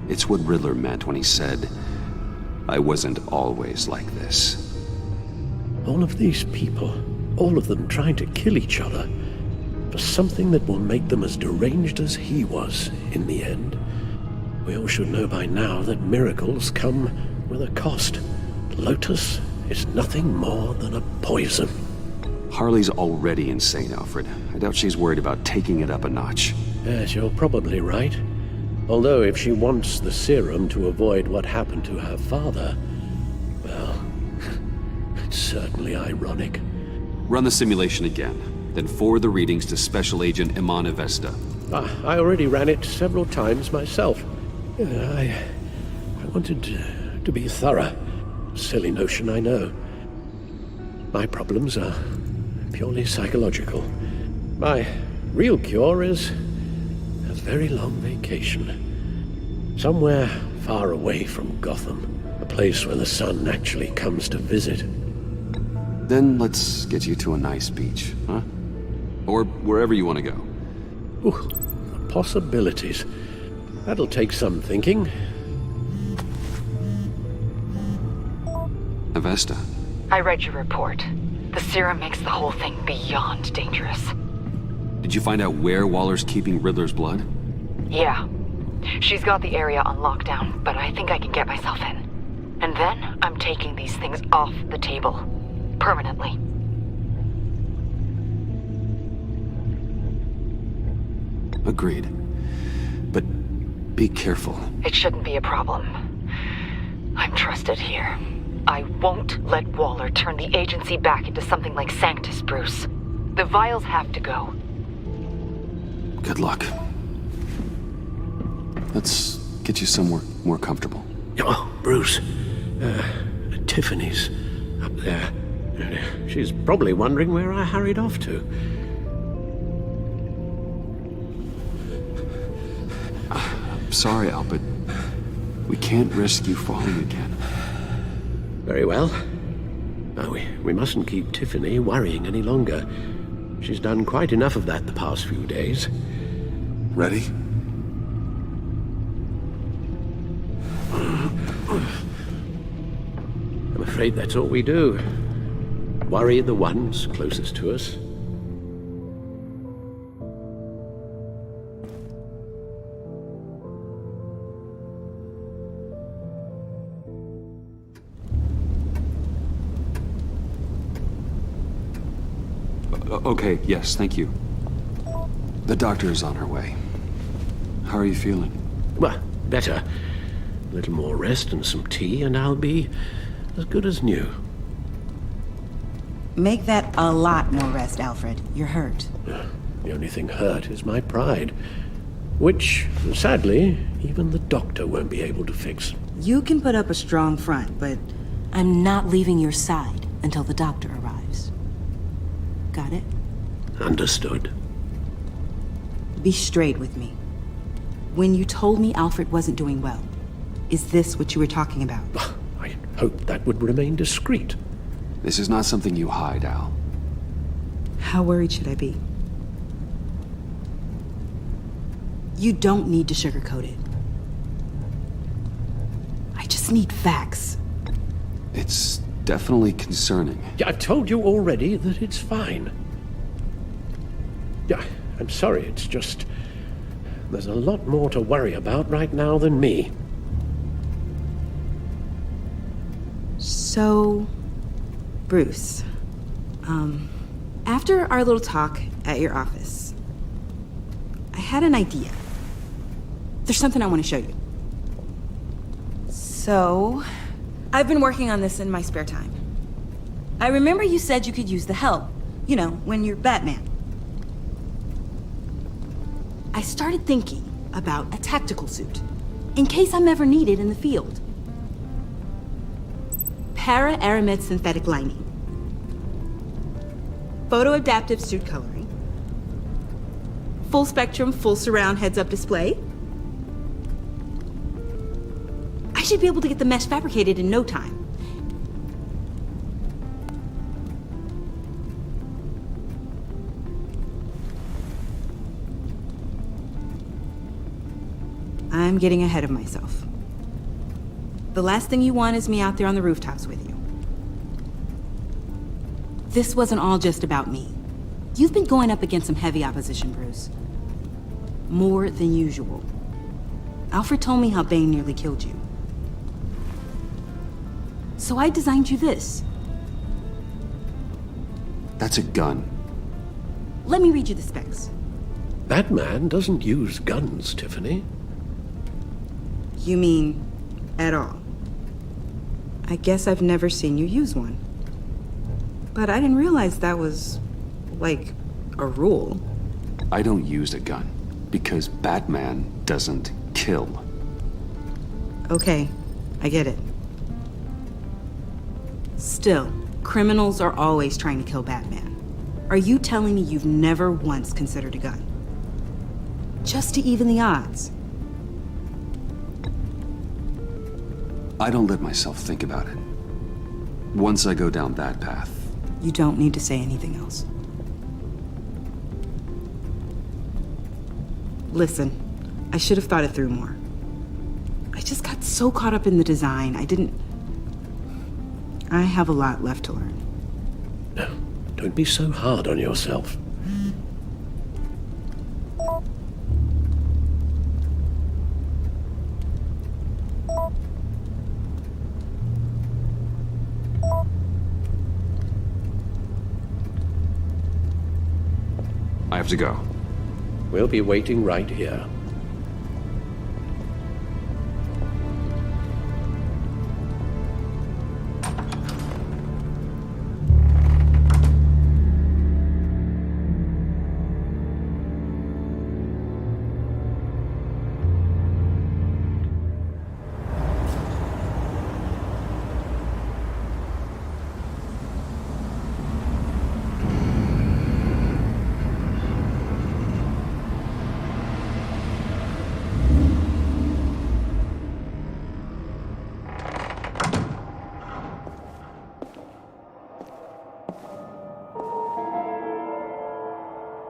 It's what Riddler meant when he said, "I wasn't always like this." All of these people, all of them trying to kill each other, for something that will make them as deranged as he was in the end. We all should know by now that miracles come with a cost. Lotus is nothing more than a poison. Harley's already insane, Alfred. I doubt she's worried about taking it up a notch. Yes, you're probably right. Although if she wants the serum to avoid what happened to her father, well, it's certainly ironic. Run the simulation again, then forward the readings to Special Agent Imana Vesta. I already ran it several times myself. I wanted to be thorough. Silly notion, I know. My problems are purely psychological. My real cure is a very long vacation. Somewhere far away from Gotham. A place where the sun actually comes to visit. Then let's get you to a nice beach, huh? Or wherever you want to go. Ooh, the possibilities. That'll take some thinking. Avesta. I read your report. The serum makes the whole thing beyond dangerous. Did you find out where Waller's keeping Riddler's blood? Yeah. She's got the area on lockdown, but I think I can get myself in. And then I'm taking these things off the table. Permanently. Agreed. But be careful. It shouldn't be a problem. I'm trusted here. I won't let Waller turn the agency back into something like Sanctus, Bruce. The vials have to go. Good luck. Let's get you somewhere more comfortable. Oh, Bruce. Tiffany's up there. She's probably wondering where I hurried off to. I'm sorry, Al, but we can't risk you falling again. Very well. Now, we mustn't keep Tiffany worrying any longer. She's done quite enough of that the past few days. Ready? I'm afraid that's all we do. Worry the ones closest to us. Okay, yes, thank you. The doctor is on her way. How are you feeling? Well, better. A little more rest and some tea, and I'll be as good as new. Make that a lot more rest, Alfred. You're hurt. The only thing hurt is my pride. Which, sadly, even the doctor won't be able to fix. You can put up a strong front, but I'm not leaving your side until the doctor arrives. Got it? Understood. Be straight with me. When you told me Alfred wasn't doing well, is this what you were talking about? I hoped that would remain discreet. This is not something you hide, Al. How worried should I be? You don't need to sugarcoat it. I just need facts. It's definitely concerning. Yeah, I've told you already that it's fine. Yeah, I'm sorry, it's just... There's a lot more to worry about right now than me. So... Bruce, after our little talk at your office, I had an idea. There's something I want to show you. So, I've been working on this in my spare time. I remember you said you could use the help, you know, when you're Batman. I started thinking about a tactical suit, in case I'm ever needed in the field. Para-aramid synthetic lining. Photo-adaptive suit coloring. Full spectrum, full surround heads-up display. I should be able to get the mesh fabricated in no time. I'm getting ahead of myself. The last thing you want is me out there on the rooftops with you. This wasn't all just about me. You've been going up against some heavy opposition, Bruce. More than usual. Alfred told me how Bane nearly killed you. So I designed you this. That's a gun. Let me read you the specs. Batman doesn't use guns, Tiffany. You mean, at all? I guess I've never seen you use one. But I didn't realize that was, like, a rule. I don't use a gun because Batman doesn't kill. Okay, I get it. Still, criminals are always trying to kill Batman. Are you telling me you've never once considered a gun? Just to even the odds? I don't let myself think about it. Once I go down that path, You don't need to say anything else. Listen, I should have thought it through more. I just got so caught up in the design, I have a lot left to learn. No, don't be so hard on yourself. I have to go. We'll be waiting right here.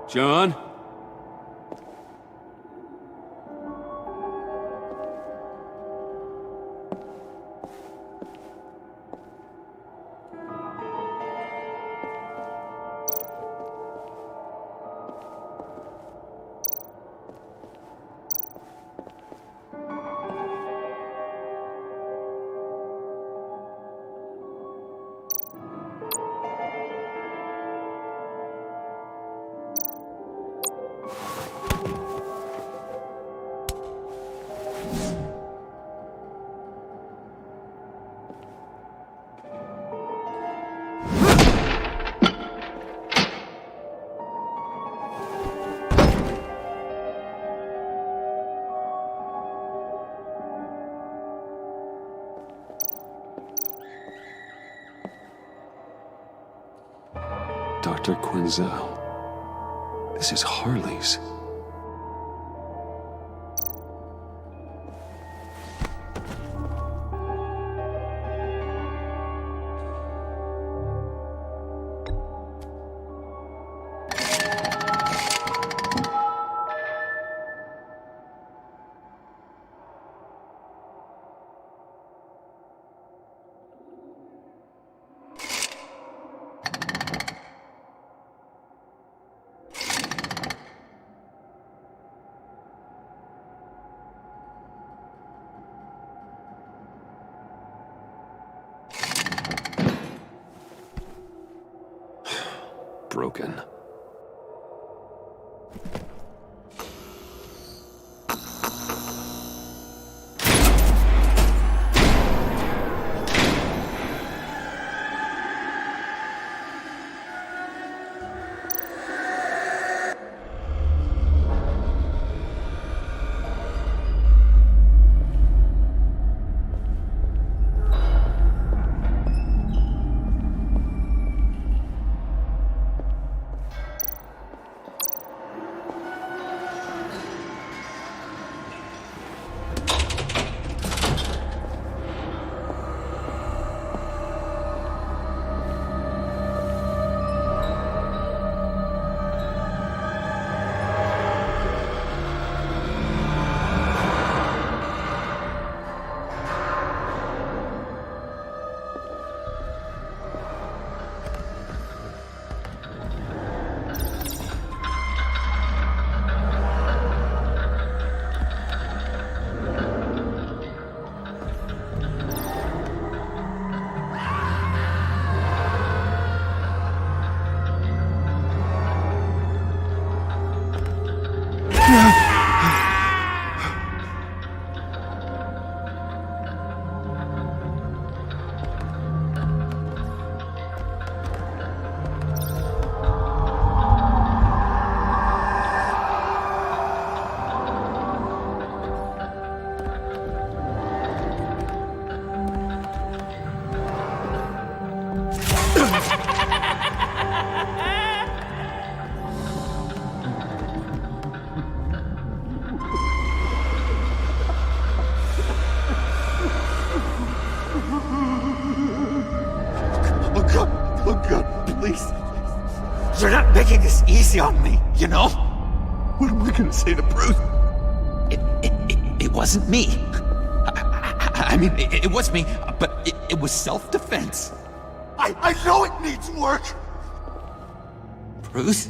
John? Dr. Quinzel. This is Harley's. broken. You're not making this easy on me, you know? What am I gonna say to Bruce? It wasn't me. I mean, it was me, but it was self-defense. I know it needs work! Bruce?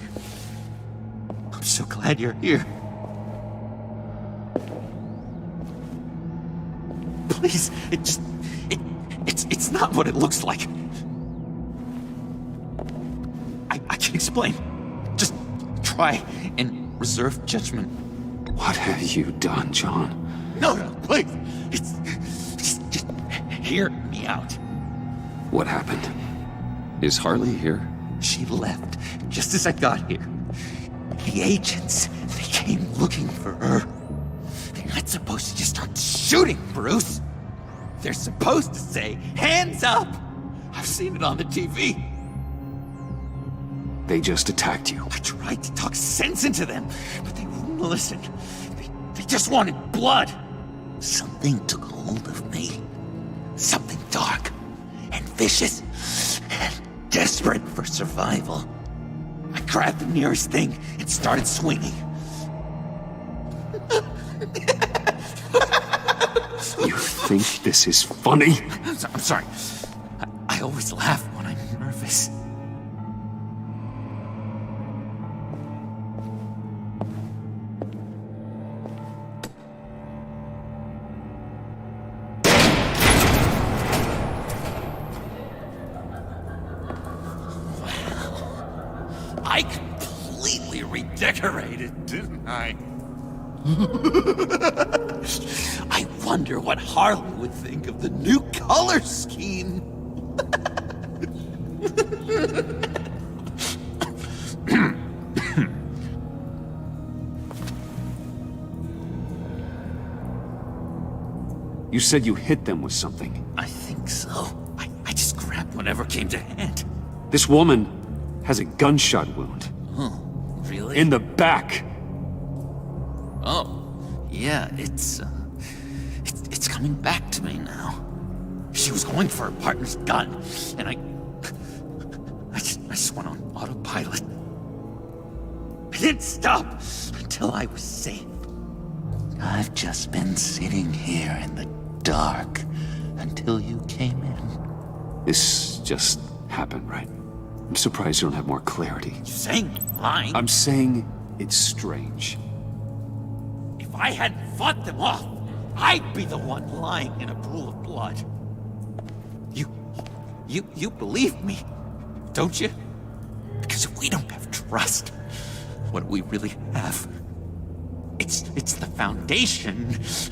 I'm so glad you're here. Please, it's not what it looks like. I can explain. Just try and reserve judgment. What have you done, John? No, please. Just hear me out. What happened? Is Harley here? She left just as I got here. The agents, they came looking for her. They're not supposed to just start shooting, Bruce. They're supposed to say, hands up! I've seen it on the TV. They just attacked you. I tried to talk sense into them, but they wouldn't listen. They just wanted blood. Something took hold of me. Something dark and vicious and desperate for survival. I grabbed the nearest thing and started swinging. You think this is funny? I'm sorry. I always laugh when I'm nervous. I completely redecorated, didn't I? I wonder what Harley would think of the new color scheme. You said you hit them with something. I think so. I just grabbed whatever came to hand. This woman has a gunshot wound. Oh, really? In the back. Oh, yeah, it's coming back to me now. She was going for her partner's gun, and I just went on autopilot. I didn't stop until I was safe. I've just been sitting here in the dark until you came in. This just happened, right? I'm surprised you don't have more clarity. You're saying lying? I'm saying it's strange. If I hadn't fought them off, I'd be the one lying in a pool of blood. You believe me, don't you? Because if we don't have trust, what do we really have? It's the foundation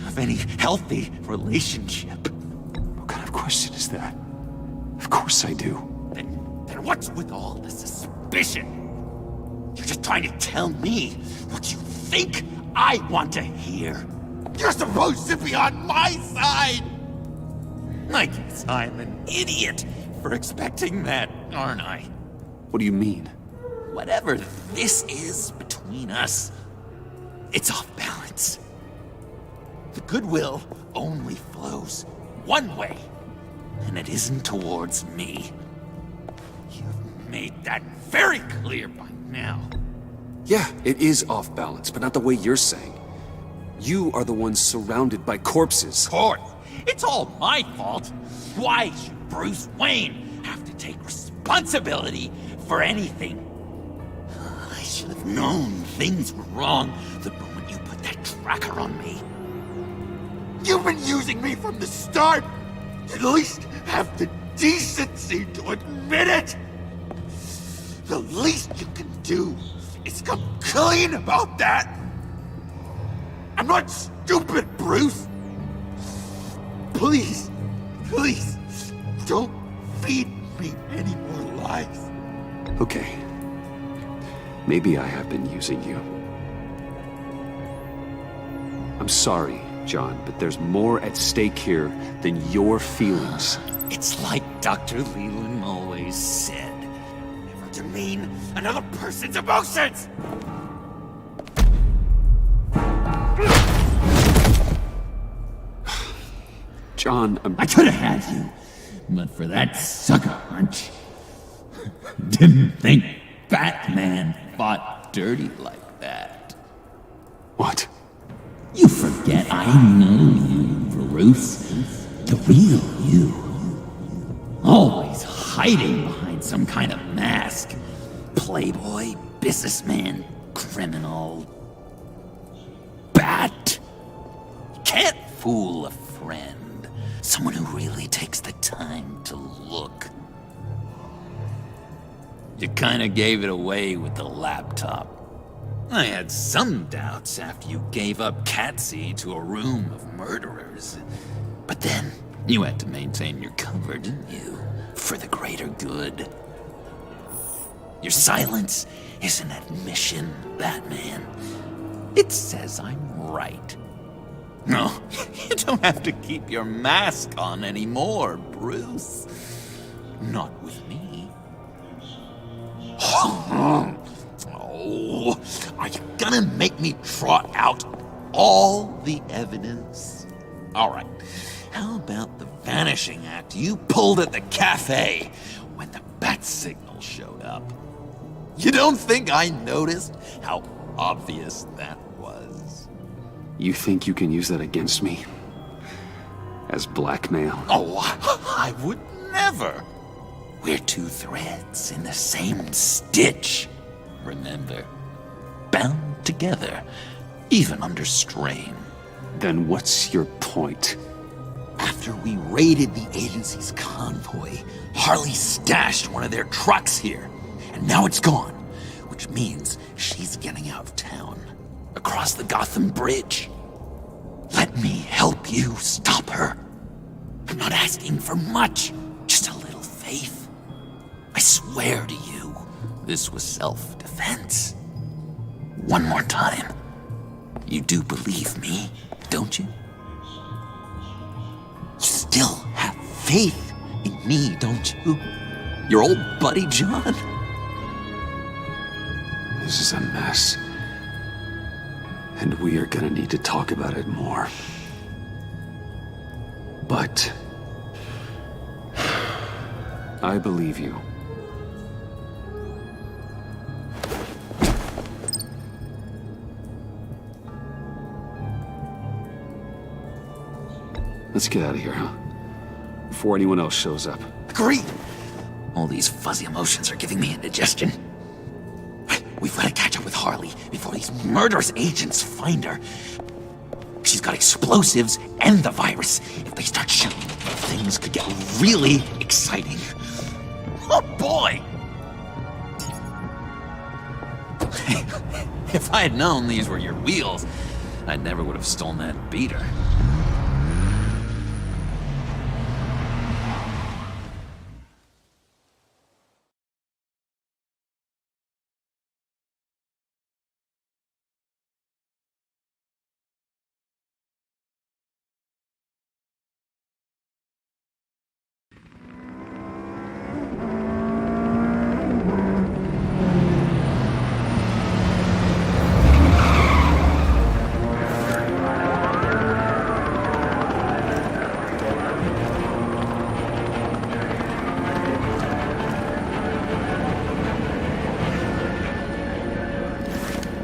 of any healthy relationship. What kind of question is that? Of course I do. Then what's with all the suspicion? You're just trying to tell me what you think I want to hear. You're supposed to be on my side! I guess I'm an idiot for expecting that, aren't I? What do you mean? Whatever this is between us, it's off balance. The goodwill only flows one way, and it isn't towards me. You've made that very clear by now. Yeah, it is off balance, but not the way you're saying. You are the ones surrounded by corpses. Of course, it's all my fault. Why should Bruce Wayne have to take responsibility for anything? I should have known things were wrong the moment you put that tracker on me. You've been using me from the start! At least have the decency to admit it! The least you can do is come clean about that! I'm not stupid, Bruce! Please, please, don't feed me any more lies. Okay. Maybe I have been using you. I'm sorry, John, but there's more at stake here than your feelings. It's like Dr. Leland always said. Never demean another person's emotions! John, I could have had you, but for that sucker punch. Didn't think Batman fought dirty like that. What? You forget I know you, Bruce. The real you. Always hiding behind some kind of mask. Playboy, businessman, criminal. Bat. You can't fool a friend. Someone who really takes the time to look. You kinda gave it away with the laptop. I had some doubts after you gave up Catsy to a room of murderers. But then, you had to maintain your cover, didn't you? For the greater good. Your silence is an admission, Batman. It says I'm right. No, you don't have to keep your mask on anymore, Bruce. Not with me. Oh, are you gonna make me trot out all the evidence? All right, how about the vanishing act you pulled at the cafe when the bat signal showed up? You don't think I noticed how obvious that was? You think you can use that against me? As blackmail? Oh, I would never. We're two threads in the same stitch. Remember, bound together, even under strain. Then what's your point? After we raided the agency's convoy, Harley stashed one of their trucks here, and now it's gone, which means she's getting out of town, across the Gotham Bridge. Let me help you stop her. I'm not asking for much, just a little faith. I swear to you, this was self-defense. One more time. You do believe me, don't you? You still have faith in me, don't you? Your old buddy, John? This is a mess. And we are gonna need to talk about it more. But I believe you. Let's get out of here, huh? Before anyone else shows up. Agreed. All these fuzzy emotions are giving me indigestion. We've got to catch up with Harley before these murderous agents find her. She's got explosives and the virus. If they start shooting, things could get really exciting. Oh boy! If I had known these were your wheels, I never would have stolen that beater.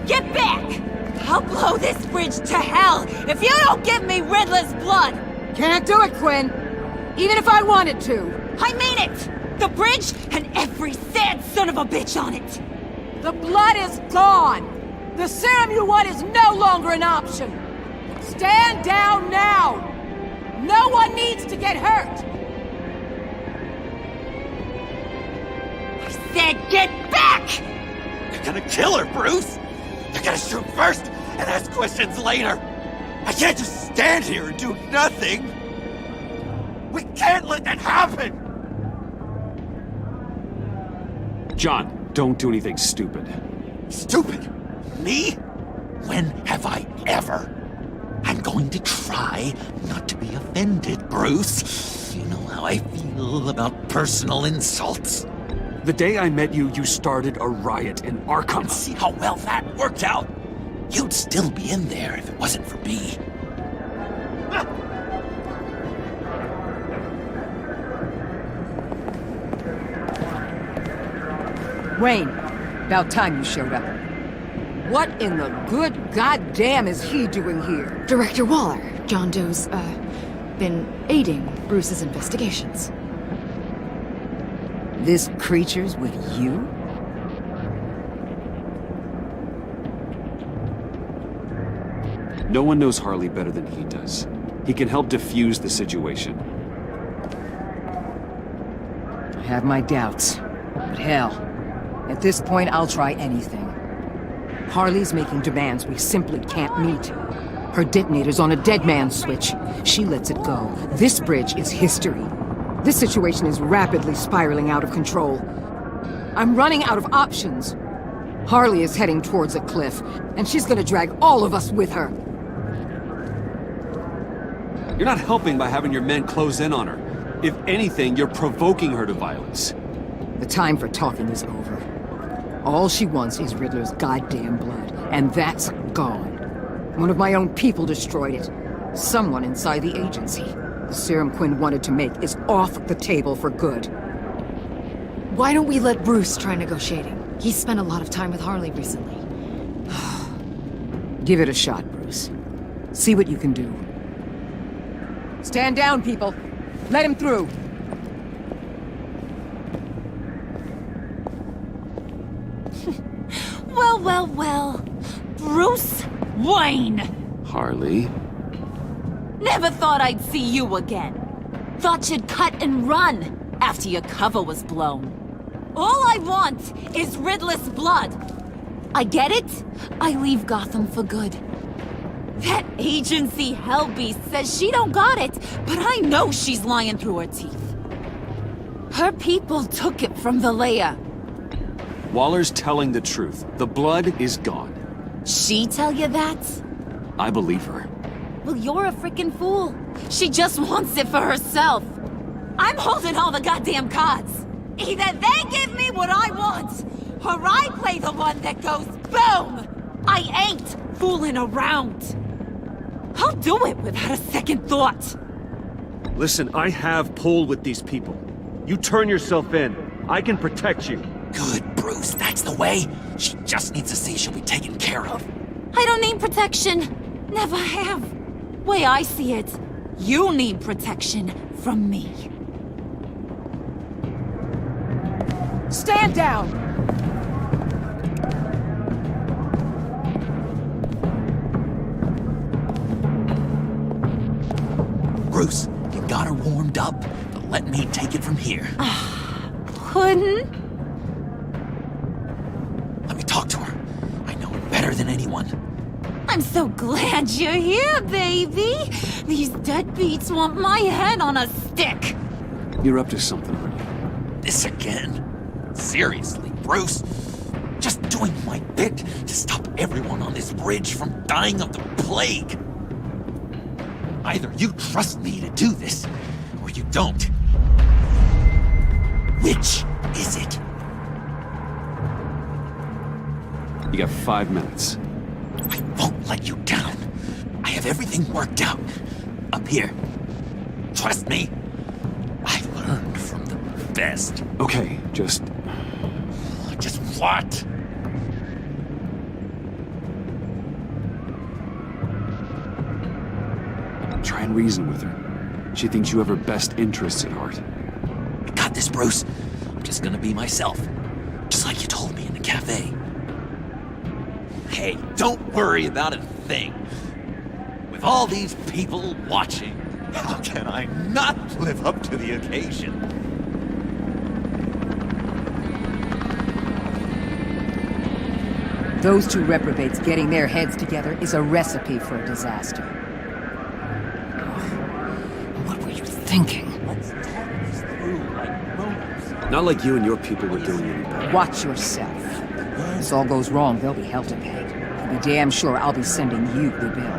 Get back! I'll blow this bridge to hell if you don't give me Riddler's blood! Can't do it, Quinn. Even if I wanted to. I mean it! The bridge and every sad son of a bitch on it! The blood is gone! The serum you want is no longer an option! Stand down now! No one needs to get hurt! I said get back! You're gonna kill her, Bruce! You're gonna shoot first and ask questions later! I can't just stand here and do nothing! We can't let that happen! John, don't do anything stupid. Stupid? Me? When have I ever? I'm going to try not to be offended, Bruce. You know how I feel about personal insults. The day I met you, you started a riot in Arkham. See how well that worked out? You'd still be in there if it wasn't for me. Wayne, about time you showed up. What in the good goddamn is he doing here? Director Waller, John Doe's, been aiding Bruce's investigations. This creature's with you? No one knows Harley better than he does. He can help defuse the situation. I have my doubts. But hell, at this point I'll try anything. Harley's making demands we simply can't meet. Her detonator's on a dead man's switch. She lets it go. This bridge is history. This situation is rapidly spiraling out of control. I'm running out of options. Harley is heading towards a cliff, and she's gonna drag all of us with her. You're not helping by having your men close in on her. If anything, you're provoking her to violence. The time for talking is over. All she wants is Riddler's goddamn blood, and that's gone. One of my own people destroyed it. Someone inside the agency. The serum Quinn wanted to make is off the table for good. Why don't we let Bruce try negotiating? He's spent a lot of time with Harley recently. Give it a shot, Bruce. See what you can do. Stand down, people. Let him through. Well, well, well. Bruce Wayne! Harley? Never thought I'd see you again. Thought you'd cut and run after your cover was blown. All I want is Riddler's blood. I get it. I leave Gotham for good. That agency hellbeast says she don't got it, but I know she's lying through her teeth. Her people took it from the lair. Waller's telling the truth. The blood is gone. She tell you that? I believe her. Well, you're a freaking fool. She just wants it for herself. I'm holding all the goddamn cards. Either they give me what I want, or I play the one that goes boom! I ain't fooling around. I'll do it without a second thought. Listen, I have pull with these people. You turn yourself in. I can protect you. Good, Bruce. That's the way. She just needs to see she'll be taken care of. I don't need protection. Never have. Way I see it, you need protection from me. Stand down! Bruce, you got her warmed up, but let me take it from here. Puddin'? Let me talk to her. anyone. I'm so glad you're here, baby! These deadbeats want my head on a stick! You're up to something, aren't you? This again? Seriously, Bruce? Just doing my bit to stop everyone on this bridge from dying of the plague. Either you trust me to do this, or you don't. Which is it? You got 5 minutes. I won't let you down. I have everything worked out. Up here. Trust me. I learned from the best. Okay, just what? try and reason with her. She thinks you have her best interests at heart. I got this, Bruce. I'm just gonna be myself. Just like you told me in the cafe. Hey, don't worry about a thing. With all these people watching, how can I not live up to the occasion? Those two reprobates getting their heads together is a recipe for a disaster. What were you thinking? Not like you and your people were doing any better. Watch yourself. If this all goes wrong, there'll be hell to pay. Be damn sure I'll be sending you the bill.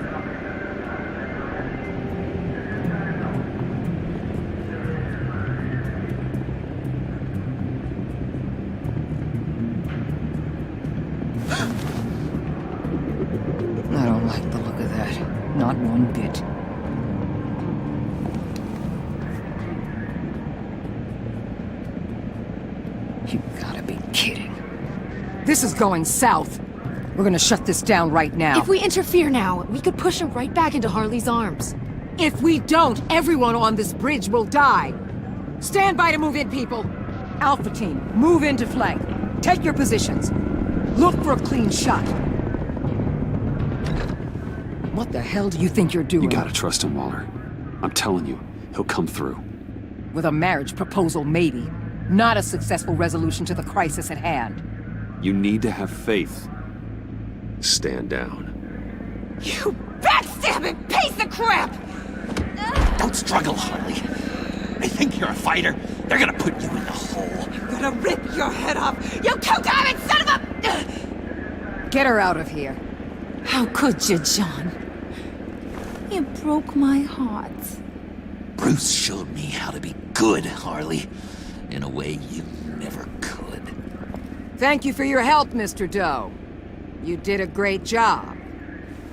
I don't like the look of that. Not one bit. You gotta be kidding. This is going south. We're gonna shut this down right now. If we interfere now, we could push him right back into Harley's arms. If we don't, everyone on this bridge will die. Stand by to move in, people. Alpha team, move into flank. Take your positions. Look for a clean shot. What the hell do you think you're doing? You gotta trust him, Waller. I'm telling you, he'll come through. With a marriage proposal, maybe. Not a successful resolution to the crisis at hand. You need to have faith. Stand down. You backstabbing piece of crap! Don't struggle, Harley. They think you're a fighter. They're gonna put you in the hole. I'm gonna rip your head off, you two-timing son of a... Get her out of here. How could you, John? You broke my heart. Bruce showed me how to be good, Harley. In a way you never could. Thank you for your help, Mr. Doe. You did a great job.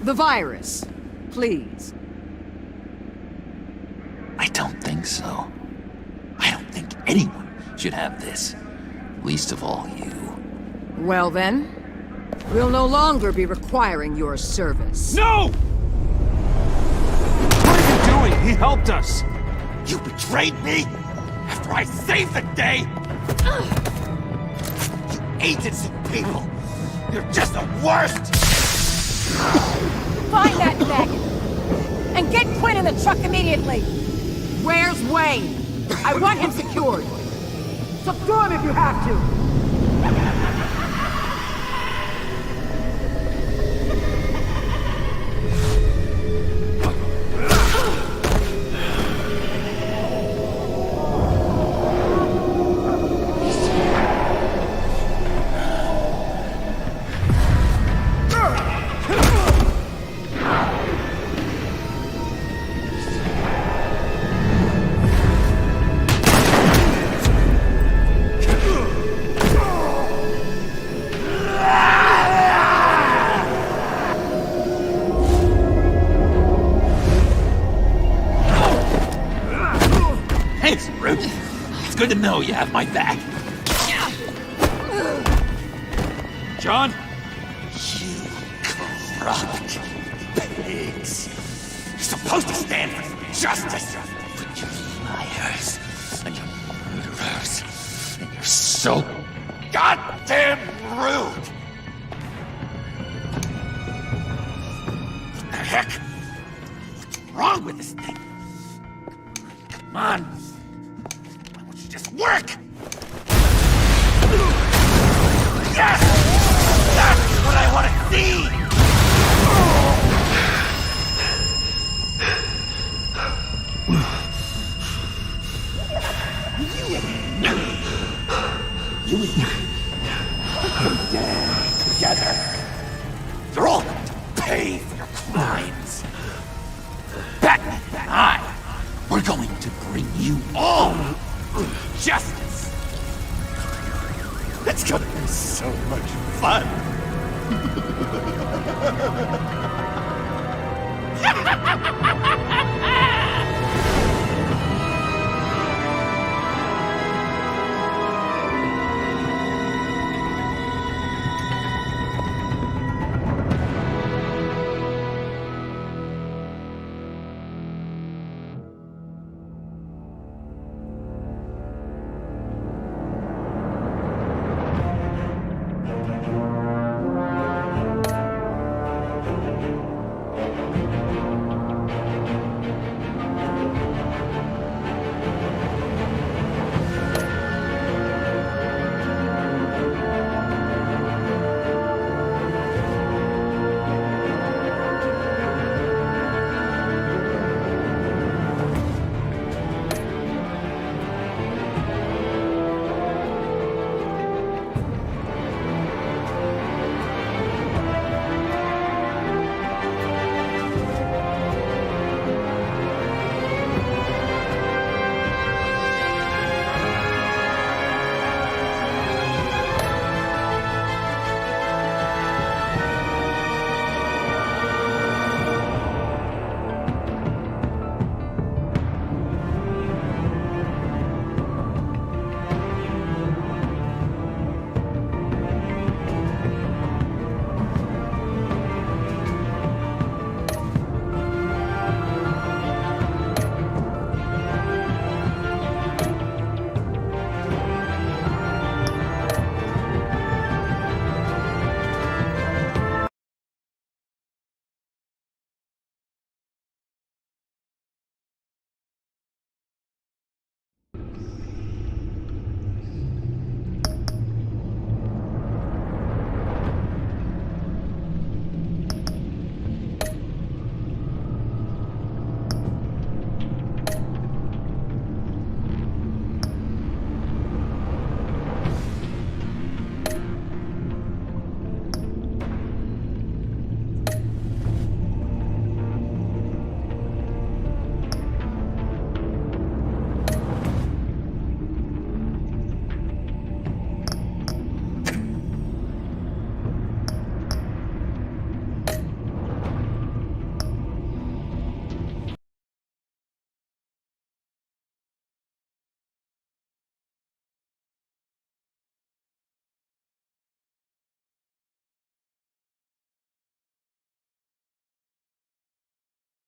The virus, please. I don't think so. I don't think anyone should have this. Least of all you. Well then, we'll no longer be requiring your service. No! What are you doing? He helped us! You betrayed me? After I saved the day? You agency people! You're just the worst! Find that maggot! And get Quinn in the truck immediately! Where's Wayne? I want him secured! Subdue him if you have to! Thanks, Bruce. It's good to know you have my back. John? You corrupt pigs. You're supposed to stand for justice. But you're liars. And you're murderers. And you're so goddamn rude. What the heck? What's wrong with this thing? Come on. Why don't you just work? Yes! That's what I want to see! You and me. Together. You're all going to pay for your crimes. Batman and I, we're going to bring you all justice. It's gonna be so much fun.